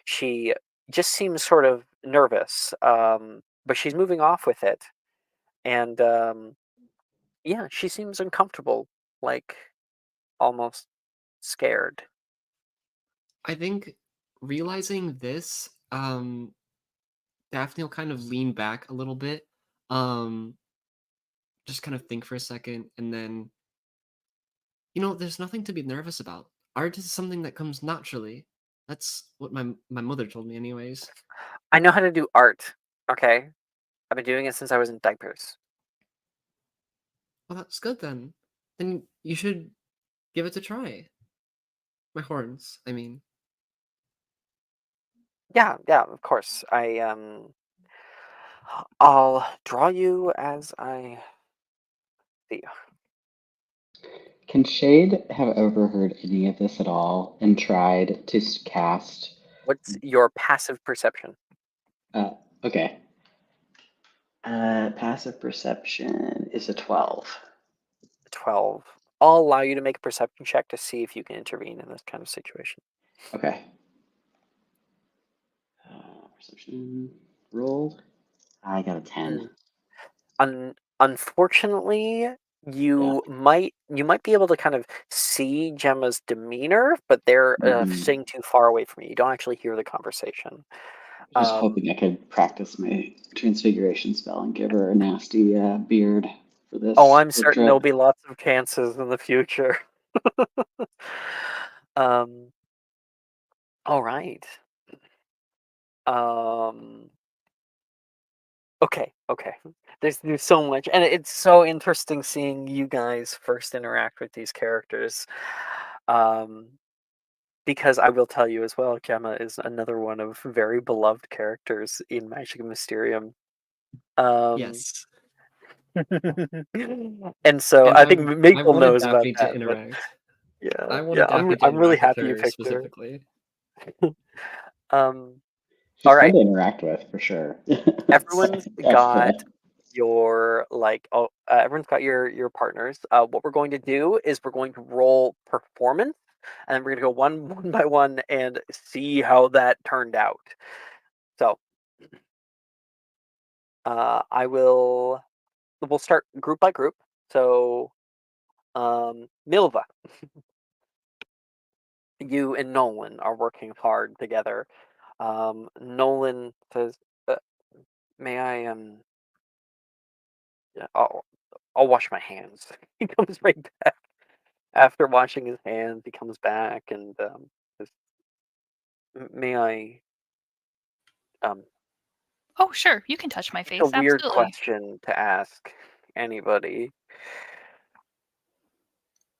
she just seems sort of nervous, but she's moving off with it. And yeah, she seems uncomfortable, like almost scared. I think realizing this, Daphne will kind of lean back a little bit, um, just kind of think for a second, and then, there's nothing to be nervous about. Art is something that comes naturally. That's what my mother told me, anyways. I know how to do art, okay? I've been doing it since I was in diapers. Well, that's good then. Then you should give it a try. My horns, I mean. Yeah, of course. I'll draw you as I see you. Can Shade have overheard any of this at all and tried to cast? What's your passive perception? Okay. Passive perception is a 12. 12. I'll allow you to make a perception check to see if you can intervene in this kind of situation. Okay. Perception rolled. I got a 10. Unfortunately, Yeah. you might be able to kind of see Gemma's demeanor, but they're Mhm. staying too far away from you. You don't actually hear the conversation. I was hoping I could practice my transfiguration spell and give her a nasty beard for this Oh, I'm road certain there'll trip. be lots of chances in the future. um, all right. Um, okay. There's so much, and it's so interesting seeing you guys first interact with these characters. Um, because I will tell you as well, Gemma is another one of very beloved characters in Magic and Mysterium. Um, Yes. and so And I think I Miguel wanted knows about Daphne to that, but interact. yeah, I wanted Daphne to I'm really interact with happy you her picked her. specifically. Um, She's all fun right, to interact with for sure. everyone's got Definitely. your everyone's got your partners. What we're going to do is we're going to roll performance, and then we're going to go one by one and see how that turned out. So, we'll start group by group. So, Milva, you and Nolan are working hard together. Nolan says, uh, "May I yeah, I'll wash my hands." He comes right back after washing his hands. He comes back and says, "May I?" Um, Oh, sure. You can touch my it's a face. weird Absolutely. question to ask anybody.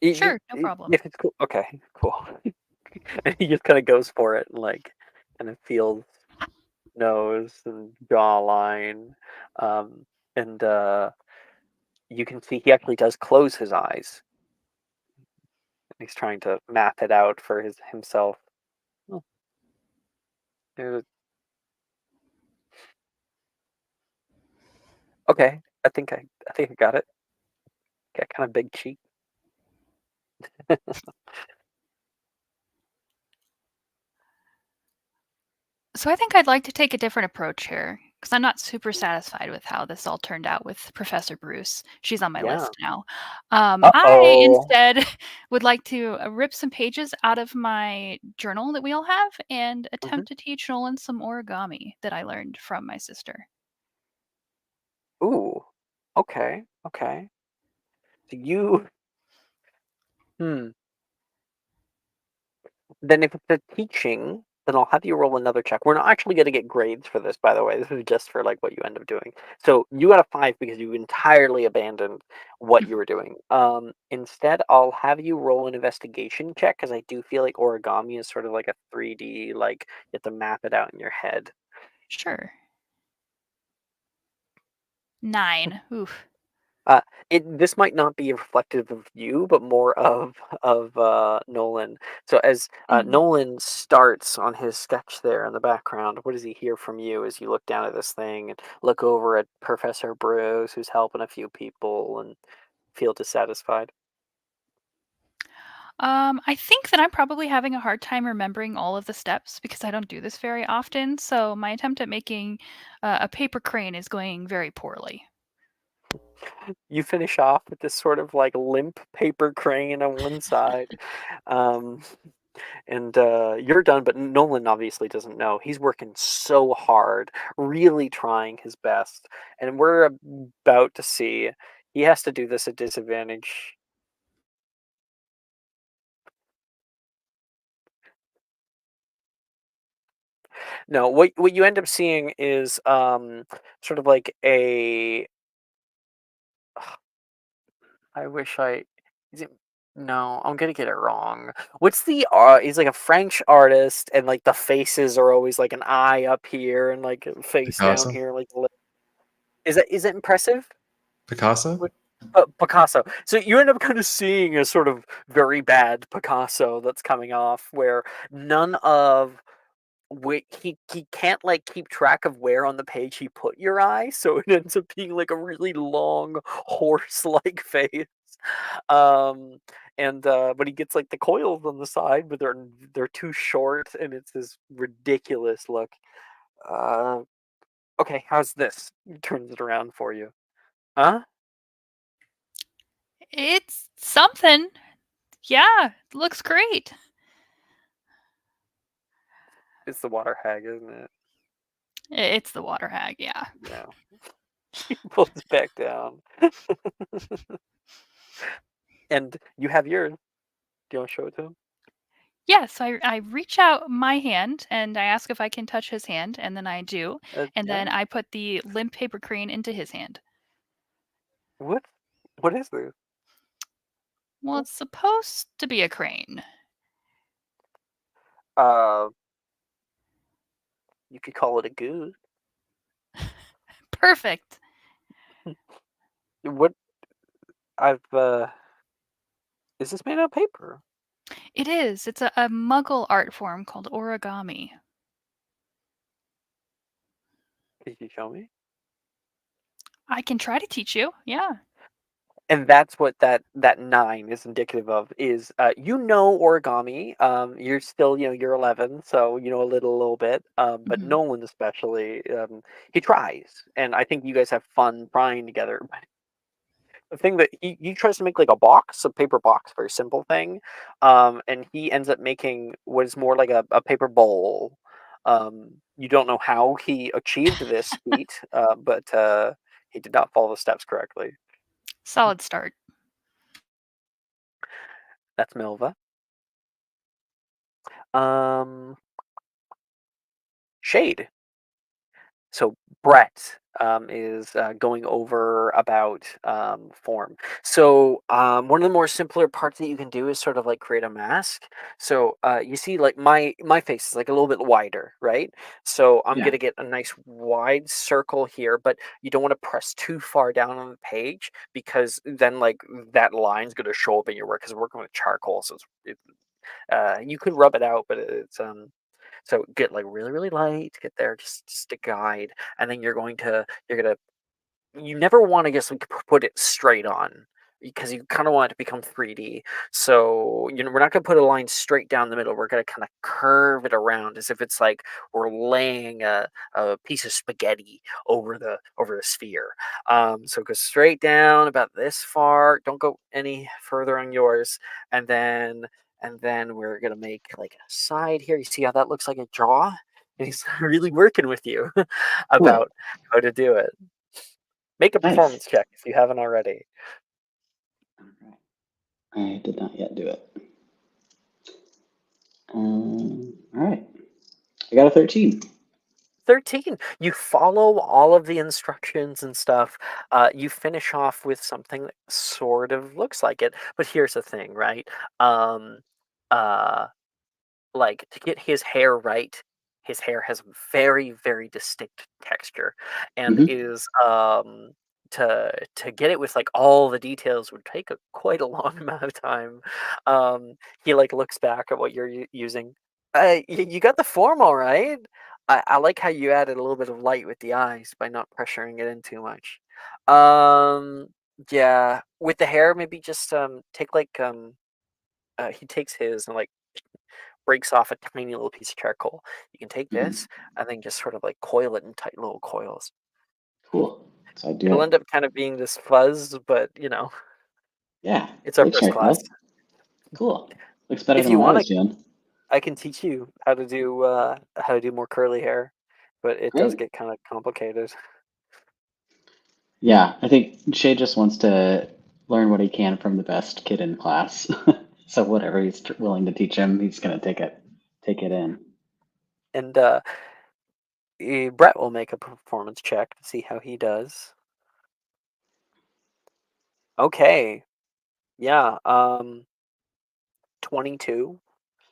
Sure, no problem. If it's cool, okay, cool. And he just kind of goes for it and kind of feels nose and jawline, um, and you can see he actually does close his eyes. He's trying to map it out for himself. Oh, there's okay, I think I got it. Got kind of big cheek. So I think I'd like to take a different approach here because I'm not super satisfied with how this all turned out with Professor Bruce. She's on my Yeah. list now. Uh I oh. instead would like to rip some pages out of my journal that we all have and Hmm. attempt to teach Nolan some origami that I learned from my sister. Ooh. Okay. Okay. So you. Hmm. Then if it's a teaching, then I'll have you roll another check. We're not actually going to get grades for this, by the way. This is just for what you end up doing. So you got a 5 because you entirely abandoned what you were doing. Instead, I'll have you roll an investigation check because I do feel like origami is sort of like a 3D, like you have to map it out in your head. Sure. 9. Oof. This might not be reflective of you, but more of Nolan. So as Mm. Nolan starts on his sketch there in the background, what does he hear from you as you look down at this thing and look over at Professor Bruce, who's helping a few people, and feel dissatisfied? I think that I'm probably having a hard time remembering all of the steps because I don't do this very often. So my attempt at making a paper crane is going very poorly. You finish off with this sort of limp paper crane on one side. Um, and you're done, but Nolan obviously doesn't know. He's working so hard, really trying his best, and we're about to see he has to do this at disadvantage. No, what you end up seeing is sort of like a. I wish I. Is it? No, I'm gonna get it wrong. What's the he's like a French artist, and the faces are always like an eye up here and like a face down Picasso. here, like the lip. Is it impressive? Picasso. Picasso. So you end up kind of seeing a sort of very bad Picasso that's coming off, where none of he can't keep track of where on the page he put your eye, so it ends up being like a really long horse-like face. Um, and but he gets the coils on the side, but they're too short, and it's this ridiculous look. Uh, okay, how's this? Turns it around for you, huh? It's something. Yeah, it looks great. It's the water hag, isn't it? It's the water hag, yeah. Yeah. He pulls back down. And you have yours. Do you want to show it to him? Yes, I reach out my hand and I ask if I can touch his hand, and then I do. And then Yeah. I put the limp paper crane into his hand. What? What is this? Well, it's supposed to be a crane. Uh, you could call it a goose. Perfect. What? I've Is this made out of paper? It is. It's a muggle art form called origami. Could you show me? I can try to teach you. Yeah. And that's what that 9 is indicative of, is origami. You're still, you're 11, so you know a little bit. But Mhm. Nolan especially, he tries, and I think you guys have fun trying together. But the thing that he tries to make like a paper box, very simple thing, and he ends up making what is more like a paper bowl. You don't know how he achieved this feat, but he did not follow the steps correctly. Solid start. That's Milva. Shade. So Brett is going over about form. So one of the more simpler parts that you can do is sort of like create a mask. So you see, like my face is like a little bit wider, right? So I'm Yeah. gonna get a nice wide circle here, but you don't want to press too far down on the page, because then like that line's gonna show up in your work, because we're working with charcoal, so you could rub it out, but it's so get like really, really light, get there, just to guide, and then you never want to just like put it straight on, because you kind of want it to become 3D. So we're not going to put a line straight down the middle. We're going to kind of curve it around as if it's like we're laying a piece of spaghetti over the sphere. So go straight down about this far. Don't go any further on yours, and then we're gonna make like a side here. You see how that looks like a jaw? And he's really working with you Cool. about how to do it. Make a Nice. performance check if you haven't already. I did not yet do it. All right. I got a 13. 13. You follow all of the instructions and stuff. You finish off with something that sort of looks like it. But here's the thing, right? Um, uh, like, to get his hair right, his hair has very, very distinct texture, and Hmm. is to get it with like all the details would take quite a long amount of time. He like looks back at what you're using. You got the form all right. I like how you added a little bit of light with the eyes by not pressuring it in too much. Um, yeah, with the hair, maybe just take like he takes his and like breaks off a tiny little piece of charcoal. You can take Hmm. this and then just sort of like coil it in tight little coils. Cool. So I do It'll it. end up kind of being this fuzz, but Yeah. it's our Looks first right class. though. Cool. Looks better If than you what I want, was doing. I can teach you how to do more curly hair, but it does Great. get kind of complicated. Yeah, I think Shay just wants to learn what he can from the best kid in class. So whatever he's willing to teach him, he's gonna take it in. And Brett will make a performance check to see how he does. Okay, yeah, 22.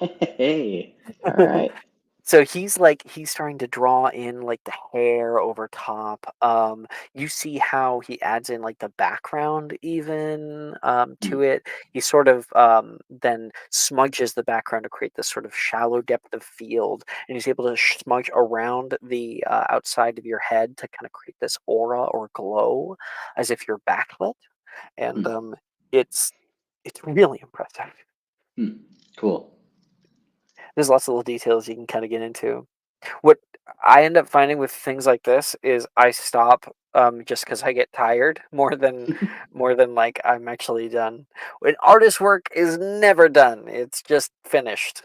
Hey, all right. So he's starting to draw in like the hair over top. You see how he adds in like the background even Hmm. to it. He sort of then smudges the background to create this sort of shallow depth of field, and he's able to smudge around the outside of your head to kind of create this aura or glow, as if you're backlit, and Hmm. it's really impressive. Hmm. Cool. There's lots of little details you can kind of get into. What I end up finding with things like this is I stop just because I get tired more than like I'm actually done. When artist work is never done, it's just finished.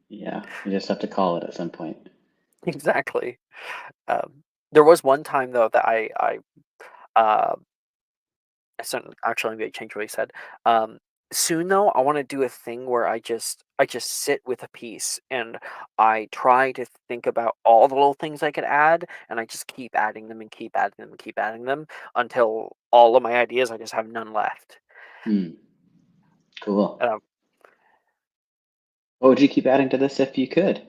Yeah, you just have to call it at some point. Exactly. There was one time though that uh, actually I'm gonna change what he said. Soon though, I want to do a thing where I just sit with a piece and I try to think about all the little things I could add, and I just keep adding them and keep adding them and keep adding them until all of my ideas I just have none left. Cool. And What would you keep adding to this if you could?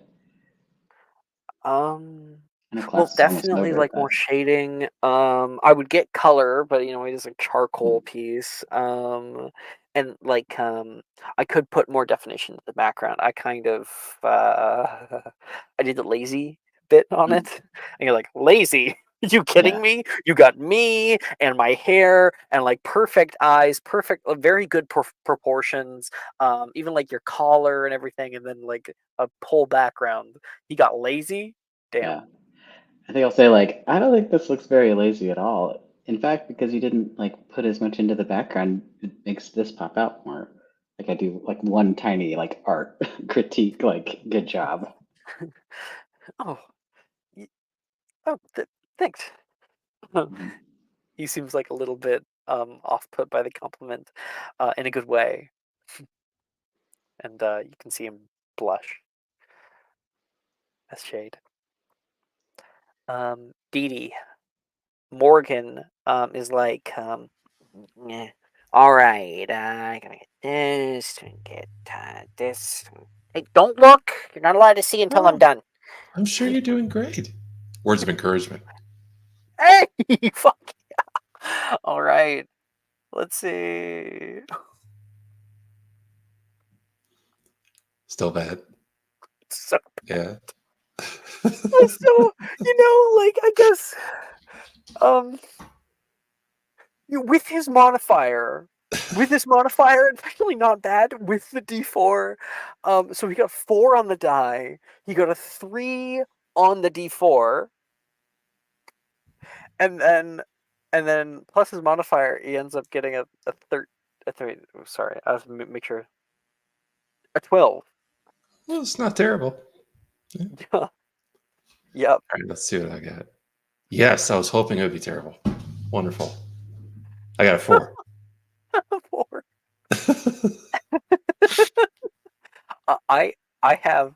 I know well, class is almost definitely over, like but more shading. I would get color, but it is a charcoal piece. And like I could put more definition to the background. I kind of I did the lazy bit on it, and you're like, lazy? You kidding yeah, me? You got me and my hair and like perfect eyes, perfect, very good proportions. Even like your collar and everything, and then like a whole background. He got lazy. Damn. yeah. I think I'll say like I don't think this looks very lazy at all. In fact, because you didn't like put as much into the background, it makes this pop out more. Like I do like one tiny like art critique, like good job. Oh, y- oh, thanks. Mhm. He seems like a little bit off put by the compliment, in a good way, and you can see him blush as shade. Dee Dee. Morgan is like, "Eh, all right, I gotta get this and get this. Hey, don't look. You're not allowed to see until I'm Oh, done. I'm sure you're doing great. Words of encouragement. Hey, fuck. All right. Let's see. Still bad. So, Yeah. so like I guess, um, with his modifier, it's actually not bad with the D4. So he got 4 on the die. He got a 3 on the D4, and then plus his modifier, he ends up getting a sorry, I have to make sure. A 12. Well, it's not terrible. Yeah. Yep. All right, let's see what I got. Yes, I was hoping it would be terrible. Wonderful. I got a 4. 4. I have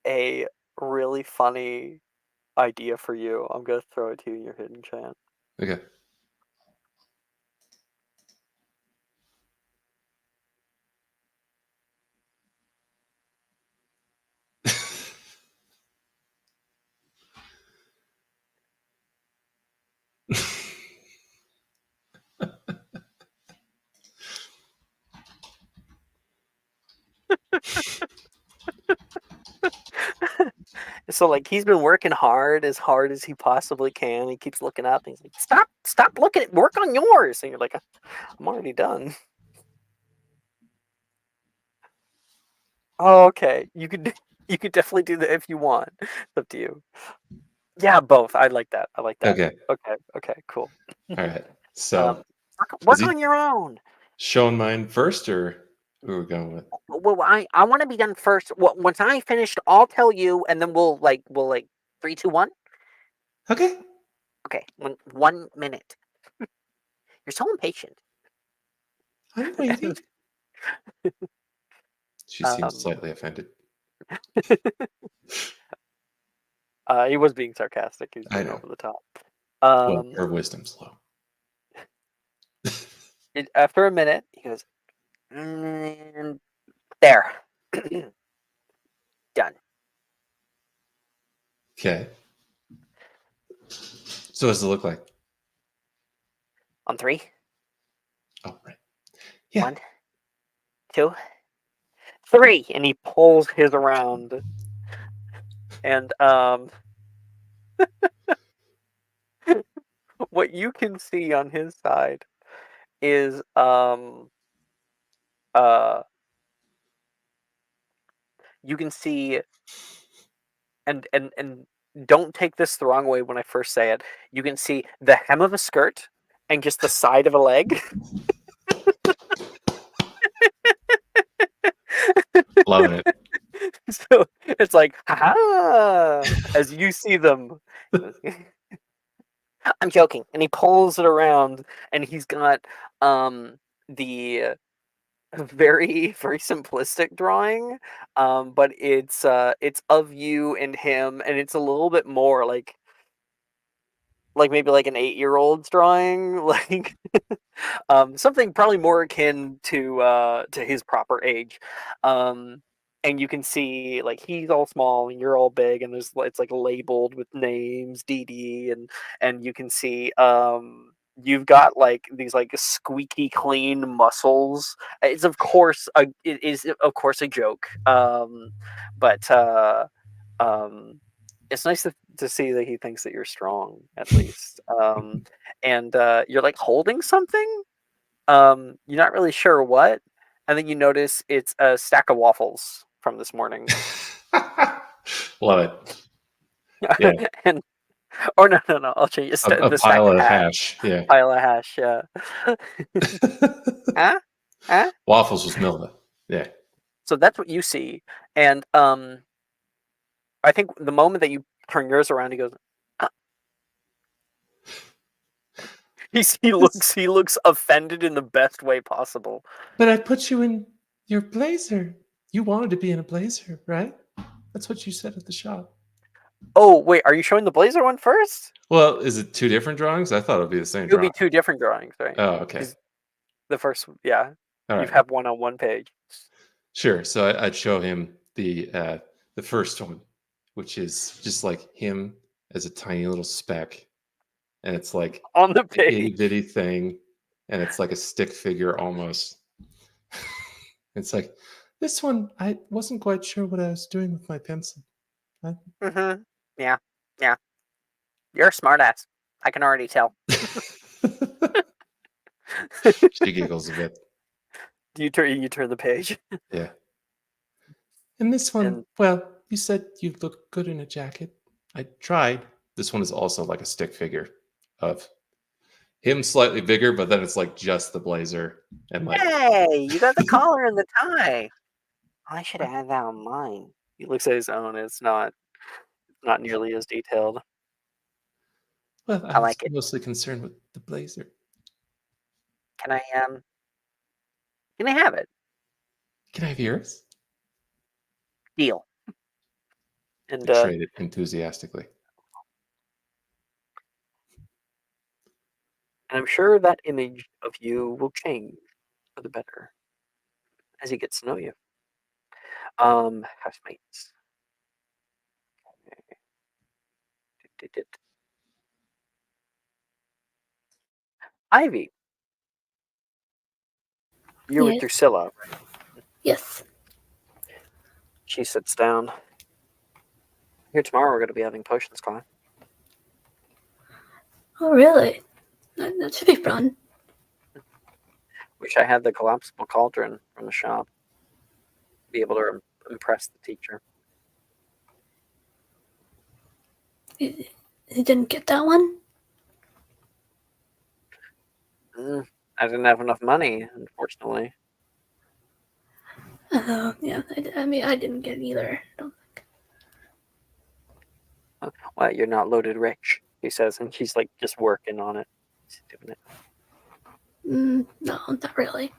a really funny idea for you. I'm gonna throw it to you in your hidden chat. Okay. So like he's been working hard as he possibly can. He keeps looking up and he's like, stop looking at work on yours. And you're like, I'm already done. Oh, okay. You could definitely do that if you want. It's up to you. Yeah, both. I like that. Okay. Okay, cool. All right. So is Work he on your own. showing mine first, or who are we going with? Well, I want to be done first. Well, once I finished, I'll tell you, and then we'll 3, 2, 1. Okay. Okay, 1 minute. You're so impatient. I'm waiting. She seems Um, slightly offended. he was being sarcastic. He was I being know. over the top. Well, her wisdom's low. After a minute, he goes, "Mm, there, done." Okay. So what does it look like? On 3, Oh, right. Yeah. 1, 2, 3, and he pulls his around, and what you can see on his side is uh you can see, and don't take this the wrong way when I first say it. You can see the hem of a skirt and just the side of a leg. Loving it. So it's like, ha as you see them. I'm joking. And he pulls it around, and he's got the very, very simplistic drawing, but it's of you and him, and it's a little bit more like maybe like an 8-year-old's drawing, like something probably more akin to his proper age. And you can see like he's all small and you're all big, and it's like labeled with names DD, and you can see you've got like these like squeaky clean muscles. It is of course a joke. But it's nice to see that he thinks that you're strong, at least. And you're like holding something. You're not really sure what, and then you notice it's a stack of waffles from this morning. Love it. Yeah. And or no, I'll change it. A The stack pile of of hash. hash. Yeah. Pile of hash. Yeah. Huh? Huh? Waffles with milk. Yeah. So that's what you see, and I think the moment that you turn yours around, he goes. He looks offended in the best way possible. But I put you in your blazer. You wanted to be in a blazer, right? That's what you said at the shop. Oh wait, are you showing the blazer one first? Well, is it two different drawings? I thought it would be the same It would be drawing. 2 different drawings, right? Oh, okay. 'Cause the first, yeah, All you right. have one on one page. Sure. So I'd show him the first one, which is just like him as a tiny little speck, and it's like On the an itty page. bitty thing, and it's like a stick figure almost. It's like this one. I wasn't quite sure what I was doing with my pencil. Mm-hmm. Yeah. Yeah. You're a smartass. I can already tell. She giggles a bit. You turn the page. Yeah. And this one, And well, you said you look good in a jacket. I tried. This one is also like a stick figure of him slightly bigger, but then it's like just the blazer and like hey, you got the collar and the tie. I should add that on mine. He looks at his own. It's not nearly as detailed. well, I I was like it. mostly concerned with the blazer. Can I have it? Can I have yours? Deal. I And trade it enthusiastically. I'm sure that image of you will change for the better as he gets to know you. Housemates. Ivy, you're with Yes. Drusilla. Yes. She sits down. Here tomorrow we're going to be having potions class. Oh, really? That should be fun. Wish I had the collapsible cauldron from the shop. Be able to impress the teacher. You didn't get that one? I didn't have enough money, unfortunately. Oh, yeah. I mean, I didn't get it either. Well, you're not loaded rich, he says, and she's like just working on it. She's doing it. No, not really.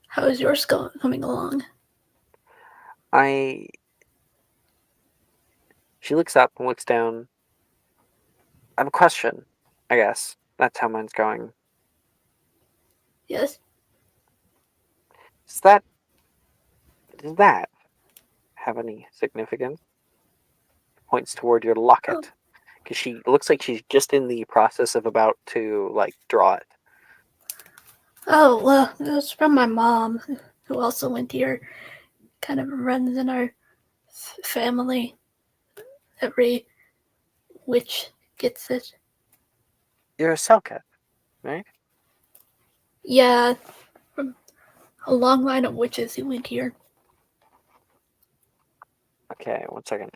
How is yours coming along? She looks up and looks down. I have a question, I guess. That's how mine's going. Yes? Does that have any significance? Points toward your locket. Because she looks like she's just in the process of about to, like, draw it. Oh, well, it was from my mom, who also went here. Kind of runs in our family. Every witch gets it. You're a Selka, right? Yeah, from a long line of witches who went here. Okay, 1 second.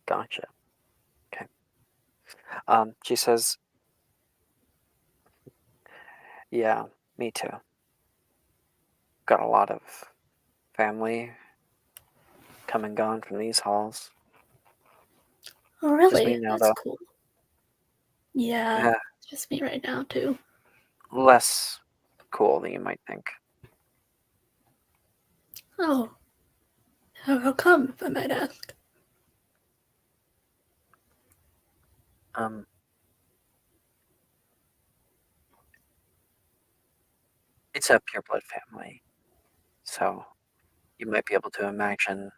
Gotcha. Okay. She says, "Yeah, me too. Got a lot of family come and gone from these halls. Oh, Just me really? now, That's though. cool. Yeah, Yeah, it's just me right now, too. less cool than you might think. Oh, how come, if I might ask? Um, it's a pureblood family, so you might be able to imagine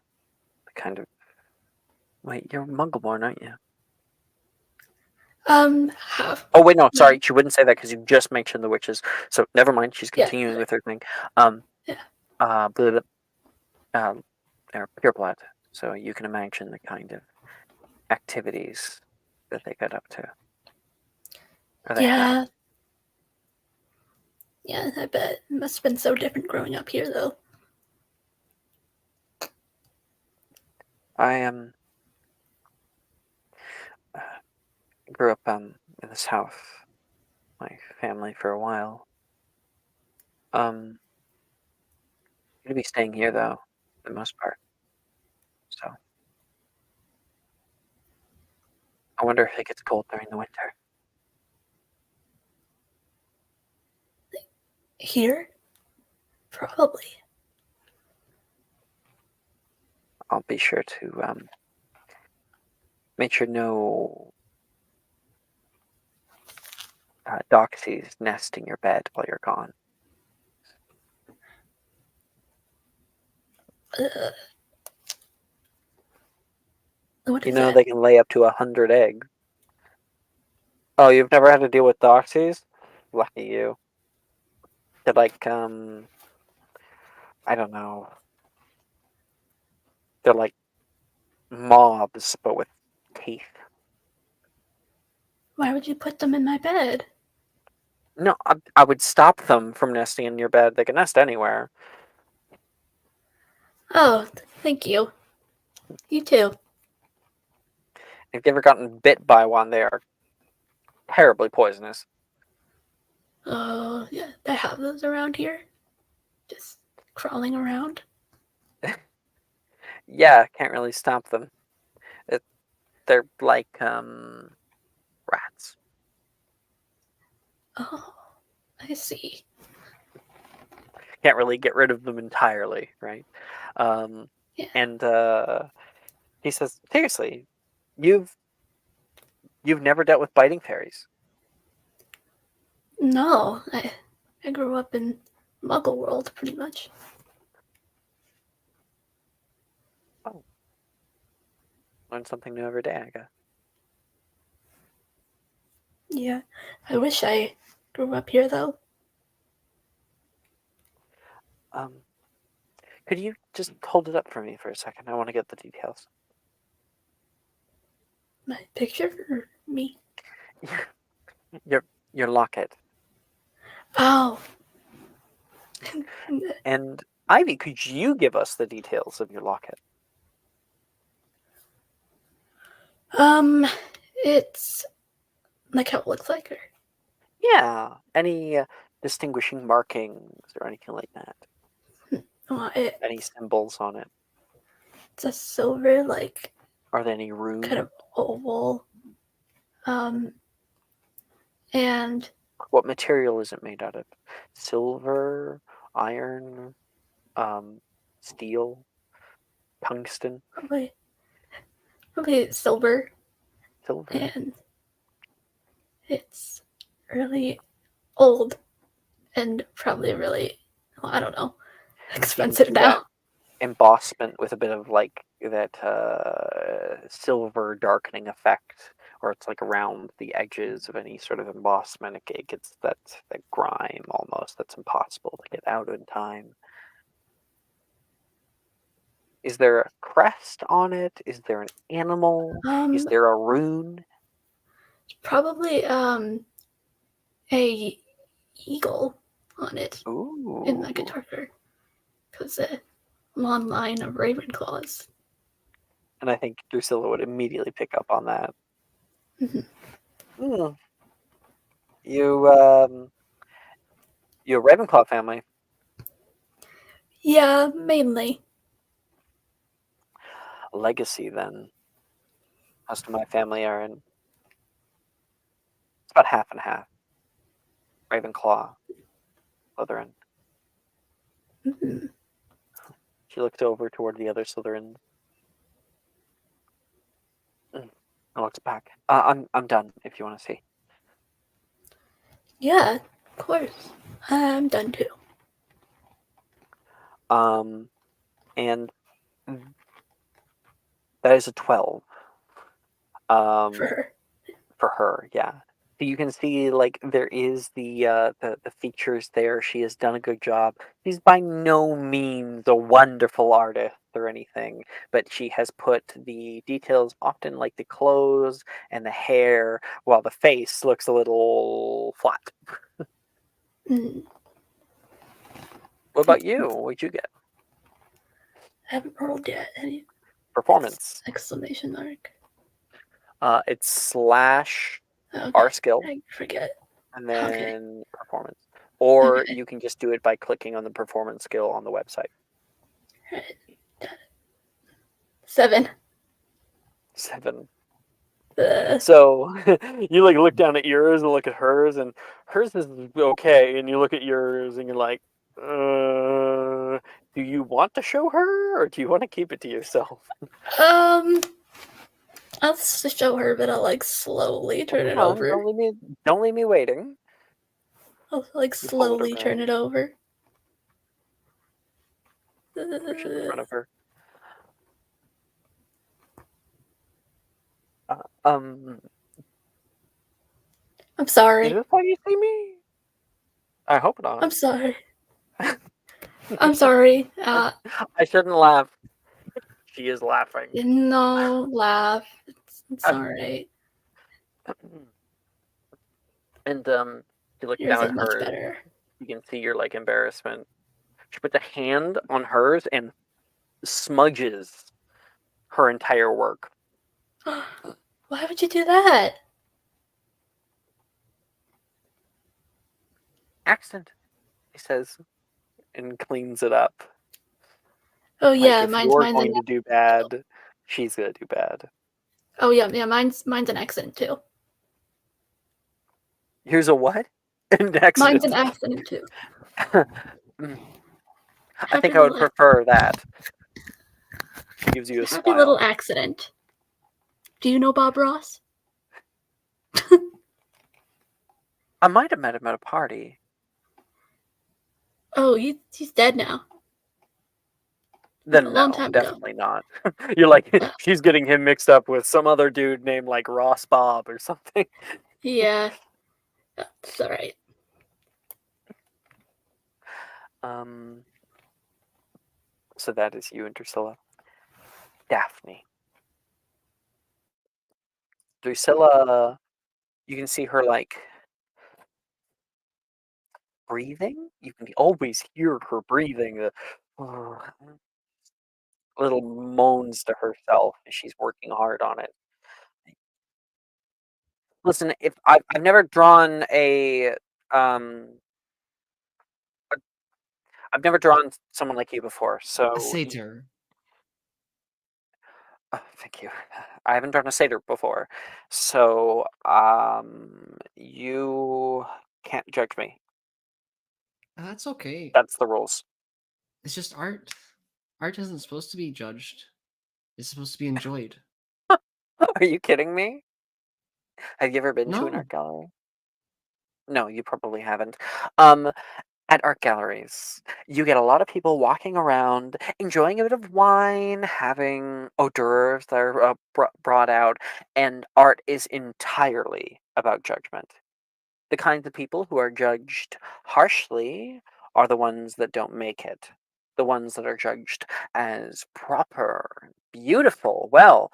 the kind of. Wait, you're Muggleborn, aren't you? Half. Oh wait, no, No. sorry, she wouldn't say that because you just mentioned the witches. So never mind. She's Yeah. continuing with her thing. Blah, blah, blah, they're pureblood, so you can imagine the kind of activities that they got up to, or they have. Yeah. Yeah, I bet. It must have been so different growing up here, though. I grew up in the south, my family for a while. Going to be staying here though, for the most part. So I wonder if it gets cold during the winter. Here? Probably. I'll be sure to make sure no doxies nest in your bed while you're gone. What You is know that? they can lay up to 100 eggs. Oh, you've never had to deal with doxies? Lucky you. They're like I don't know. They're like mobs, but with teeth. Why would you put them in my bed? No, I would stop them from nesting in your bed. They can nest anywhere. Oh, thank you. You too. If you've ever gotten bit by one, they are terribly poisonous. Oh, yeah, they have those around here. Just crawling around. Yeah, can't really stop them. They're like rats. Oh, I see. Can't really get rid of them entirely, right? Um, Yeah. and he says, seriously, you've never dealt with biting fairies. No, I grew up in Muggle world, pretty much. Oh, learn something new every day, I guess. Yeah, I wish I grew up here, though. Could you just hold it up for me for a second? I want to get the details. My picture or me? Your locket. Oh. And Ivy, could you give us the details of your locket? It's like how it looks like, or Yeah, any distinguishing markings or anything like that? Any symbols on it? It's a silver, like, Are there any runes? kind of oval. And What material is it made out of? Silver, iron, steel, tungsten, probably silver. silver. And it's really old and probably really, well, I don't know, expensive Do now. that embossment with a bit of like that silver darkening effect, or it's like around the edges of any sort of embossment. It gets that grime almost that's impossible to get out in time. Is there a crest on it? Is there an animal? Is there a rune? It's probably a eagle on it. Ooh. In like a darker, because a long line of Ravenclaws. And I think Drusilla would immediately pick up on that. Mm-hmm. Hmm. You, you a Ravenclaw family. Yeah, mainly. Legacy, then. Most of my family are in. It's about half and half. Ravenclaw, Slytherin. Mhm. She looked over toward the other Slytherins. And looks back. I'm done. If you want to see. Yeah, of course. I'm done too. And that is a 12. For her. For her, yeah. So you can see, like, there is the features there. She has done a good job. She's by no means a wonderful artist or anything, but she has put the details, often like the clothes and the hair, while the face looks a little flat. Mm. What about you? What'd you get? I haven't rolled yet. Any Performance. exclamation mark. It's slash Okay. R skill I forget. and Okay. then performance. Or Okay. you can just do it by clicking on the performance skill on the website. Right. 7. 7. Uh, So you like look down at yours and look at hers, and hers is okay, and you look at yours and you're like, do you want to show her or do you want to keep it to yourself? I'll just show her, but I'll like slowly turn it Come on, over. don't leave me waiting. I'll like You hold it slowly turn around, it over. push it in front of her. I'm Is sorry. this how you see me? I hope not. I'm sorry. I'm sorry. I shouldn't laugh. She is laughing. No, laugh. It's alright. And you look Yours down is at much hers. better. You can see your like embarrassment. She puts a hand on hers and smudges her entire work. Why would you do that? Accident, he says, and cleans it up. Oh Like, yeah, if mine's you're an going to do bad, she's gonna do bad. Oh yeah, mine's an accident too. Here's a what? An accident. Mine's an accident too. I think I would prefer that. She gives you a happy smile. little accident. Do you know Bob Ross? I might have met him at a party. Oh, he's dead now. Then A long no, time ago. definitely not. You're like, she's getting him mixed up with some other dude named like Ross Bob or something. Yeah, that's all right. So that is you and Drusilla. Daphne. Drusilla, you can see her like breathing. You can always hear her breathing. Little moans to herself as she's working hard on it. Listen, if I've never drawn I've never drawn someone like you before, A so satyr. thank you. I haven't drawn a satyr before, so you can't judge me. That's okay. That's the rules. It's just art. Art isn't supposed to be judged. It's supposed to be enjoyed. Are you kidding me? Have you ever been to an No. art gallery? No, you probably haven't. At art galleries, you get a lot of people walking around, enjoying a bit of wine, having hors d'oeuvres that are brought out, and art is entirely about judgment. The kinds of people who are judged harshly are the ones that don't make it. The ones that are judged as proper, beautiful, well,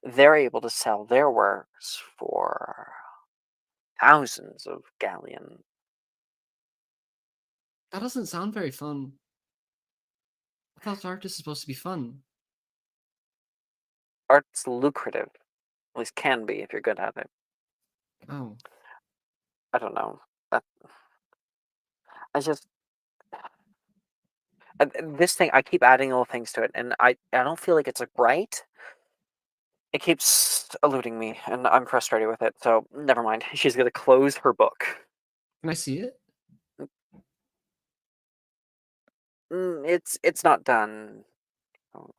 they're able to sell their works for thousands of galleons. That doesn't sound very fun. I thought art is supposed to be fun. Art's lucrative. At least can be if you're good at it. Oh, I don't know. Uh, I just this thing. I keep adding little things to it, and I don't feel like it's like right. It keeps eluding me, and I'm frustrated with it. So never mind. She's gonna close her book. can I see it? It's not done. Oh,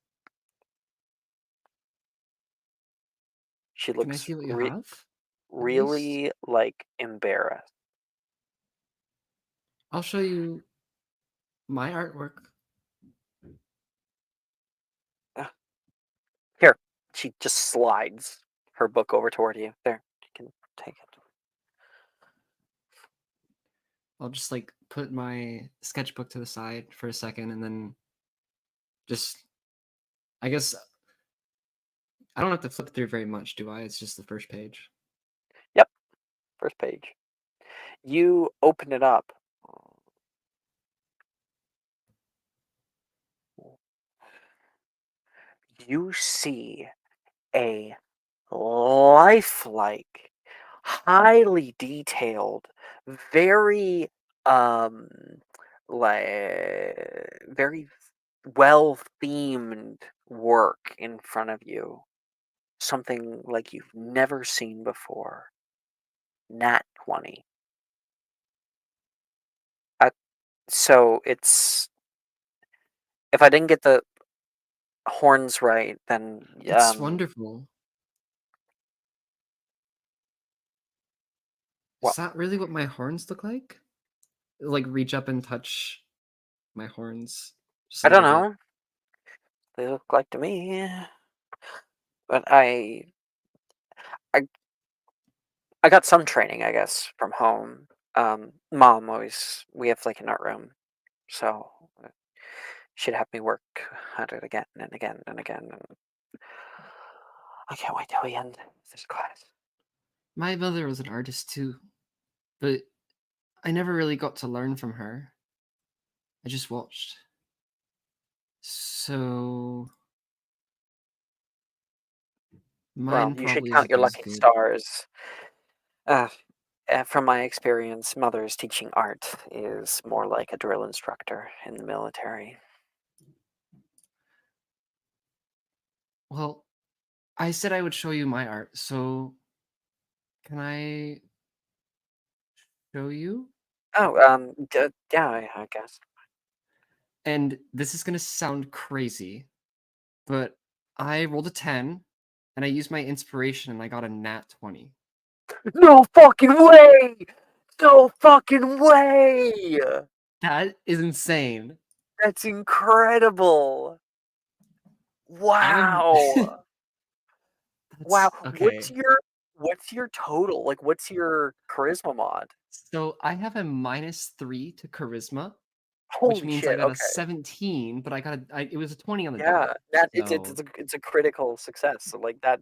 she Can I looks see what you have? At least really like embarrassed. I'll show you my artwork. Here, she just slides her book over toward you. There, you can take it. I'll just like put my sketchbook to the side for a second and then just I guess I don't have to flip through very much, do I? It's just the first page. Yep, first page. You open it up. You see a lifelike, highly detailed, very um very well themed work in front of you. Something like you've never seen before. Nat 20. So it's if I didn't get the horns right, then It's wonderful. well, Is that really what my horns look like? Like reach up and touch my horns just a I don't little bit. know. They look like to me, but I I got some training, I guess, from home. Mom always we have like an art room, so she'd have me work at it again and again and again. And I can't wait till we end this class. My mother was an artist too, but I never really got to learn from her. I just watched. So Well, mine you should probably count isn't your as lucky good. stars. Uh, from my experience, mothers teaching art is more like a drill instructor in the military. Well, I said I would show you my art, so can I show you? Oh, yeah, I guess. And this is gonna sound crazy, but I rolled a 10 and I used my inspiration and I got a nat 20. No fucking way! No fucking way! That is insane. That's incredible! I'm Wow! Wow, that's okay. what's your total? Like, what's your charisma mod? So I have a -3 to charisma, which Holy means I shit! got a Okay, 17, but it was a 20 on the yeah, die. that So it's a critical success. So like that,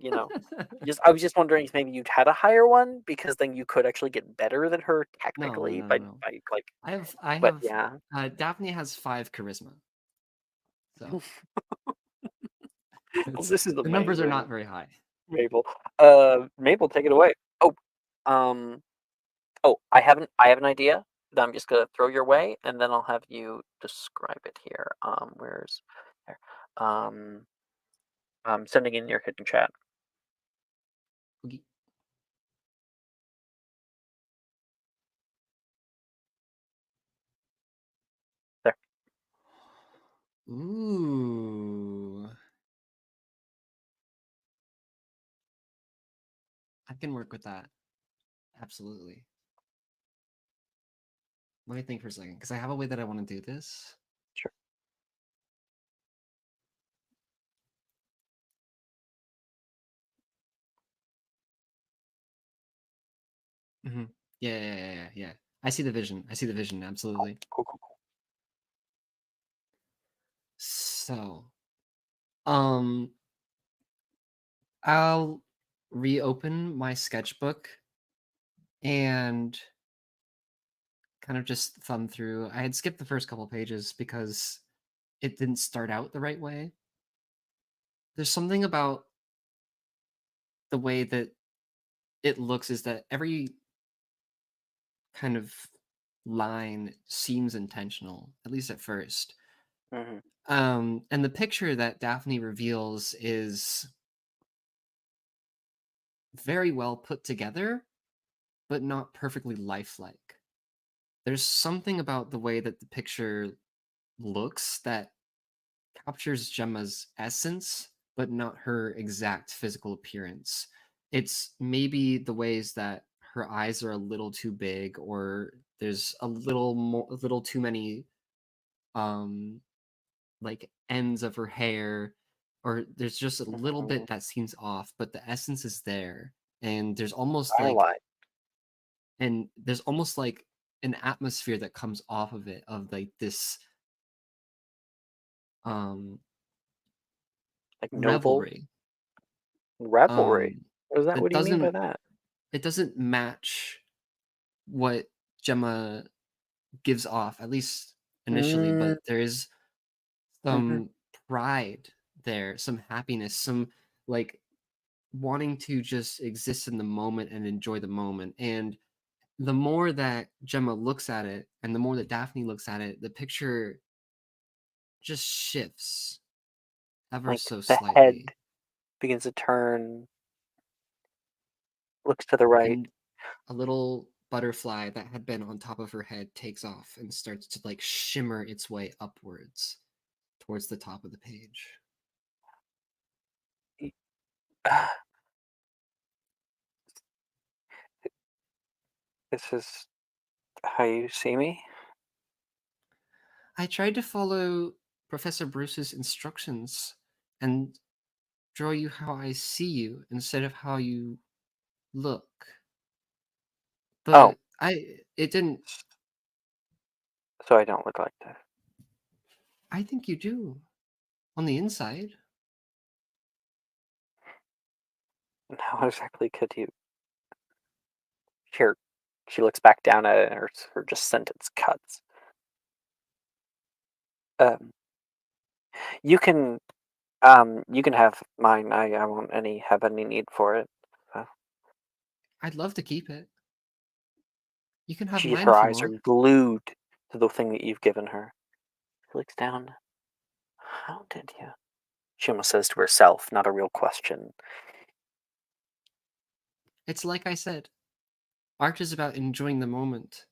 Just I was just wondering if maybe you'd had a higher one because then you could actually get better than her no, no, technically no, no, no. by like. I But have yeah, Daphne has 5 charisma. So well, it's this is the numbers are not amazing, very high. Mabel. Mabel, take it away. Oh, um, I have an idea that I'm just gonna throw your way, and then I'll have you describe it here. Where's there? Um, I'm sending in your hidden chat. Okay. There. Ooh. I can work with that. Absolutely. Let me think for a second, because I have a way that I want to do this. Sure. Hmm. Yeah. I see the vision. I see the vision. Absolutely. Cool. So, um, I'll reopen my sketchbook and kind of just thumb through. I had skipped the first couple pages because it didn't start out the right way. There's something about the way that it looks is that every kind of line seems intentional, at least at first. Mhm. And the picture that Daphne reveals is very well put together, but not perfectly lifelike. There's something about the way that the picture looks that captures Gemma's essence, but not her exact physical appearance. It's maybe the ways that her eyes are a little too big, or there's a little too many um like ends of her hair, or there's just a little bit Mhm. that seems off, but the essence is there. And there's almost like Highlight. an atmosphere that comes off of it, of like this um Like noble revelry revelry. um What that do you mean by doesn't that? it doesn't match what Gemma gives off, at least initially, Mm, but there is mhm. some pride there, some happiness, some like wanting to just exist in the moment and enjoy the moment. And the more that Gemma looks at it and the more that Daphne looks at it, the picture just shifts ever Like so the head slightly. begins to turn, looks to the right. And a little butterfly that had been on top of her head takes off and starts to like shimmer its way upwards towards the top of the page. This is how you see me? I tried to follow Professor Bruce's instructions and draw you how I see you instead of how you look. Oh, But it didn't. so I don't look like this. I think you do on the inside. And how exactly could you? Here, she looks back down at it, and her just sentence cuts. Um, you can, you can have mine. I won't have any need for it. Uh, I'd love to keep it. You can have she, mine her if you eyes are want. glued to the thing that you've given her. She looks down. How did you? She almost says to herself, not a real question. It's like I said, art is about enjoying the moment,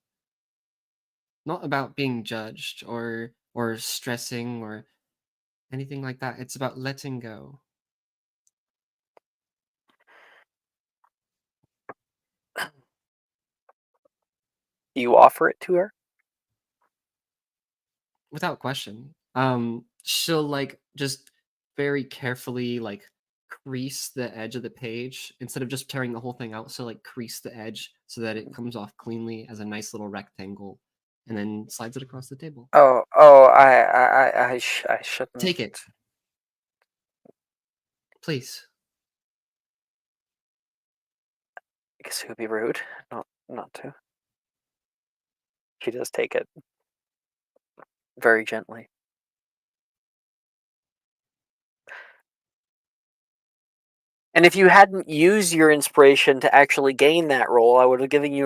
not about being judged or stressing or anything like that. It's about letting go. You offer it to her? Without question. She'll like just very carefully like crease the edge of the page instead of just tearing the whole thing out. So like crease the edge so that it comes off cleanly as a nice little rectangle, and then slides it across the table. Oh, I shouldn't. Take it, please. I guess it would be rude not to. She does take it very gently. And if you hadn't used your inspiration to actually gain that role, I would have given it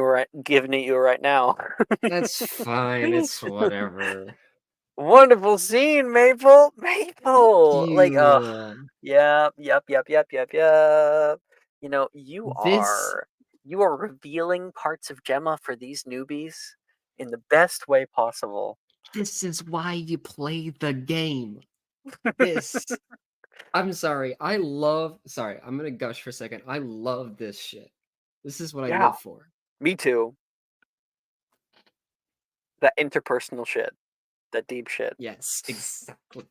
you right now. That's fine. It's whatever. Wonderful scene, Maple. Thank Maple. Like, you. yep. You know, This you are revealing parts of Gemma for these newbies in the best way possible. this is why you play the game. This I'm sorry. Sorry, I'm gonna gush for a second. I love this shit. This is what I Yeah, live for. me too. That interpersonal shit, that deep shit. Yes, exactly.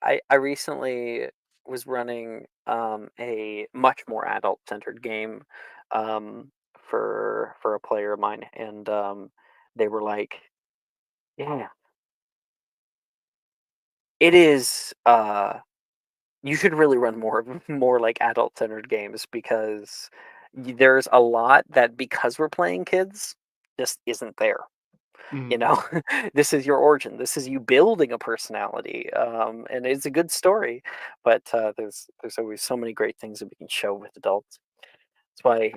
I recently was running a much more adult centered game for a player of mine, and they were like, "Yeah, it is. You should really run more like adult centered games because there's a lot that because we're playing kids just isn't there." You Mhm. know, this is your origin, this is you building a personality, and it's a good story, but there's always so many great things that we can show with adults. That's why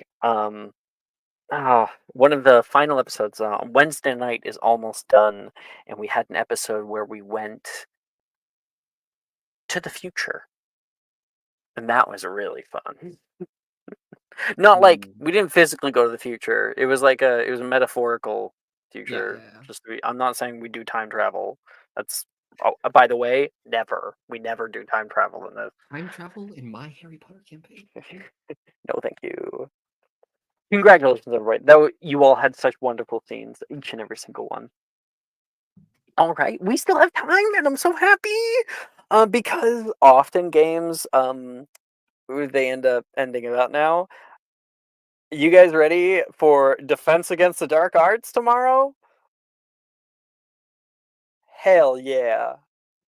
one of the final episodes, Wednesday night is almost done, and we had an episode where we went to the future, and that was really fun. Not like we didn't physically go to the future. It was like it was a metaphorical future. Yeah. I'm not saying we do time travel. That's by the way, we never do time travel in this. Time travel in my Harry Potter campaign? No, thank you. Congratulations, everybody. You all had such wonderful scenes, each and every single one. All right, we still have time, and I'm so happy. Because often games, they end up ending about now. You guys ready for Defense Against the Dark Arts tomorrow? Hell yeah.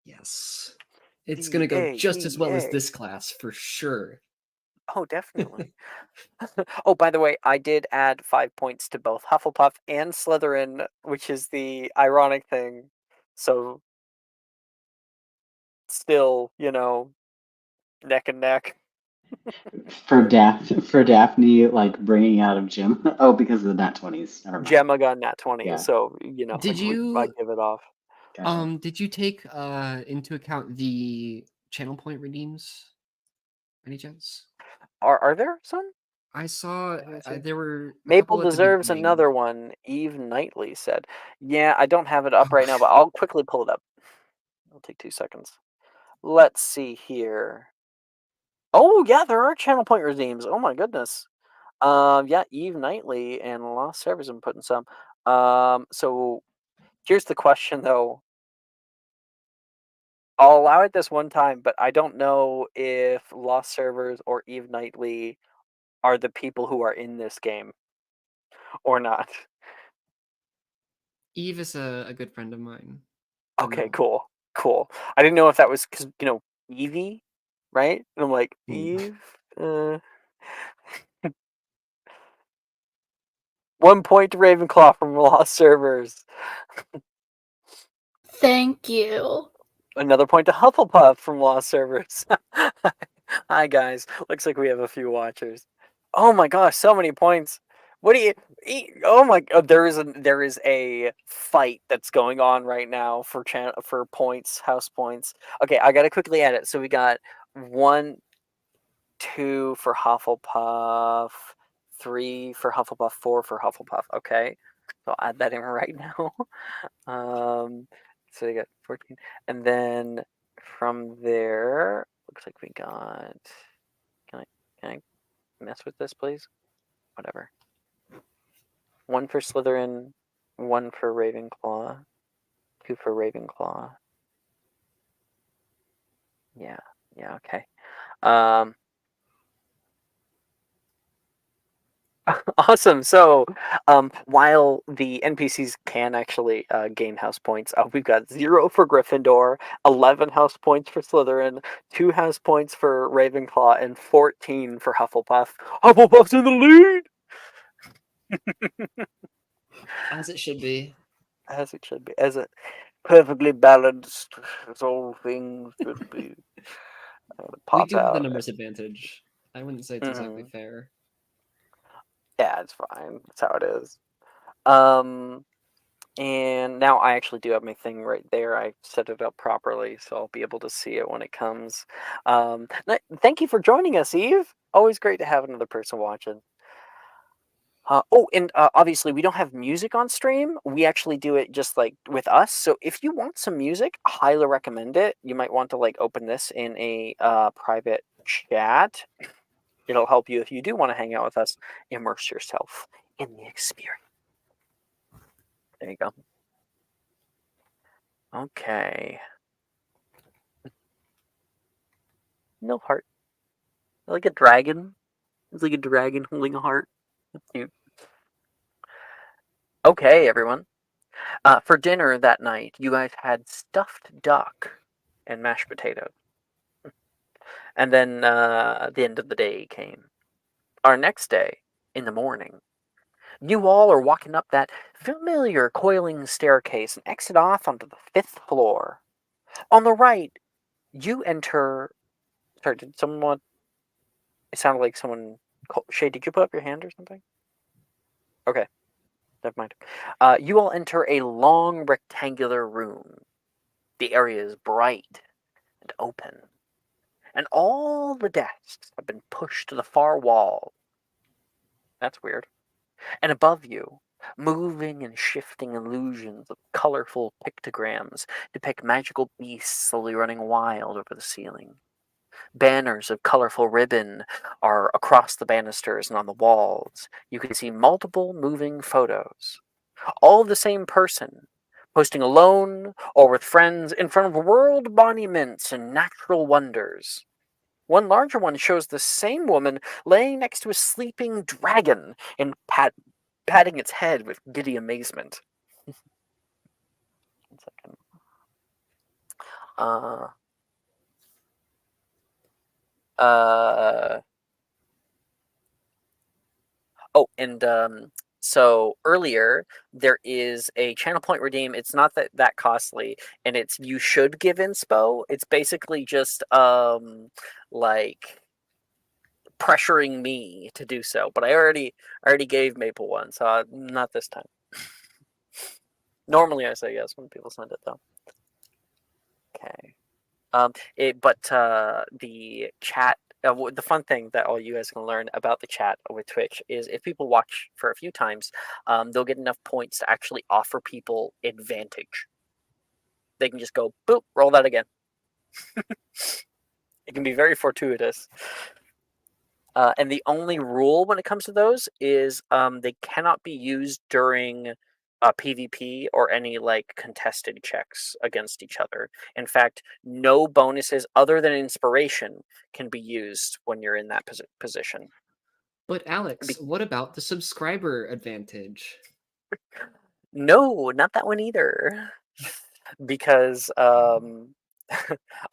Yes. It's gonna go just as well as DAEA. this class, for sure. Oh, definitely. Oh, by the way, I did add 5 points to both Hufflepuff and Slytherin, which is the ironic thing. So, still, neck and neck. For Daphne, like bringing out of Jim. Oh, because of the nat 20s. Never mind. Gemma got nat 20, Yeah. so Did you I give it off. Gotcha. did you take into account the channel point redeems? Any chance? Are there some? I saw there were a Maple couple at the deserves beginning. another one, Eve Knightley said. Yeah, I don't have it up right now, but I'll quickly pull it up. It'll take 2 seconds. Let's see here. Oh, yeah, there are channel point redeems. Oh, my goodness. Yeah, Eve Knightley and Lost Servers have been putting some. So here's the question, though. I'll allow it this one time, but I don't know if Lost Servers or Eve Knightley are the people who are in this game or not. Eve is a good friend of mine. Okay, cool. I didn't know if that was because, Evie, right? And I'm like, Eve? 1 point to Ravenclaw from Lost Servers. Thank you. Another point to Hufflepuff from Lost Servers. Hi, guys. Looks like we have a few watchers. Oh my gosh, so many points. What do you? Oh my! There is a fight that's going on right now for points, house points. Okay, I gotta quickly add it. So we got 1, 2 for Hufflepuff, 3 for Hufflepuff, 4 for Hufflepuff. Okay, so I'll add that in right now. So we got 14, and then from there, looks like we got. Can I mess with this, please? Whatever. 1 for Slytherin, 1 for Ravenclaw, 2 for Ravenclaw. Yeah, okay. Awesome. So, while the NPCs can actually gain house points, we've got 0 for Gryffindor, 11 house points for Slytherin, 2 house points for Ravenclaw, and 14 for Hufflepuff. Hufflepuff's in the lead! As it should be. As it should be. As a perfectly balanced, as all things should be. We do have the numbers advantage. I wouldn't say it's exactly fair. Yeah, it's fine. That's how it is. And now I actually do have my thing right there. I set it up properly, so I'll be able to see it when it comes. Thank you for joining us, Eve. Always great to have another person watching. And obviously we don't have music on stream. We actually do it just like with us. So if you want some music, highly recommend it. You might want to like open this in a private chat. It'll help you if you do want to hang out with us. Immerse yourself in the experience. There you go. Okay. No heart. Like a dragon. It's like a dragon holding a heart. That's cute. Okay, everyone. For dinner that night, you guys had stuffed duck and mashed potatoes. And then the end of the day came. Our next day, in the morning, you all are walking up that familiar coiling staircase and exit off onto the 5th floor. On the right, you enter. Sorry, did someone? It sounded like someone Shay, did you put up your hand or something? Okay, never mind. You all enter a long rectangular room. The area is bright and open, and all the desks have been pushed to the far wall. That's weird. And above you, moving and shifting illusions of colorful pictograms depict magical beasts slowly running wild over the ceiling. Banners of colorful ribbon are across the banisters and on the walls. You can see multiple moving photos, all of the same person, posting alone or with friends in front of world monuments and natural wonders. One larger one shows the same woman laying next to a sleeping dragon and patting its head with giddy amazement. 1 second. Oh, and so earlier there is a channel point redeem. It's not that costly, and it's you should give inspo. It's basically just like pressuring me to do so. But I already gave Maple one, so not this time. Normally I say yes when people send it though. Okay. The chat. The fun thing that all you guys can learn about the chat with Twitch is if people watch for a few times, they'll get enough points to actually offer people advantage. They can just go, boop, roll that again. It can be very fortuitous. And the only rule when it comes to those is they cannot be used during PvP or any like contested checks against each other. In fact, no bonuses other than inspiration can be used when you're in that position. But Alex, what about the subscriber advantage? No, not that one either. Because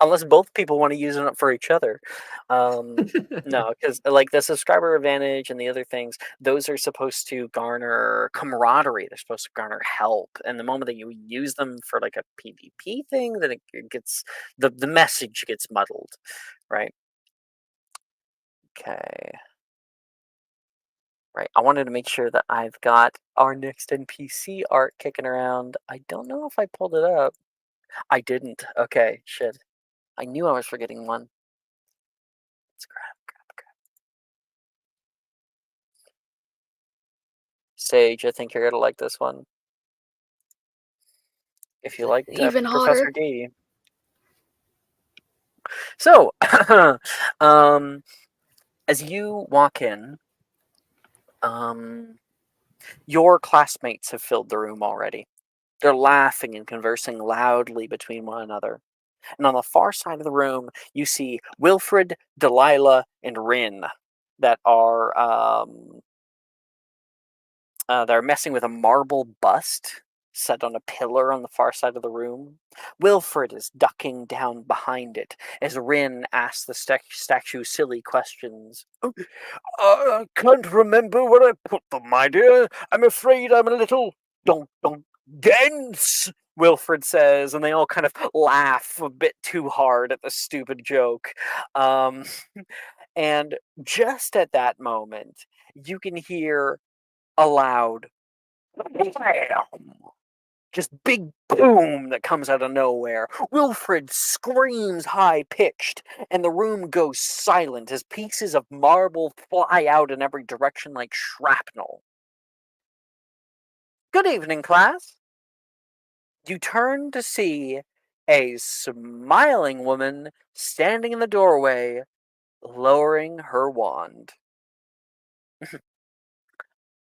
unless both people want to use it for each other. No, because like the subscriber advantage and the other things, those are supposed to garner camaraderie. They're supposed to garner help. And the moment that you use them for like a PvP thing, then it gets the message gets muddled, right? Okay. Right. I wanted to make sure that I've got our next NPC art kicking around. I don't know if I pulled it up. I didn't. Okay, shit. I knew I was forgetting one. Let's grab. Sage, I think you're gonna like this one. If you liked Even Professor hotter. D. So, as you walk in, your classmates have filled the room already. They're laughing and conversing loudly between one another. And on the far side of the room, you see Wilfred, Delilah, and Rin that are they're messing with a marble bust set on a pillar on the far side of the room. Wilfred is ducking down behind it as Rin asks the statue silly questions. I can't remember where I put them, my dear. I'm afraid I'm a little dense, Wilfred says, and they all kind of laugh a bit too hard at the stupid joke. And just at that moment, you can hear a loud bam, just big boom that comes out of nowhere. Wilfred screams high-pitched, and the room goes silent as pieces of marble fly out in every direction like shrapnel. Good evening, class. You turn to see a smiling woman standing in the doorway, lowering her wand.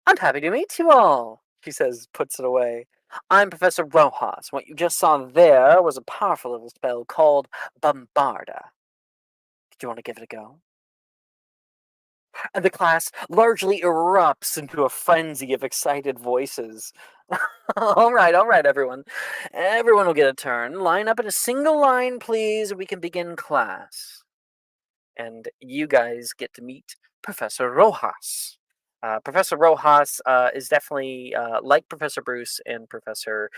I'm happy to meet you all, she says, puts it away. I'm Professor Rojas. What you just saw there was a powerful little spell called Bombarda. Did you want to give it a go? And the class largely erupts into a frenzy of excited voices. all right, everyone. Everyone will get a turn. Line up in a single line, please. We can begin class. And you guys get to meet Professor Rojas. Professor Rojas is definitely, like Professor Bruce and Professor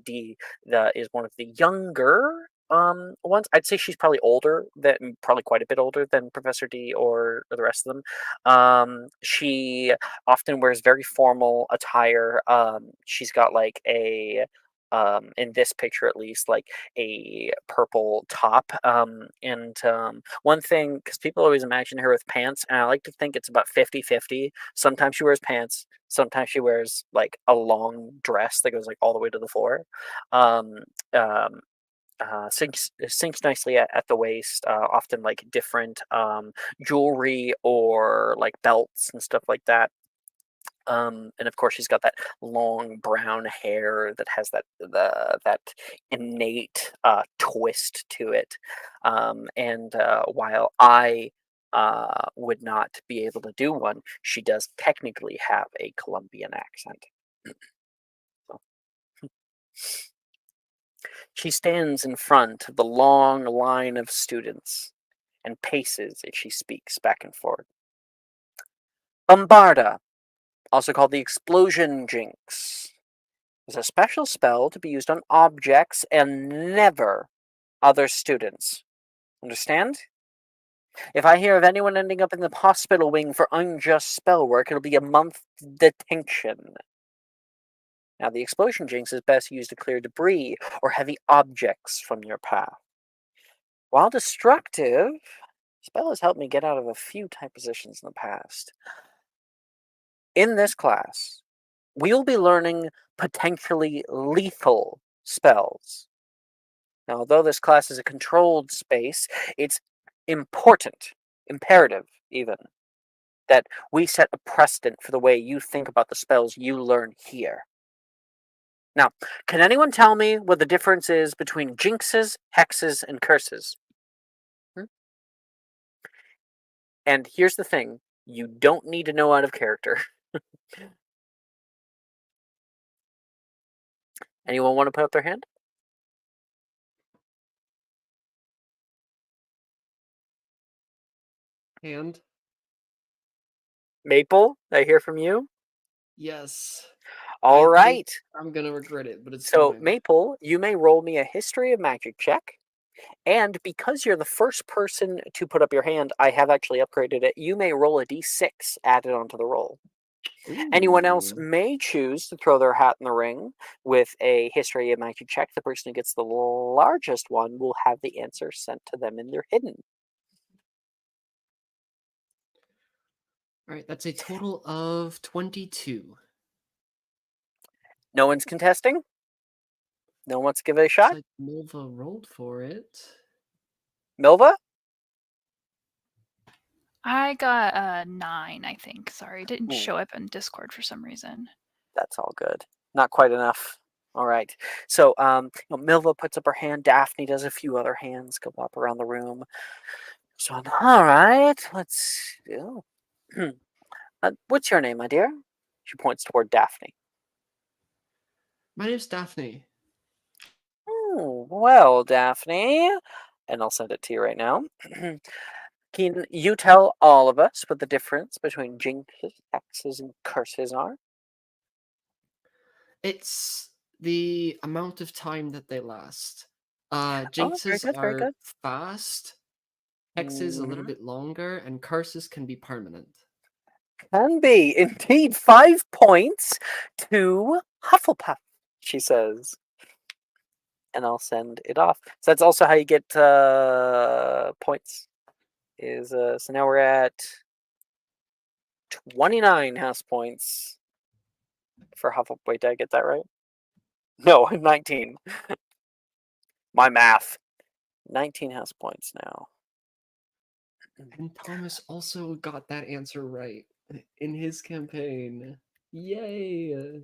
D, is one of the younger Once I'd say she's probably probably quite a bit older than Professor D or the rest of them. She often wears very formal attire. She's got like in this picture at least, like a purple top. And one thing, because people always imagine her with pants, and I like to think it's about 50-50. Sometimes she wears pants, sometimes she wears like a long dress that goes like all the way to the floor. Um, um, sinks nicely at the waist. Often like different jewelry or like belts and stuff like that. And of course, she's got that long brown hair that has that innate twist to it. And while I would not be able to do one, she does technically have a Colombian accent. So. She stands in front of the long line of students and paces as she speaks back and forth. Bombarda, also called the Explosion Jinx, is a special spell to be used on objects and never other students. Understand? If I hear of anyone ending up in the hospital wing for unjust spell work, it'll be a month detention. Now, the Explosion Jinx is best used to clear debris or heavy objects from your path. While destructive, spell has helped me get out of a few tight positions in the past. In this class, we'll be learning potentially lethal spells. Now, although this class is a controlled space, it's important, imperative even, that we set a precedent for the way you think about the spells you learn here. Now, can anyone tell me what the difference is between jinxes, hexes, and curses? And here's the thing, you don't need to know out of character. Anyone want to put up their hand? And Maple, I hear from you. yes, All I right. think I'm gonna regret it, but it's So, fine. Maple, you may roll me a history of magic check. And because you're the first person to put up your hand, I have actually upgraded it. You may roll a d6 added onto the roll. Anyone else Ooh. may choose to throw their hat in the ring with a history of magic check. The person who gets the largest one will have the answer sent to them in their hidden. All right, that's a total of 22. No one's contesting? No one wants to give it a Looks shot? like Nova rolled for it. Milva? I got a 9, I think. Sorry, it didn't Ooh. show up in Discord for some reason. That's all good. Not quite enough. All right. So, Milva puts up her hand. Daphne does a few other hands go up around the room. So, all right. Let's do. What's your name, my dear? She points toward Daphne. My name's Daphne. Oh, well, Daphne. And I'll send it to you right now. Can you tell all of us what the difference between jinxes, hexes, and curses are? It's the amount of time that they last. Oh, very Jinxes good, very are good. fast, hexes a little Mhm. bit longer, and curses can be permanent. Can be. Indeed, 5 points to Hufflepuff, she says. And I'll send it off. So that's also how you get points. So now we're at 29 house points for Hufflepuff. Wait, did I get that right? No, 19. My math. 19 house points now. And Thomas also got that answer right in his campaign. Yay!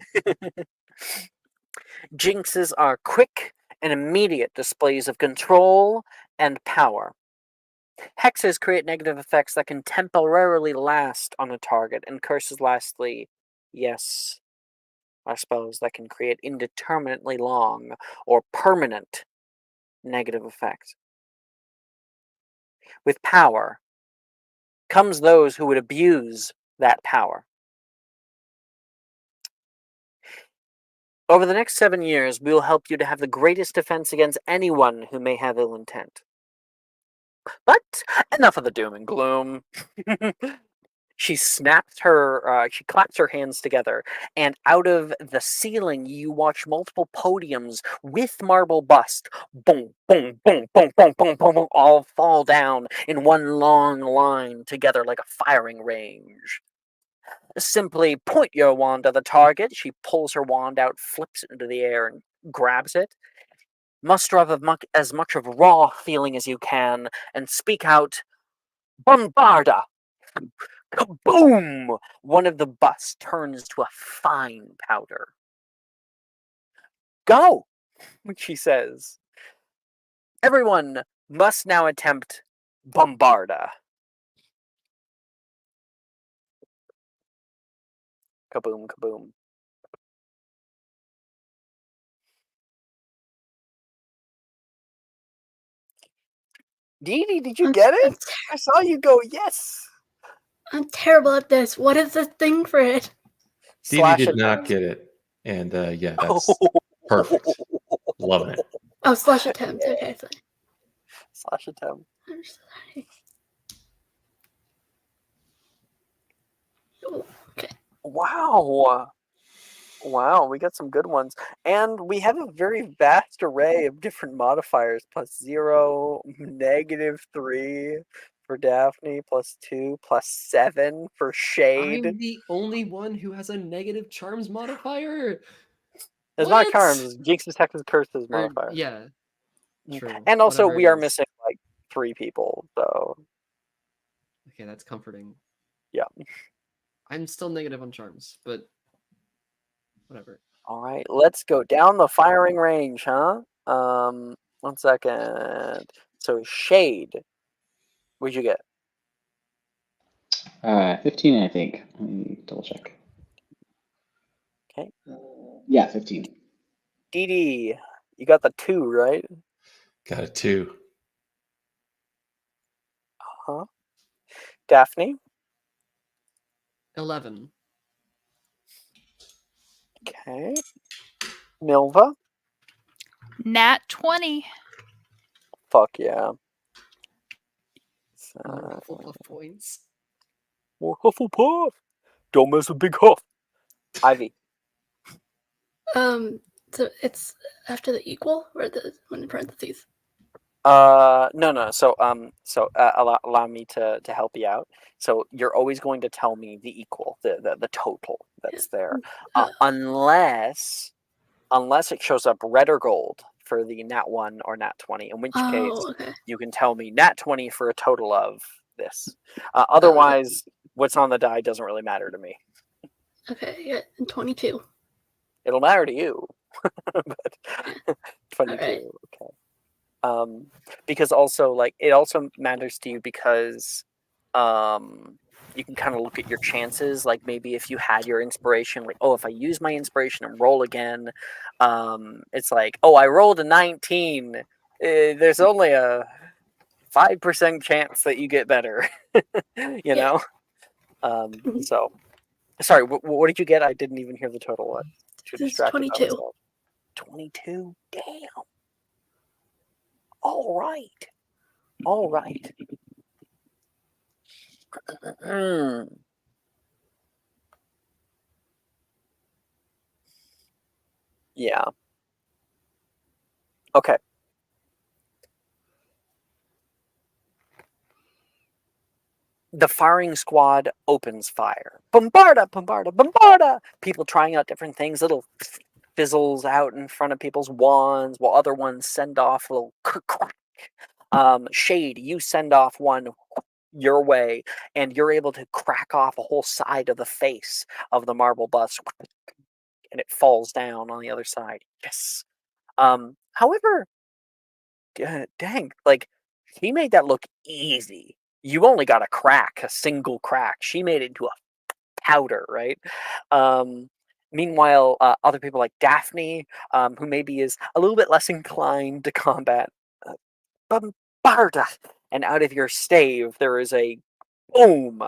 Jinxes are quick and immediate displays of control and power. Hexes create negative effects that can temporarily last on a target, and curses, lastly, yes, are spells that can create indeterminately long or permanent negative effects. With power comes those who would abuse that power. Over the next 7 years, we will help you to have the greatest defense against anyone who may have ill intent. But enough of the doom and gloom. She she claps her hands together, and out of the ceiling you watch multiple podiums with marble bust, boom, boom, boom, boom, boom, boom, boom, boom, all fall down in one long line together like a firing range. Simply point your wand at the target. She pulls her wand out, flips it into the air, and grabs it. Muster up as much of raw feeling as you can, and speak out, Bombarda! Kaboom! One of the busts turns to a fine powder. Go! She says. Everyone must now attempt Bombarda. Kaboom, kaboom. Dee Dee, did you get it? I saw you go, yes! I'm terrible at this. What is the thing for it? Dee Dee did not get it. And yeah, that's perfect. Loving it. Oh, slash attempt. Okay. So. Slash attempt. I'm sorry. Oh, okay. Wow. Wow, we got some good ones. And we have a very vast array of different modifiers. +0, -3 for Daphne, +2, +7 for Shade. I'm the only one who has a negative charms modifier. It's not charms, Jinx's, Hex's, Curses modifier. Yeah. True. And also, Whatever we it are is. missing like 3 people, so. Okay, that's comforting. Yeah. I'm still negative on charms, but whatever. All right, let's go down the firing range, huh? 1 second. So Shade, what'd you get? 15, I think. Let me double check. Okay. Yeah, 15. Dee Dee, you got the 2, right? Got a 2. Huh? Daphne? 11. Okay. Milva? Nat 20. Fuck yeah. More Hufflepuff points. More Hufflepuff! Don't mess with Big Huff! Ivy. So it's after the equal or the one in parentheses? No. So allow me to help you out. So you're always going to tell me the equal, the total that's there, unless it shows up red or gold for the nat 1 or nat 20. In which case, okay. you can tell me nat 20 for a total of this. Otherwise, what's on the die doesn't really matter to me. Okay, yeah, and 22. It'll matter to you, but 22. Right. Okay. Because also, like, it also matters to you because you can kind of look at your chances. Like, maybe if you had your inspiration, like, oh, if I use my inspiration and roll again, it's like, oh, I rolled a 19. There's only a 5% chance that you get better. you know? So, sorry, what did you get? I didn't even hear the total. What? This is 22. 22? Damn. All right. Yeah. Okay. The firing squad opens fire. Bombarda, bombarda, bombarda! People trying out different things. Little fizzles out in front of people's wands, while other ones send off a little crack. Shade, you send off one your way, and you're able to crack off a whole side of the face of the marble bust, and it falls down on the other side. Yes. However, dang, like, he made that look easy. You only got a single crack. She made it into a powder, right? Meanwhile, other people like Daphne, who maybe is a little bit less inclined to combat, Bombarda! And out of your stave, there is a boom,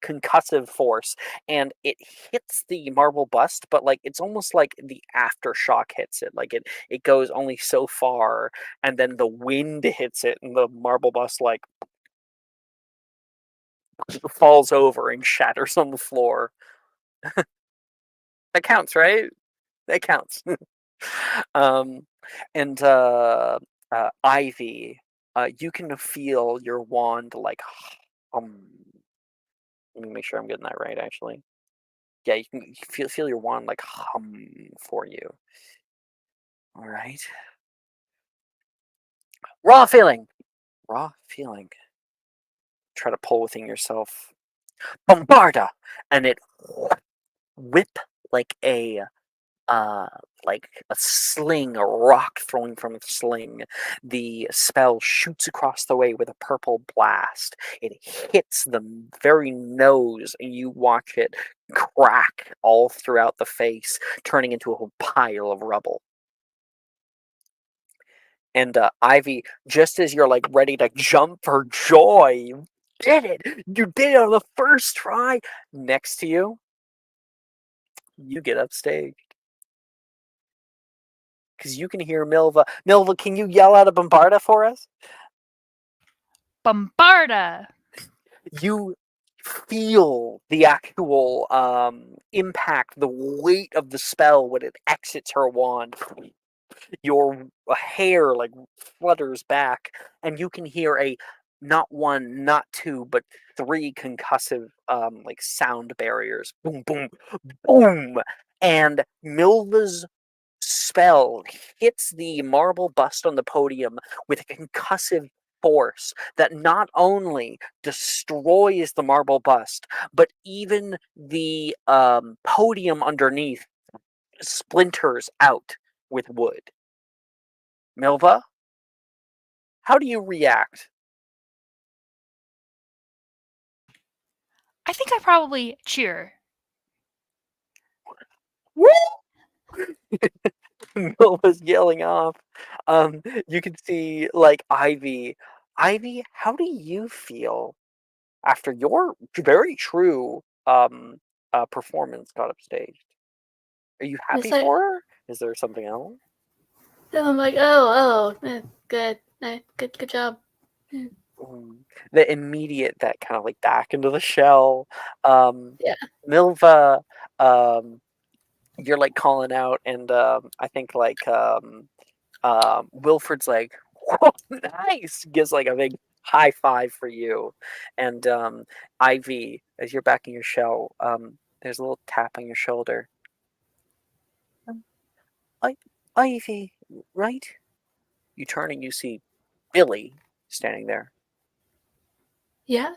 concussive force, and it hits the marble bust, but like it's almost like the aftershock hits it. Like it goes only so far, and then the wind hits it, and the marble bust like falls over and shatters on the floor. That counts, right? That counts. um, and Ivy, you can feel your wand like hum. Let me make sure I'm getting that right. Actually, yeah, you can feel your wand like hum for you. All right. Raw feeling. Raw feeling. Try to pull within yourself. Bombarda, and it whip like a uh, like a sling, a rock throwing from a sling. The spell shoots across the way with a purple blast. It hits the very nose, and you watch it crack all throughout the face, turning into a pile of rubble. And Ivy, just as you're like ready to jump for joy, you did it! You did it on the first try! Next to you, you get upstage. Because you can hear Milva. Milva, can you yell out a Bombarda for us? Bombarda! You feel the actual impact, the weight of the spell when it exits her wand. Your hair like flutters back, and you can hear a not one, not two, but three concussive like sound barriers. Boom, boom, boom, and Milva's spell hits the marble bust on the podium with a concussive force that not only destroys the marble bust, but even the podium underneath splinters out with wood. Milva, how do you react? I think I probably cheer. Woo! Milva's yelling off. You can see like Ivy. Ivy, how do you feel after your very true performance got upstaged? Are you happy It's like, for her? Is there something else? I'm like, good, good job. The immediate that kind of like back into the shell. Yeah. Milva, you're like calling out, and I think like Wilfred's like, "Whoa, nice!" Gives like a big high five for you, and Ivy, as you're back in your shell, there's a little tap on your shoulder. I, Ivy, right? You turn and you see Billy standing there. Yeah.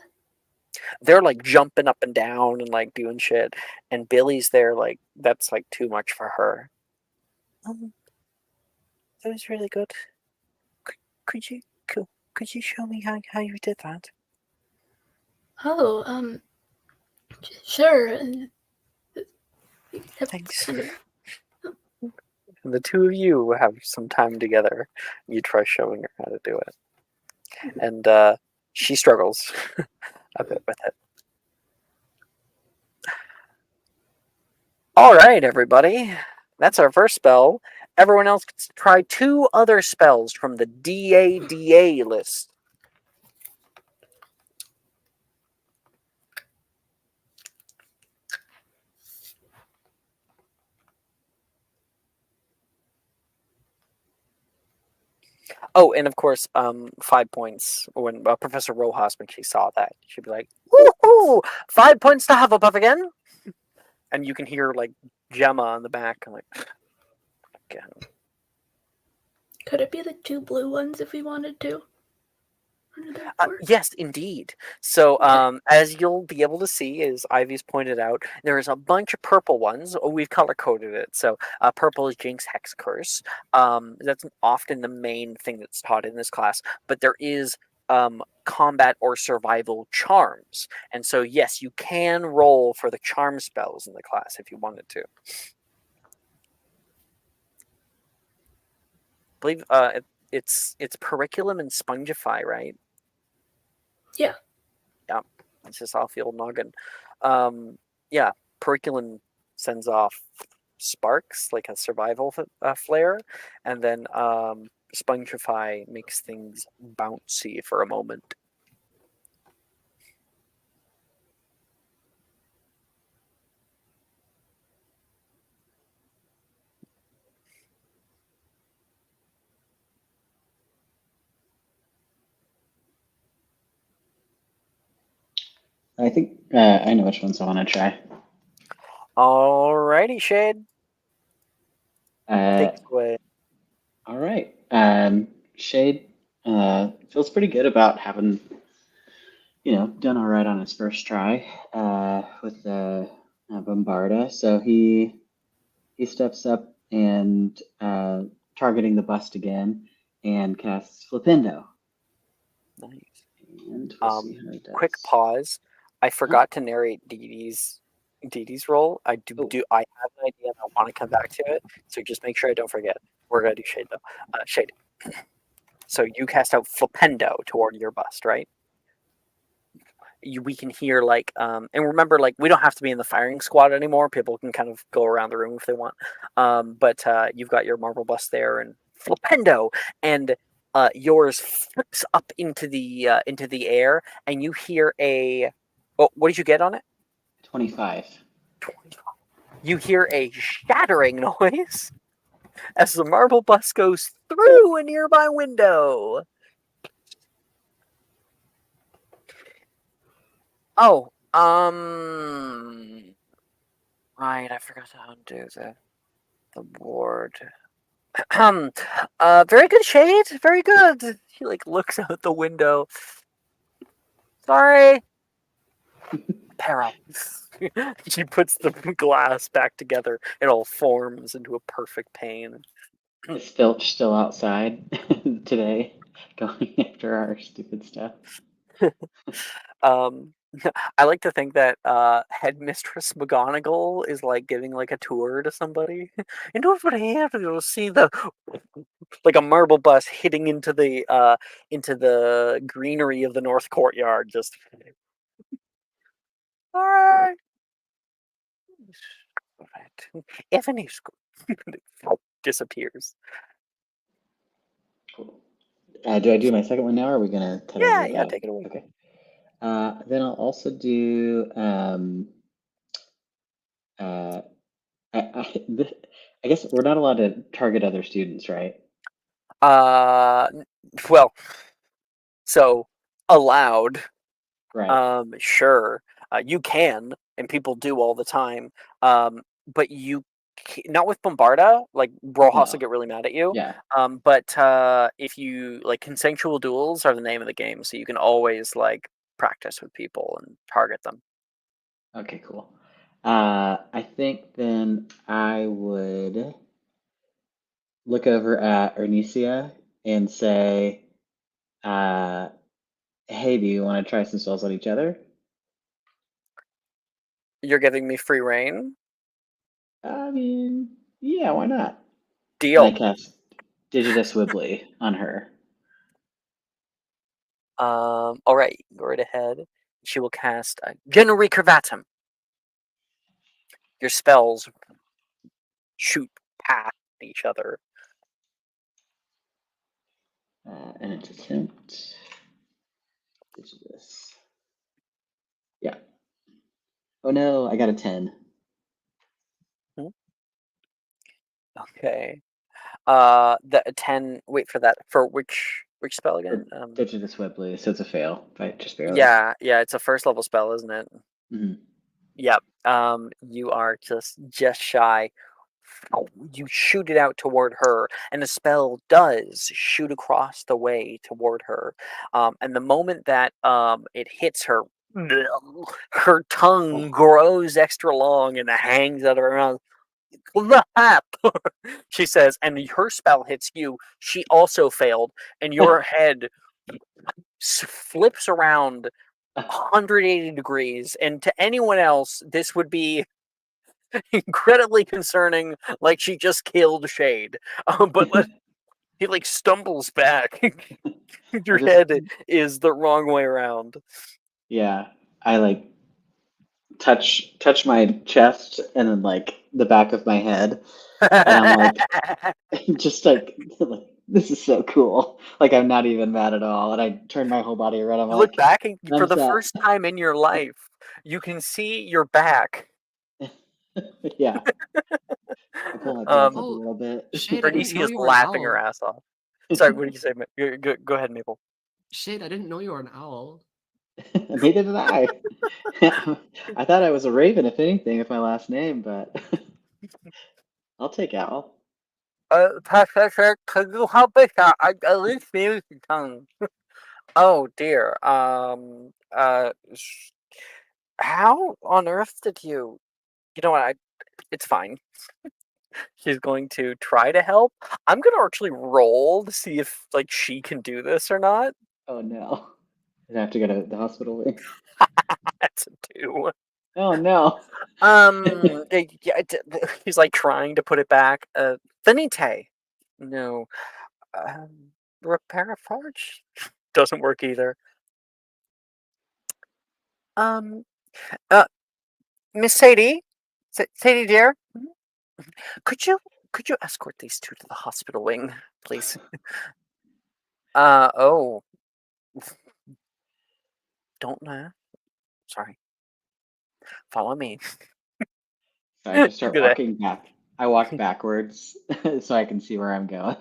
They're like jumping up and down and like doing shit, and Billy's there like that's like too much for her. That was really good. Could you could you show me how you did that? Oh, sure. Thanks. And the two of you have some time together. You try showing her how to do it, and she struggles a bit with it. All right, everybody. That's our first spell. Everyone else gets to try two other spells from the DADA list. Oh, and of course, 5 points when Professor Rojas, when she saw that, she'd be like, "Woohoo! 5 points to Hufflepuff again!" And you can hear like Gemma in the back, like, again. Could it be the two blue ones if we wanted to? Yes, indeed. So, as you'll be able to see, as Ivy's pointed out, there's a bunch of purple ones. We've color coded it. So, purple is Jinx Hex Curse. That's often the main thing that's taught in this class. But there is combat or survival charms. And so, yes, you can roll for the charm spells in the class if you wanted to. I believe it's Periculum and Spongify, right? Yeah. Yeah. It's just off the old noggin. Yeah, Periculin sends off sparks, like a survival flare, and then Spongify makes things bouncy for a moment. I think I know which ones I want to try. Alrighty, Shade. Take it away. All right. Shade feels pretty good about having, done all right on his first try with Bombarda. So he steps up and targeting the bust again and casts Flipendo. Nice. And we'll see how he does. Quick pause. I forgot to narrate Dee Dee's role. I have an idea and I want to come back to it. So just make sure I don't forget. We're gonna do Shade though. Shade. So you cast out Flipendo toward your bust, right? We can hear and remember, we don't have to be in the firing squad anymore. People can kind of go around the room if they want. But you've got your marble bust there and Flipendo, and yours flips up into the air, and you hear a. Oh, what did you get on it? 25. 25. You hear a shattering noise as the marble bust goes through a nearby window. Oh, right, I forgot to undo the board. Very good, Shade. Very good. He looks out the window. Sorry. Para. She puts the glass back together. It all forms into a perfect pane. Is Filch still outside today, going after our stupid stuff? I like to think that Headmistress McGonagall is giving a tour to somebody. And over here you'll see a marble bus hitting into the greenery of the North Courtyard. Just all right. Evanesque disappears. Cool. Do I do my second one now, or are we gonna cut Yeah, over yeah, that? take it away. Okay. Then I'll also do. I guess we're not allowed to target other students, right? Well, so allowed. Right. Sure, you can, and people do all the time. But you not with Bombarda. Rojas will get really mad at you. Yeah. But if you consensual duels are the name of the game, so you can always practice with people and target them. Okay, cool. I think then I would look over at Ernisia and say, hey, do you want to try some spells on each other? You're giving me free reign? I mean, yeah, why not? Deal. And I cast Digitus Wibbly on her. All right, go right ahead. She will cast Generi Curvatum. Your spells shoot past each other. And it's attempt. Digitus. Yeah. Oh no, I got a 10. Okay. The 10. Wait for that. For which spell again? Digitus Wibbly, so it's a fail, right? Just barely. Yeah, it's a first level spell, isn't it? Mm-hmm. Yep. You are just shy. You shoot it out toward her, and the spell does shoot across the way toward her. And the moment that it hits her, her tongue grows extra long and hangs out of her mouth. She says, and her spell hits you. She also failed, and your head flips around 180 degrees. And to anyone else, this would be incredibly concerning, like she just killed Shade. But he stumbles back. Your head is the wrong way around. Yeah. I like touch my chest and then like the back of my head, and I'm like, just like this is so cool. Like I'm not even mad at all, and I turn my whole body around. I'm You look like, back, and for thumbs the up. first time in your life, you can see your back. Yeah. I pull my pants up a Oh, little bit. Shade, I didn't Bernice know is you were an laughing her owl. ass off. Sorry, what did you say? Go ahead, Maple. Shade, I didn't know you were an owl. Neither did I. I thought I was a raven, if anything, with my last name, but I'll take owl. Professor, could you help us out? I at least use the tongue. Oh dear. How on earth did you? You know what? It's fine. She's going to try to help. I'm gonna actually roll to see if like she can do this or not. Oh no. I have to go to the hospital wing. That's a 2. Oh no. He's like trying to put it back. Finite. No. Repair a forge doesn't work either. Um. Miss Sadie, Sadie dear, could you escort these 2 to the hospital wing, please? Oh, don't laugh. Sorry. Follow me. So I just start Good. walking back. I walk backwards so I can see where I'm going.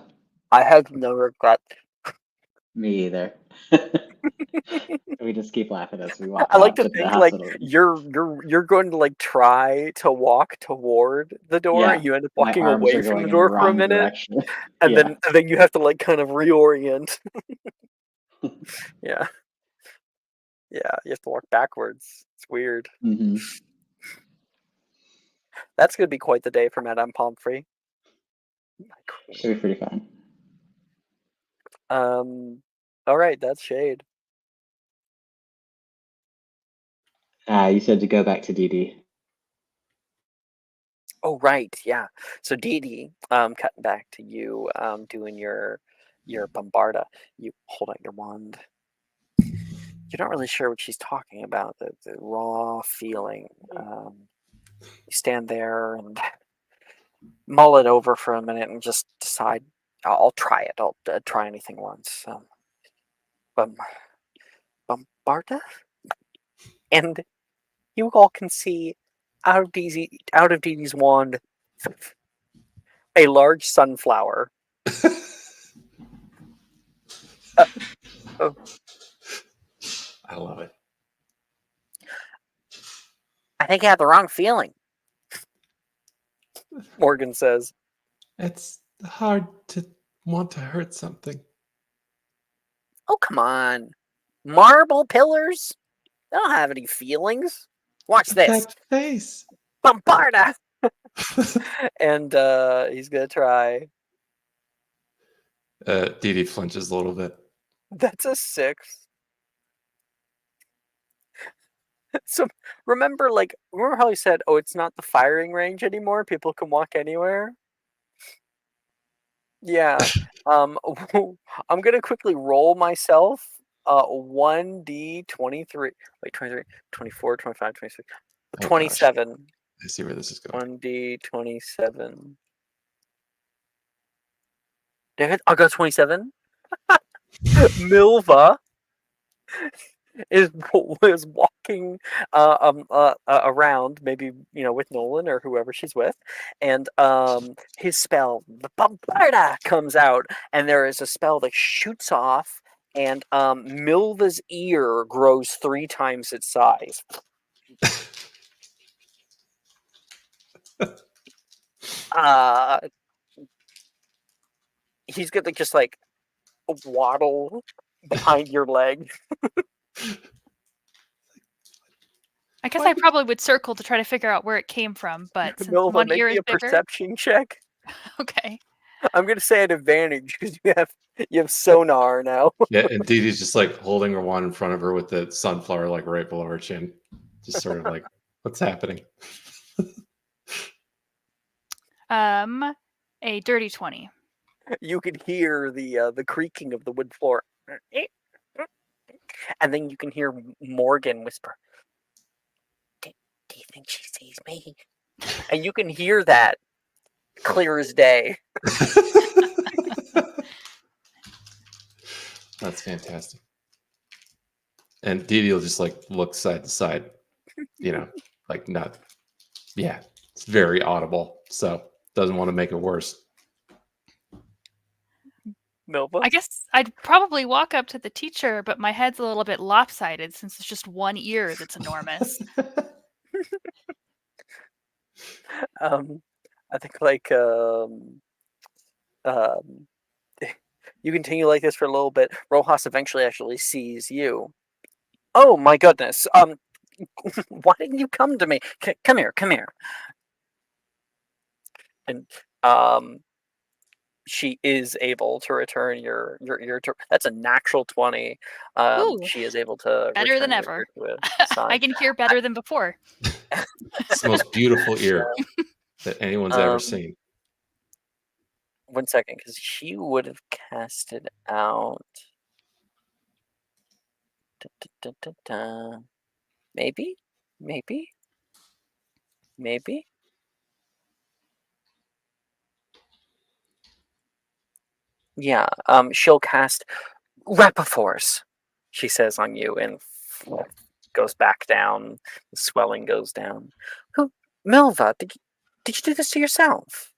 I have no regret. Me either. We just keep laughing as we walk I like out to to the think like hospital wing. you're going to like try to walk toward the door. Yeah. You end up My walking arms away are from the going in the door for a wrong minute, direction. and Yeah. then you have to like kind of reorient. Yeah. Yeah, you have to walk backwards. It's weird. hmm That's gonna be quite the day for Madame Pomfrey. Should be pretty fun. All right, that's Shade. You said to go back to DD. Oh right, yeah. So Dee Dee, cutting back to you, doing your bombarda. You hold out your wand. You're not really sure what she's talking about. The raw feeling. You stand there and mull it over for a minute and just decide. I'll try it. I'll try anything once. Bombarda, and you all can see out of Dee Dee's wand a large sunflower. Oh, I love it. I think I have the wrong feeling, Morgan says. It's hard to want to hurt something. Oh, come on. Marble pillars? They don't have any feelings. Watch this. That face. Bombarda! And he's going to try. Dee Dee flinches a little bit. That's a 6. So remember how he said, oh, it's not the firing range anymore? People can walk anywhere? Yeah. I'm gonna quickly roll myself 1d23. Wait, 23, 24, 25, 26. Oh, gosh. 27. I see where this is going. 1d27. I got 27. Milva is walking around, maybe with Nolan or whoever she's with, and his spell, the Bombarda, comes out, and there is a spell that shoots off, and Milva's ear grows 3 times its size. He's gonna just like waddle behind your leg. I guess I probably would circle to try to figure out where it came from, but since Milva, one make ear me is a bigger, perception check. okay. I'm gonna say an advantage because you have sonar now. Yeah, and Dee Dee's just like holding her wand in front of her with the sunflower like right below her chin. Just sort of like, what's happening? A dirty 20. You could hear the creaking of the wood floor, and then you can hear Morgan whisper, Do you think she sees me? And you can hear that clear as day. That's fantastic. And Dee Dee will just like look side to side, like not. Yeah, it's very audible, so doesn't want to make it worse. Milva? I guess I'd probably walk up to the teacher, but my head's a little bit lopsided since it's just one ear that's enormous. I think you continue like this for a little bit. Rojas eventually actually sees you. Oh my goodness. Why didn't you come to me? Come here. And she is able to return your that's a natural 20. Ooh, She is able to better than return ever. your to a sign. I can hear better than before. It's the most beautiful ear that anyone's ever seen. 1 second, because she would have cast it out. Maybe. Yeah. She'll cast Repiforce, she says on you, and goes back down. The swelling goes down. Who, Milva? Did you do this to yourself?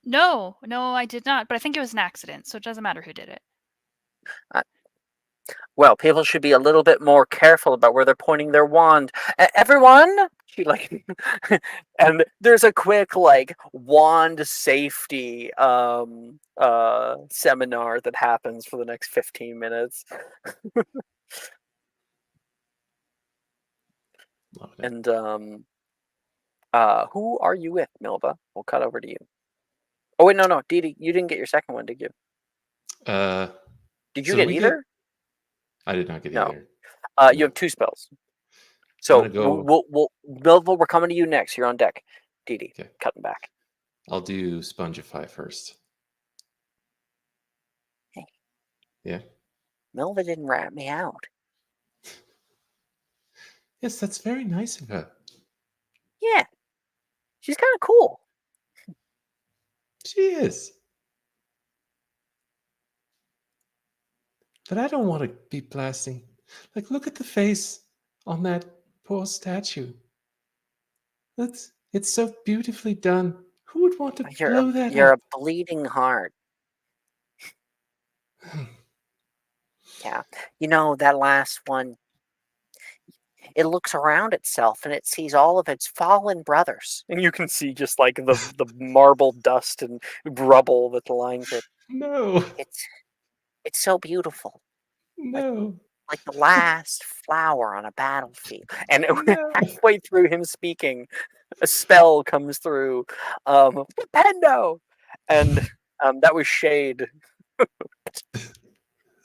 No, I did not. But I think it was an accident, so it doesn't matter who did it. Well, people should be a little bit more careful about where they're pointing their wand. Everyone, she like, and there's a quick like wand safety seminar that happens for the next 15 minutes. And who are you with, Milva? We'll cut over to you. Oh wait, no, Dee Dee, you didn't get your second one, did you? Did you get either? I did not get No. either. You have 2 spells. So Milva, we're coming to you next. You're on deck. Dee Dee, Okay. cutting back. I'll do Spongify first. Hey. Yeah. Milva didn't rat me out. Yes, that's very nice of her. Yeah. She's kind of cool. She is. But I don't want to be blasting. Like, look at the face on that poor statue. It's so beautifully done. Who would want to blow that You're up? a bleeding heart. Yeah. That last one, it looks around itself and it sees all of its fallen brothers. And you can see just like the marble dust and rubble that lines it. No. It's so beautiful. No. Like the last flower on a battlefield. And No. halfway through him speaking, a spell comes through. Pendo! And that was Shade.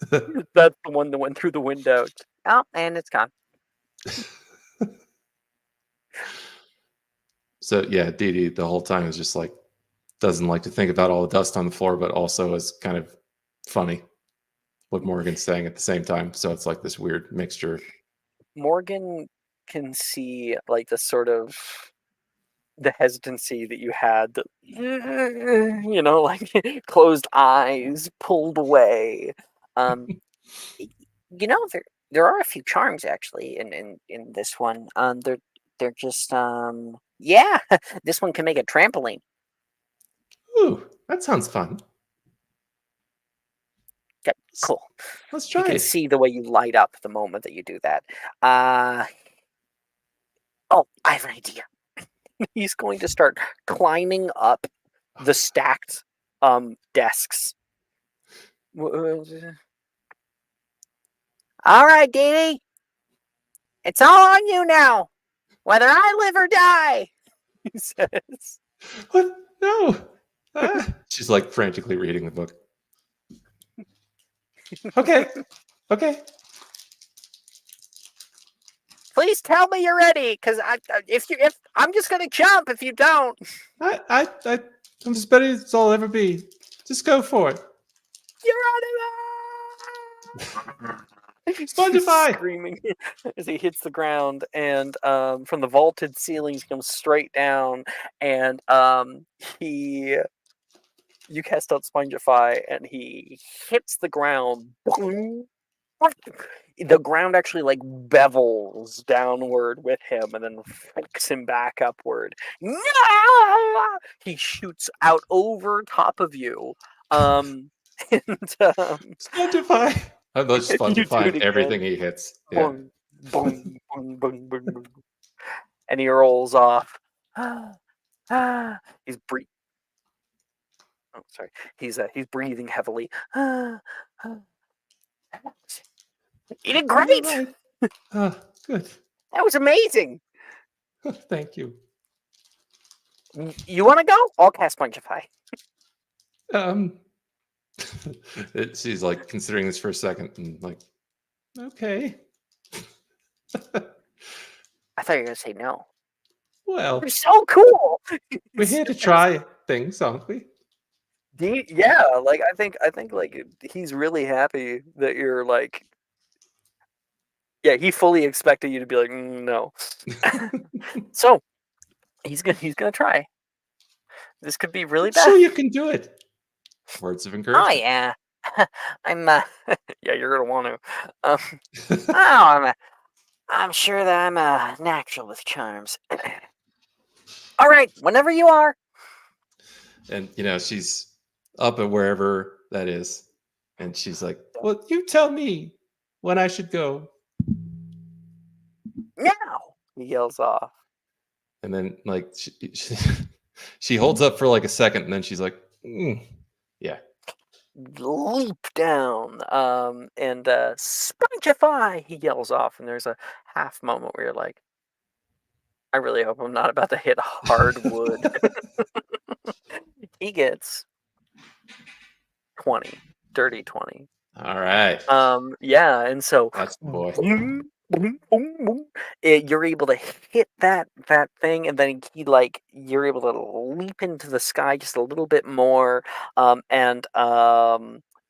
That's the one that went through the window. Oh, and it's gone. So yeah, Dee Dee the whole time is just like doesn't like to think about all the dust on the floor, but also is kind of funny what Morgan's saying at the same time. So it's like this weird mixture. Morgan can see like the sort of the hesitancy that you had, like closed eyes, pulled away. There are a few charms actually in this one. They're just yeah, this one can make a trampoline. Ooh, that sounds fun. Okay, cool. Let's try You can it. see the way you light up the moment that you do that. Oh, I have an idea. He's going to start climbing up the stacked desks. All right, Dee Dee. It's all on you now. Whether I live or die, he says. What? No. She's like frantically reading the book. Okay. Please tell me you're ready, because if I'm just gonna jump if you don't. I'm as ready as I'll ever be. Just go for it. You're on Spongify! Screaming as he hits the ground, and from the vaulted ceilings he comes straight down, and you cast out Spongify, and he hits the ground. Boing. The ground actually like bevels downward with him and then flicks him back upward. He shoots out over top of you. And Spongify! I'm just you do spongifying it everything again. he hits. Yeah. Boing, boing, boing, boing, boing, boing. And he rolls off. He's breathing. Oh, sorry. He's breathing heavily. You did great. You're right. Good. That was amazing. Thank you. You want to go? I'll cast Spongify. She's like considering this for a second and like, okay. I thought you were gonna say no. Well, You're so cool. we're here to try things, aren't we? Yeah, like I think like he's really happy that you're like. Yeah, he fully expected you to be like no. So he's gonna try. This could be really bad. So you can do it. Words of encouragement. Oh yeah, I'm. Yeah, you're gonna want to. I'm sure that I'm natural with charms. All right, whenever you are. And she's up at wherever that is, and she's like, "Well, you tell me when I should go." Now, he yells off. And then like she holds up for like a second, and then she's like, "Yeah." Leap down, and Spongify, he yells off, and there's a half moment where you're like, I really hope I'm not about to hit hardwood. He gets 20, dirty 20. All right. Yeah, and so That's the boy. You're able to hit that thing, and then you're able to leap into the sky just a little bit more, and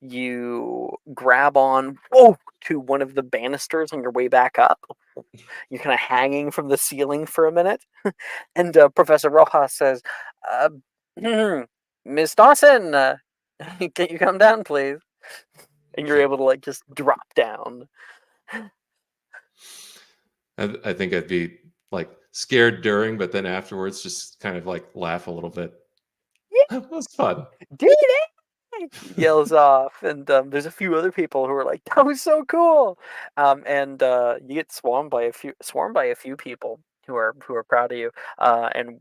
you grab on to one of the banisters on your way back up. You're kind of hanging from the ceiling for a minute, and Professor Rojas says, "Miss Dawson, can you come down, please?" And you're able to like just drop down. I think I'd be like scared during, but then afterwards just kind of like laugh a little bit. Yeah. That was fun. Did it? He yells off, and there's a few other people who are like, "That was so cool!" And you get swarmed by a few people who are proud of you. And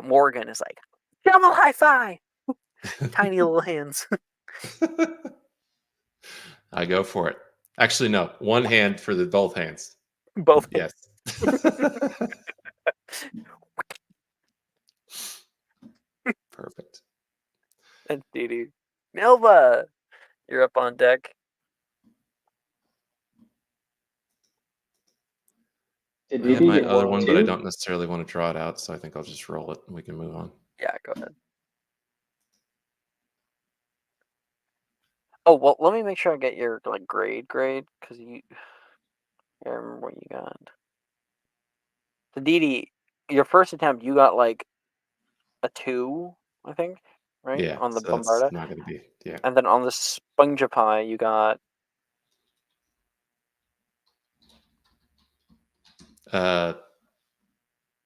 Morgan is like, "Double high five!" Tiny little hands. I go for it. Actually, no. One hand for both hands. Both. Yes. Perfect. And Dee Milva, you're up on deck. I have my other one, but I don't necessarily want to draw it out, so I think I'll just roll it and we can move on. Yeah, go ahead. Oh, well, let me make sure I get your grade, because I remember what you got. So Dee, your first attempt, you got like a 2, I think, right? Yeah, on the so Bombarda. That's not going to be, yeah. And then on the Spongify, you got...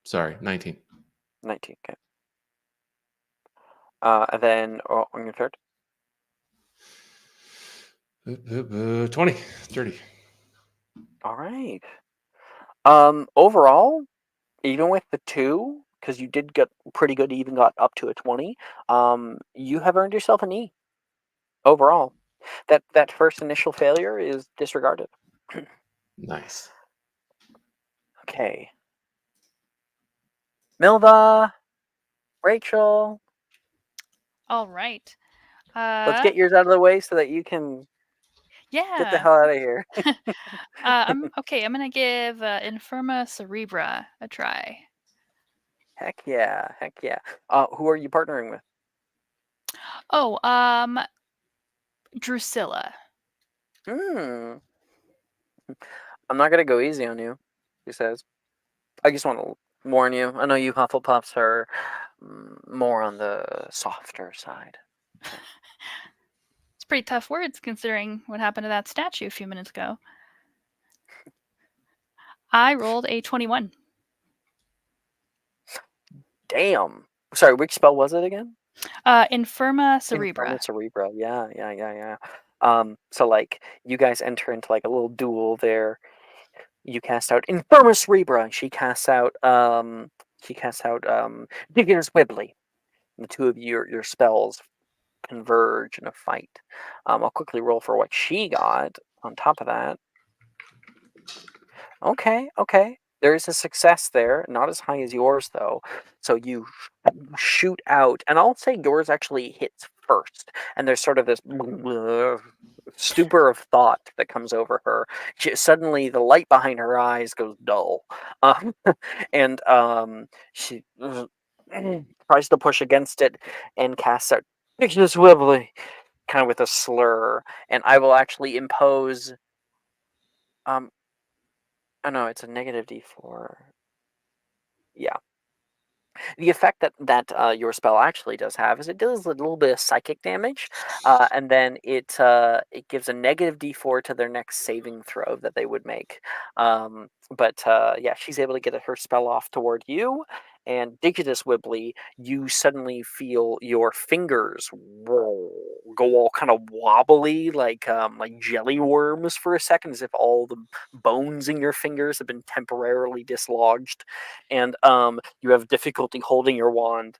Sorry, 19. 19, okay. And then on your third? 20, 30. All right. Overall, even with the 2, because you did get pretty good, even got up to a 20, you have earned yourself an E. Overall. That first initial failure is disregarded. Nice. Okay. Milva, Rachel. All right. Let's get yours out of the way so that you can get the Yeah. hell out of here. I'm gonna give Infirma Cerebra a try. Heck yeah. Who are you partnering with? Oh, Drusilla. I'm not gonna go easy on you, he says. I just want to warn you. I know you Hufflepuffs are more on the softer side. It's pretty tough words considering what happened to that statue a few minutes ago. I rolled a 21. Damn. Sorry, which spell was it again? Infirma Cerebra. Infirma Cerebra. Yeah. So like you guys enter into like a little duel there. You cast out Infirma Cerebra, and she casts out Diggins Wibbly. And the two of your spells converge in a fight. I'll quickly roll for what she got on top of that. Okay. There is a success there, not as high as yours though. So you shoot out, and I'll say yours actually hits first. And there's sort of this stupor of thought that comes over her. Suddenly, the light behind her eyes goes dull, and she tries to push against it and casts out "Ignis Wibbly," kind of with a slur. And I will actually impose. Oh no, it's a negative D4. Yeah. The effect that your spell actually does have is it does a little bit of psychic damage, and then it gives a negative D4 to their next saving throw that they would make. But yeah, she's able to get her spell off toward you, and Digitus Wibbly, you suddenly feel your fingers go all kind of wobbly, like jelly worms for a second, as if all the bones in your fingers have been temporarily dislodged, and you have difficulty holding your wand.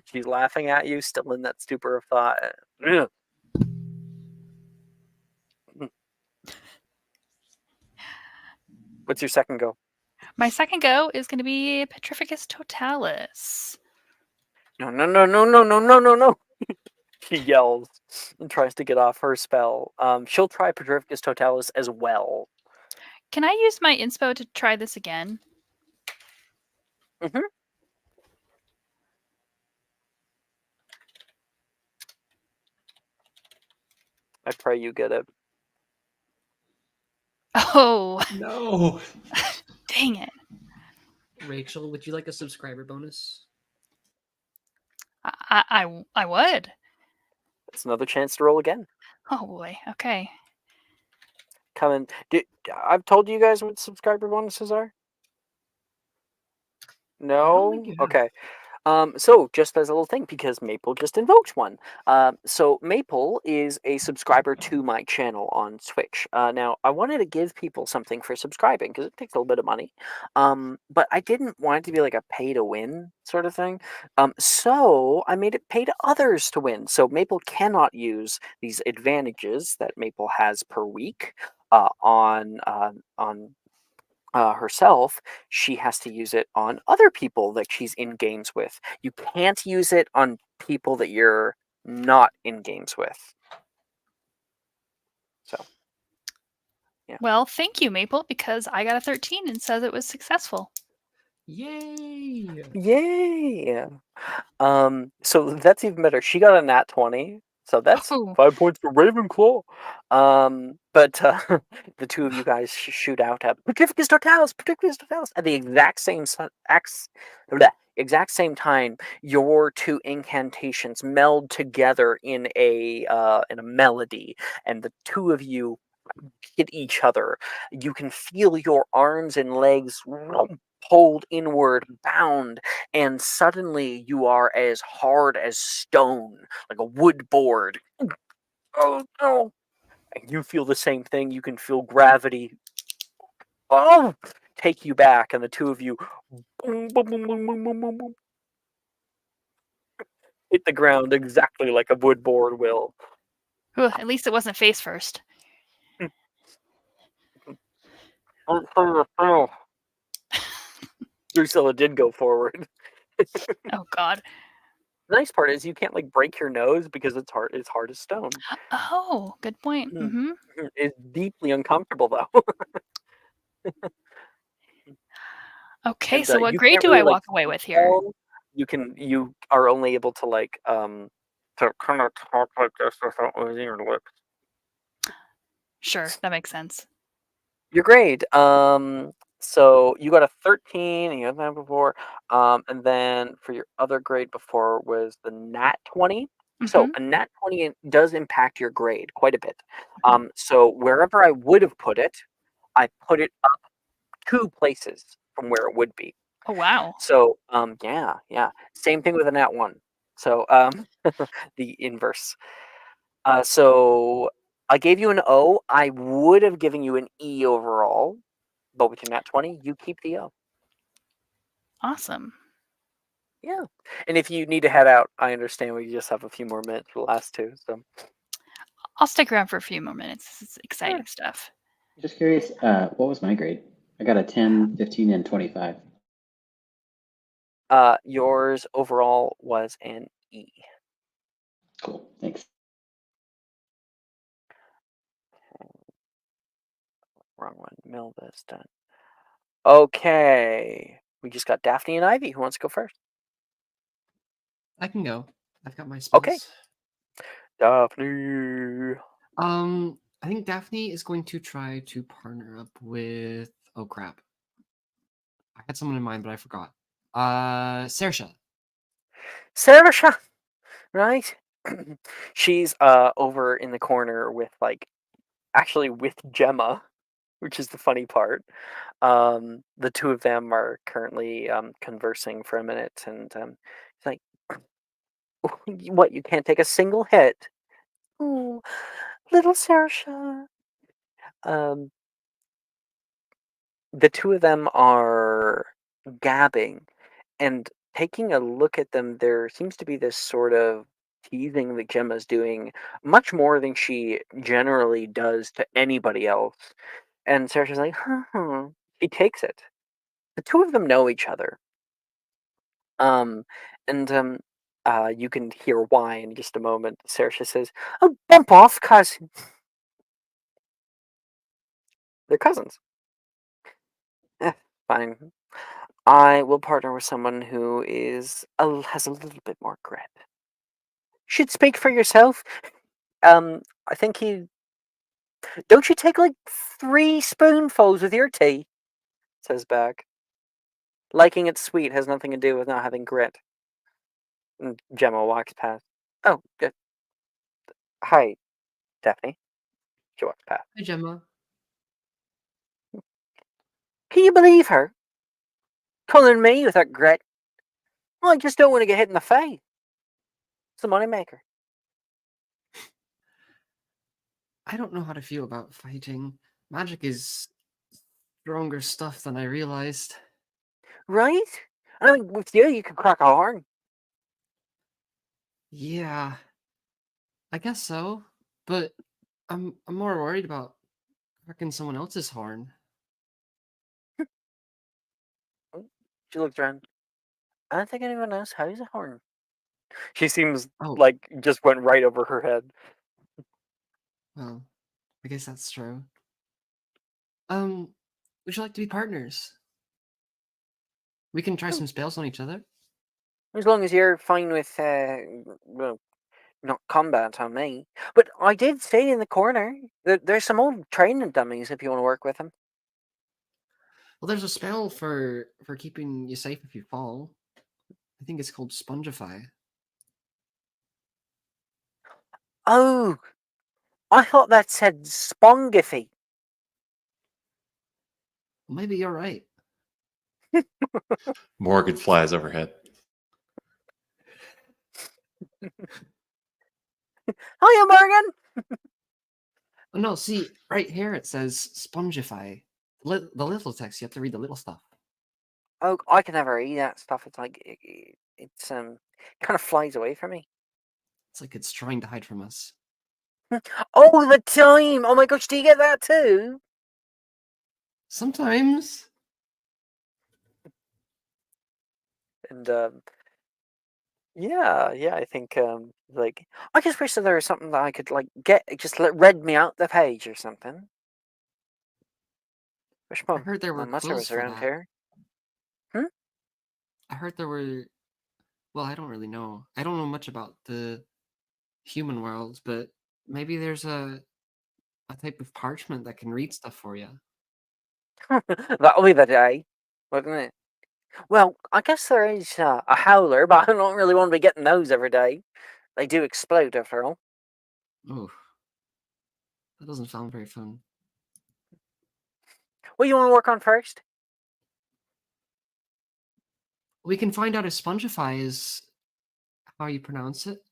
She's laughing at you, still in that stupor of thought. What's your second go? My second go is going to be Petrificus Totalis. No. She yells and tries to get off her spell. She'll try Petrificus Totalis as well. Can I use my inspo to try this again? Mm-hmm. I pray you get it. Oh, No. dang it. Rachel, would you like a subscriber bonus? I would. It's another chance to roll again. Oh boy. Okay. Come in. I've told you guys what subscriber bonuses are? I don't No? think you have. Okay. So just as a little thing, because Maple just invoked one. So Maple is a subscriber to my channel on Twitch. Now I wanted to give people something for subscribing because it takes a little bit of money. But I didn't want it to be like a pay to win sort of thing. So I made it pay to others to win. So Maple cannot use these advantages that Maple has per week on herself. She has to use it on other people that she's in games with. You can't use it on people that you're not in games with. So, yeah. Well, thank you, Maple, because I got a 13 and says it was successful. Yay! Yay! So that's even better. She got a nat 20. So that's Oh. 5 points for Ravenclaw. But the two of you guys shoot out Petrificus Totalis at the exact same time. Your two incantations meld together in a melody, and the two of you hit each other. You can feel your arms and legs pulled inward, bound, and suddenly you are as hard as stone, like a wood board. Oh no! And you feel the same thing. You can feel gravity take you back, and the two of you boom, boom, boom, boom, boom, boom, boom, boom, hit the ground exactly like a wood board will. Whew, at least it wasn't face first. Drusilla did go forward. Oh God. The nice part is you can't like break your nose because it's hard. It's hard as stone. Oh, good point. Mm-hmm. It's deeply uncomfortable though. Okay, And, so what you grade can't do really, I like, walk away with here? fall. You are only able to like to kind of talk like this without moving your lips. Sure, that makes sense. Your grade. So you got a 13, and you had that before. And then for your other grade before was the nat 20. So Mhm. a nat 20 does impact your grade quite a bit. So wherever I would have put it, I put it up 2 places from where it would be. Oh, wow. So yeah. Same thing with a nat 1. So the inverse. So I gave you an O. I would have given you an E overall, but with your nat 20, you keep the O. Awesome. Yeah. And if you need to head out, I understand we just have a few more minutes for the last 2. So I'll stick around for a few more minutes. This is exciting sure. stuff. Just curious, what was my grade? I got a 10, 15, and 25. Yours overall was an E. Cool, thanks. Wrong one. Mill this done. Okay. We just got Daphne and Ivy. Who wants to go first? I can go. I've got my Okay. spells. Daphne. I think Daphne is going to try to partner up with. Oh crap! I had someone in mind, but I forgot. Saoirse. Saoirse. Right? She's over in the corner with with Gemma, which is the funny part. The two of them are currently conversing for a minute, and it's like, what? You can't take a single hit? Oh, little Saoirse. Um, the two of them are gabbing, and taking a look at them, there seems to be this sort of teasing that Gemma's doing much more than she generally does to anybody else. And Saoirse's like, huh. She takes it. The two of them know each other. Um, and you can hear why in just a moment. Saoirse says, "Oh, bump off, cousin." They're cousins. Fine. I will partner with someone who has a little bit more grit. Should speak for yourself. I think he. Don't you take like 3 spoonfuls with your tea? Says back. Liking it sweet has nothing to do with not having grit. And Gemma walks past. Oh, good. Hi, Daphne. She walks past. Hi, Gemma. Can you believe her? Calling me with that grit. Well, I just don't want to get hit in the face. It's a moneymaker. I don't know how to feel about fighting. Magic is stronger stuff than I realized. Right? I mean, with you could crack a horn. Yeah, I guess so. But I'm more worried about cracking someone else's horn. She looks around. I don't think anyone else has a horn. She seems Oh, like just went right over her head. well, I guess that's true. Would you like to be partners? We can try some spells on each other. As long as you're fine with, well, not combat on me. But I did say in the corner that there's some old training dummies if you want to work with them. Well, there's a spell for keeping you safe if you fall. I think it's called Spongify. Oh, I thought that said Spongify. Well, maybe you're right. Morgan flies overhead. Hiya, Morgan! Oh, no, see, right here it says Spongify. The little text, you have to read the little stuff. Oh, I can never eat that stuff. It's like, it's kind of flies away from me. It's like it's trying to hide from us. All the time! Oh my gosh, do you get that too? Sometimes. And yeah, I think like I just wish that there was something that I could like get just read me out the page or something. Wish I heard there my were mother quills was for around that. here. Hmm? I heard there were. Well, I don't really know. I don't know much about the human world, but maybe there's a type of parchment that can read stuff for you. That'll be the day, wouldn't it? Well, I guess there is a howler, but I don't really want to be getting those every day. They do explode after all. Oh, that doesn't sound very fun. What do you want to work on first? We can find out if Spongify is how you pronounce it.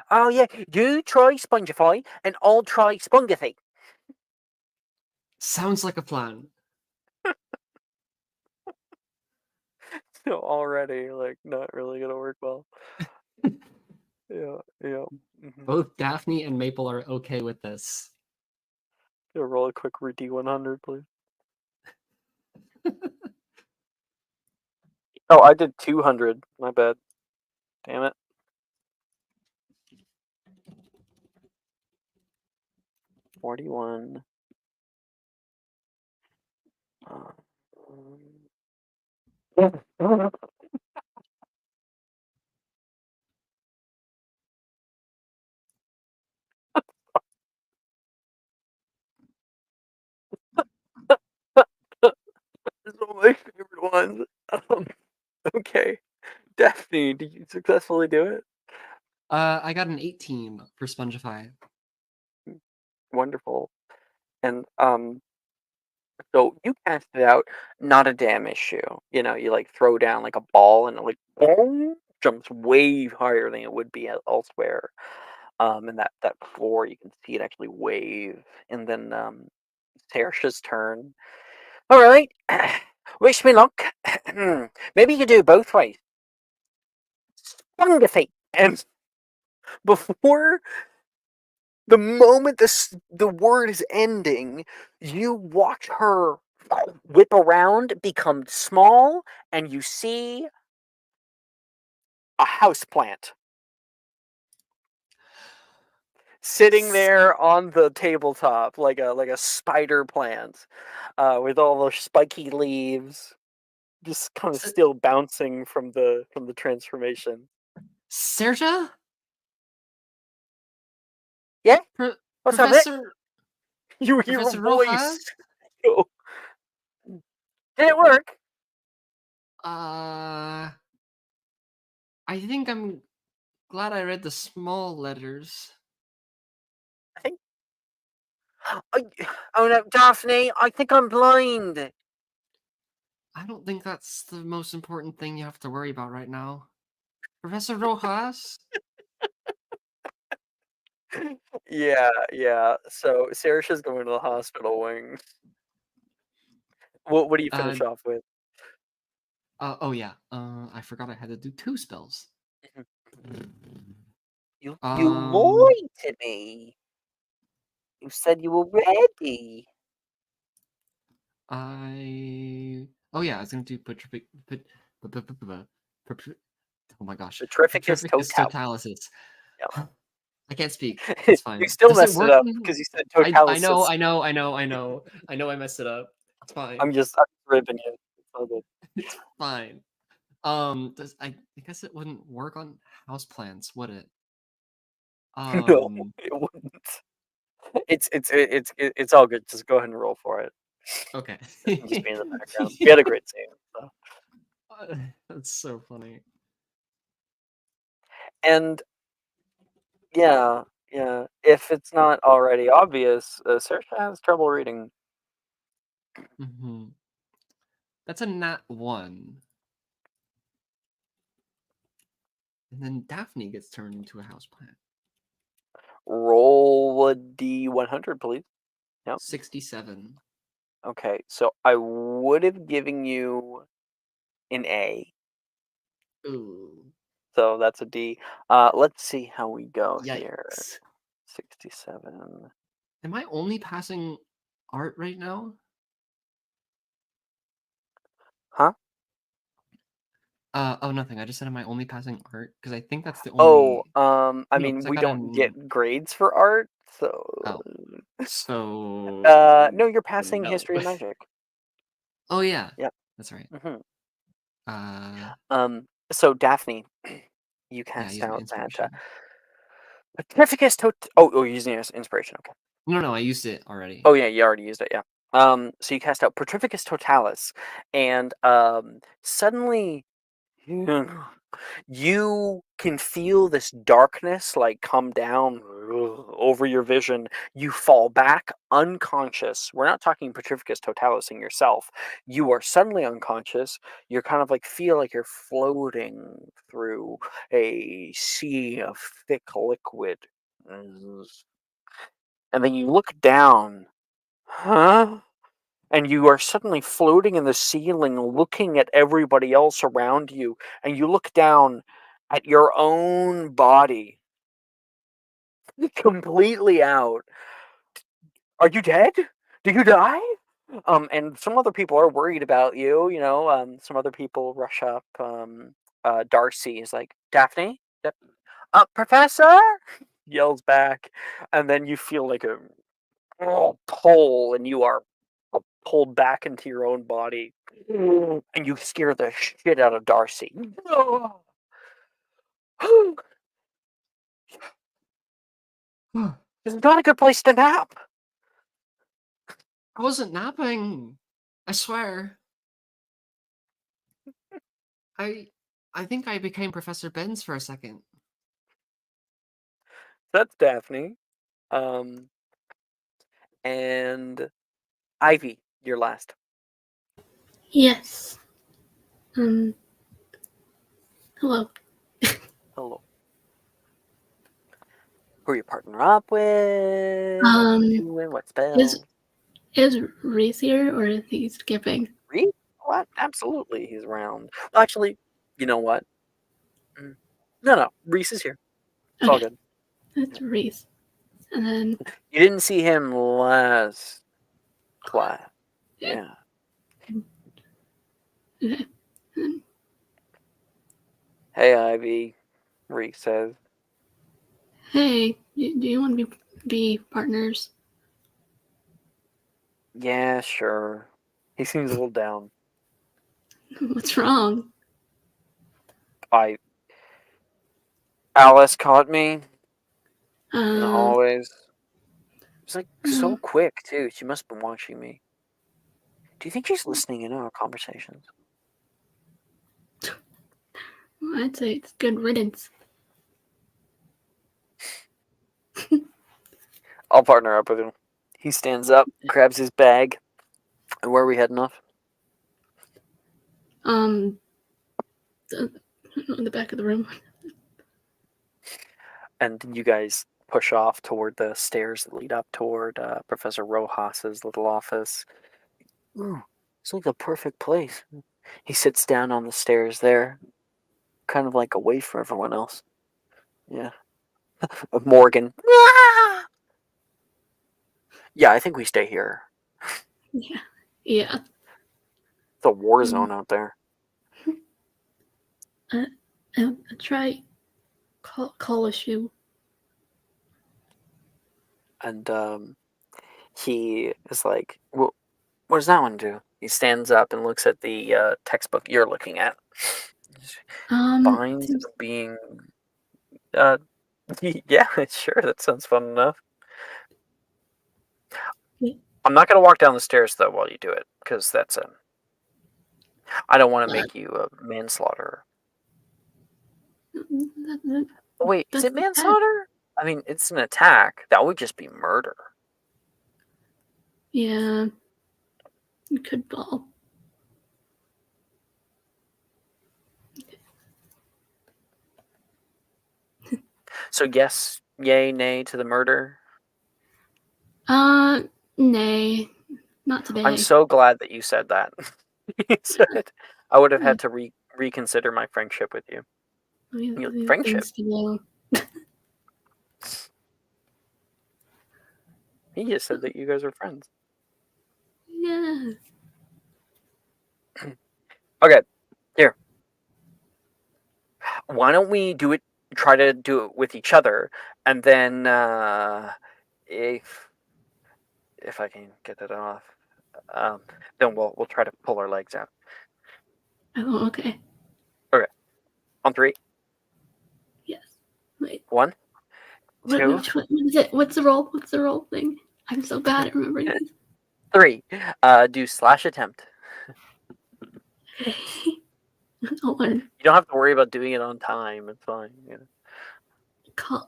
Oh yeah, you try Spongify, and I'll try Spungify. Sounds like a plan. So already, like, not really gonna work well. Yeah. Mm-hmm. Both Daphne and Maple are okay with this. Roll a quick D100, please. Oh, I did 200. My bad. Damn it. $41. It's one of my favorite ones. Okay. Daphne, did you successfully do it? I got an 18 for Spongify. Wonderful. And so you cast it out, not a damn issue. You know, you like throw down like a ball and it like boom, jumps way higher than it would be elsewhere. And that floor, you can see it actually wave. And then Saoirse's turn. All right, wish me luck. Maybe you could do it both ways. Spungify. And before the moment the word is ending, you watch her whip around, become small, and you see a houseplant sitting there on the tabletop, like a spider plant, with all those spiky leaves, just kind of still bouncing from the transformation. Serja? Yeah? What's Professor? up, you hear a Professor voice. Rojas? Did it work? I think I'm glad I read the small letters. I think. Oh no, Daphne! I think I'm blind. I don't think that's the most important thing you have to worry about right now. Professor Rojas? Yeah. So Saoirse's going to the hospital wing. What do you finish off with? Oh yeah. I forgot I had to do 2 spells. You lied to me. You said you were ready. Oh yeah, I was gonna do oh my gosh. Petrificus Totalis. Yeah. I can't speak. It's fine. You still Does messed it work up in- because you said Totalis. I know. I know I messed it up. It's fine. I'm just ribbing you. It's all good. It's fine. I guess it wouldn't work on houseplants, would it? No, it wouldn't. It's all good. Just go ahead and roll for it. Okay. Just be in the background. We had a great scene. So. That's so funny. And yeah. If it's not already obvious, Saoirse has trouble reading. Mm-hmm. That's a nat 1. And then Daphne gets turned into a houseplant. Roll a D100, please. Yep. 67. Okay, so I would have given you an A. Ooh. So that's a D. Let's see how we go here. Yikes. 67. Am I only passing art right now? Huh? Oh, nothing. I just said, am I only passing art? Because I think that's the only. I No, mean, 'cause I we got don't get grades for art, so. Oh. So. No, you're passing no. history and magic. Oh yeah. Yep. That's right. Mm-hmm. So Daphne, you Yeah, cast use my out that inspiration. Petrificus you're using your inspiration. Okay. No, I used it already. Oh yeah, you already used it. Yeah. So you cast out Petrificus Totalis, and suddenly you can feel this darkness like come down over your vision. You fall back unconscious. We're not talking Petrificus Totalis in yourself. You are suddenly unconscious. You're kind of like feel like you're floating through a sea of thick liquid. And then you look down. Huh? And you are suddenly floating in the ceiling, looking at everybody else around you, and you look down at your own body, completely out. Are you dead? Did you die? And some other people are worried about you. Some other people rush up. Darcy is like, Daphne, Professor, yells back, and then you feel like a pull, and you are pulled back into your own body, and you scare the shit out of Darcy. This is not a good place to nap. I wasn't napping. I swear. I think I became Professor Benz for a second. That's Daphne. And Ivy, you're last. Yes. Hello. Hello. Who are you partner up with? What spell? Is Reese here, or is he skipping? Reese? What? Absolutely, he's around. Well, actually, you know what? No, Reese is here. It's all good. That's Reese. And then You didn't see him last class. Yeah. Hey, Ivy, Reese says. Hey, do you want to be partners? Yeah, sure. He seems a little down. What's wrong? Alice caught me in the Uh, hallways. It was like so quick, too. She must have been watching me. Do you think she's listening in on our conversations? I'd say it's good riddance. I'll partner up with him. He stands up, grabs his bag. And where are we heading off? The back of the room. And you guys push off toward the stairs that lead up toward Professor Rojas's little office. Ooh, it's like the perfect place. He sits down on the stairs there, kind of like away from everyone else. Yeah. Morgan. Yeah, I think we stay here. Yeah. It's a war zone out there. I'll try call a shoe. And he is like, well, what does that one do? He stands up and looks at the textbook you're looking at. Binds being... yeah, sure, that sounds fun enough. Yeah. I'm not going to walk down the stairs, though, while you do it, because that's a... I don't want to make you a manslaughter. Wait, is it manslaughter? I mean, it's an attack. That would just be murder. Yeah. You could ball. So yes, yay, nay to the murder? Nay. Not today. I'm so glad that you said that. You said I would have had to reconsider my friendship with you. Friendship? He just said that you guys are friends. Yeah. Okay, here. Why don't we try to do it with each other, and then if I can get that off, then we'll try to pull our legs out. Oh, okay. Okay. On 3. Wait, 1, 2, what is it? What's the roll? What's the roll thing? I'm so bad at remembering these. 3. Do slash attempt. Okay. Oh, and You don't have to worry about doing it on time. It's fine. You know.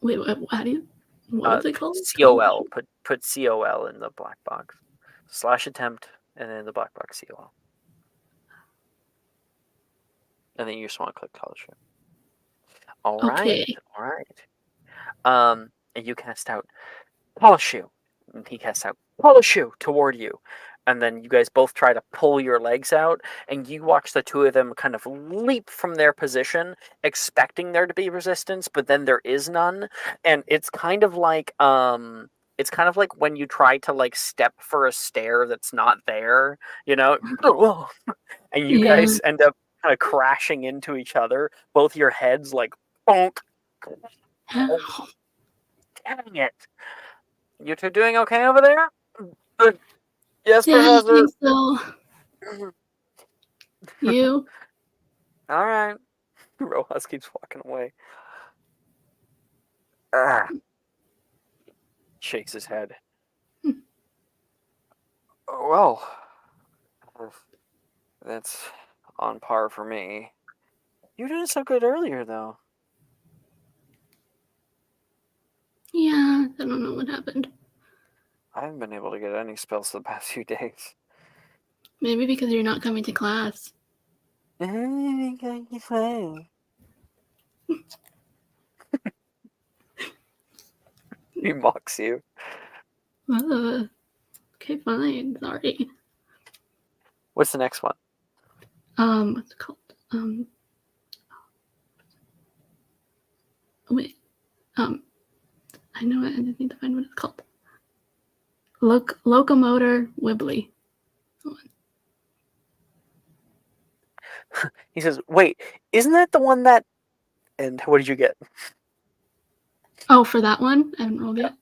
wait, how do you? What is it called? COL. Put COL in the black box. Slash attempt, and then in the black box COL. And then you just want to click college shoe. All right. Okay. All right. And you cast out polish shoe. And he casts out polish shoe toward you. And then you guys both try to pull your legs out, and you watch the two of them kind of leap from their position, expecting there to be resistance, but then there is none. And it's kind of like when you try to like step for a stair that's not there, you know, and you Yeah. guys end up kind of crashing into each other, both your heads like bonk. Oh, dang it. You two doing okay over there? Good. Yes, Yeah, I Professor. think so. You? All right. Rojas keeps walking away. Shakes his head. Well, that's on par for me. You were doing so good earlier, though. Yeah, I don't know what happened. I haven't been able to get any spells the past few days. Maybe because you're not coming to class. He mocks you. Okay, fine. Sorry. What's the next one? What's it called? Wait. I know it. I just need to find what it's called. Locomotor Wibbly. He says, wait, isn't that the one that... And what did you get? Oh, for that one? I haven't rolled yet.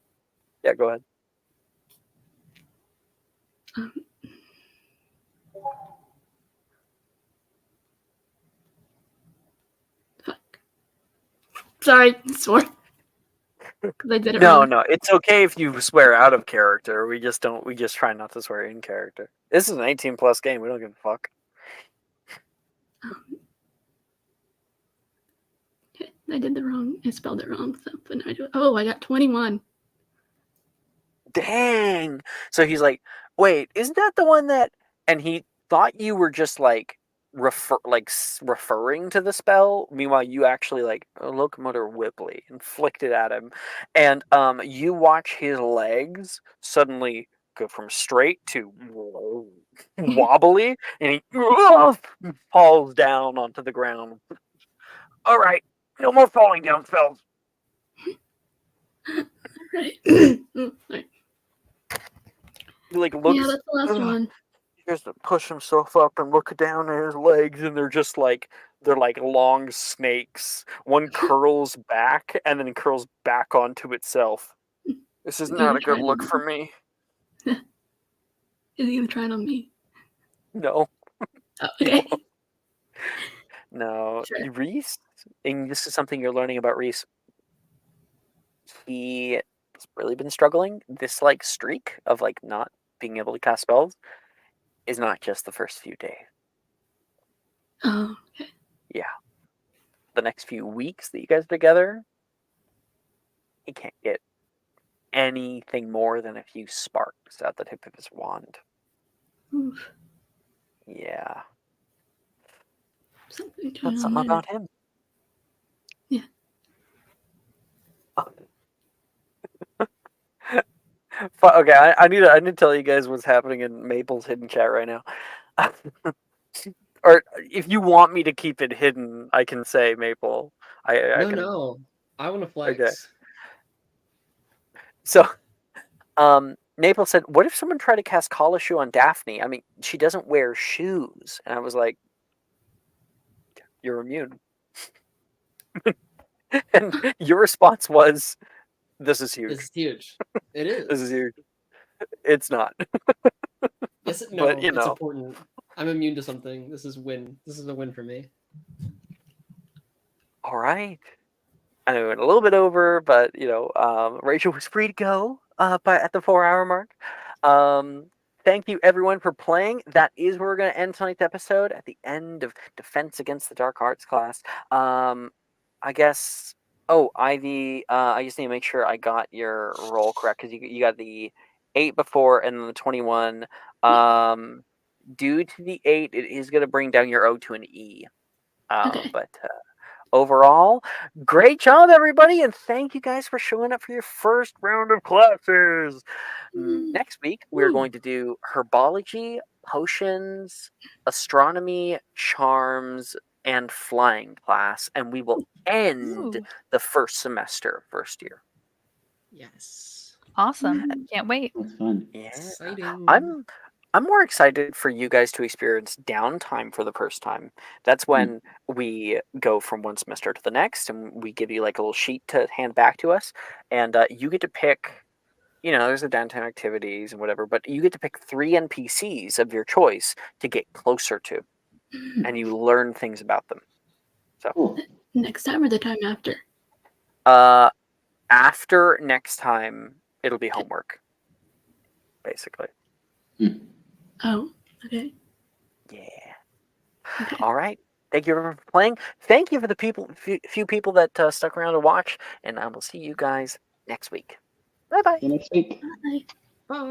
Yeah, go ahead. Fuck. Sorry, swore. Because I did it No, wrong. no, it's okay if you swear out of character. We just try not to swear in character. This is an 18+ game. We don't give a fuck. Okay, I did the wrong. I spelled it wrong. So, but now I do it. Oh, I got 21. Dang. So he's like, wait, isn't that the one that... And he thought you were just like referring to the spell. Meanwhile, you actually like locomotor Whipley and flicked it at him. And you watch his legs suddenly go from straight to wobbly, and he falls down onto the ground. All right, no more falling down spells. Right. Right. He like looks. Yeah, that's the last one. He has to push himself up and look down at his legs, and they're like long snakes. One curls back and then curls back onto itself. This is not a good look for me. Is he gonna try it on me? No. Oh, okay. No. Sure. Reese, and this is something you're learning about Reese. He has really been struggling. This like streak of like not being able to cast spells is not just the first few days. Oh, okay. Yeah. The next few weeks that you guys are together, he can't get anything more than a few sparks at the tip of his wand. Oof. Yeah. That's something about him. Yeah. Okay, I need to tell you guys what's happening in Maple's hidden chat right now. Or if you want me to keep it hidden, I can say Maple. No. I want to flex. Okay. So, Maple said, "What if someone tried to cast Kalashu on Daphne? I mean, she doesn't wear shoes." And I was like, "You're immune." And your response was, "This is huge. This is huge. It is. This is huge." It's not. Yes, no, But, you it's know. important. I'm immune to something. This is a win for me. All right. I know we went a little bit over, but Rachel was free to go at the 4-hour mark. Thank you everyone for playing. That is where we're going to end tonight's episode at the end of Defense Against the Dark Arts class. I guess. Oh, Ivy. I just need to make sure I got your roll correct because you got the 8 before and then the 21. Due to the 8, it is going to bring down your O to an E. Okay. But overall, great job, everybody, and thank you guys for showing up for your first round of classes. Next week, we're going to do herbology, potions, astronomy, charms, and flying class, and we will end Ooh. the first semester of first year. Yes. Awesome. Can't wait. That's fun. Yeah. Exciting. I'm more excited for you guys to experience downtime for the first time. That's when we go from one semester to the next, and we give you like a little sheet to hand back to us, and you get to pick. There's the downtime activities and whatever, but you get to pick 3 NPCs of your choice to get closer to, and you learn things about them. So Cool. Next time or the time after? After next time, it'll be homework, basically. Oh, okay. Yeah. Okay. All right. Thank you everyone for playing. Thank you for the few people that stuck around to watch, and I will see you guys next week. Bye bye. See you next week. Bye. Bye.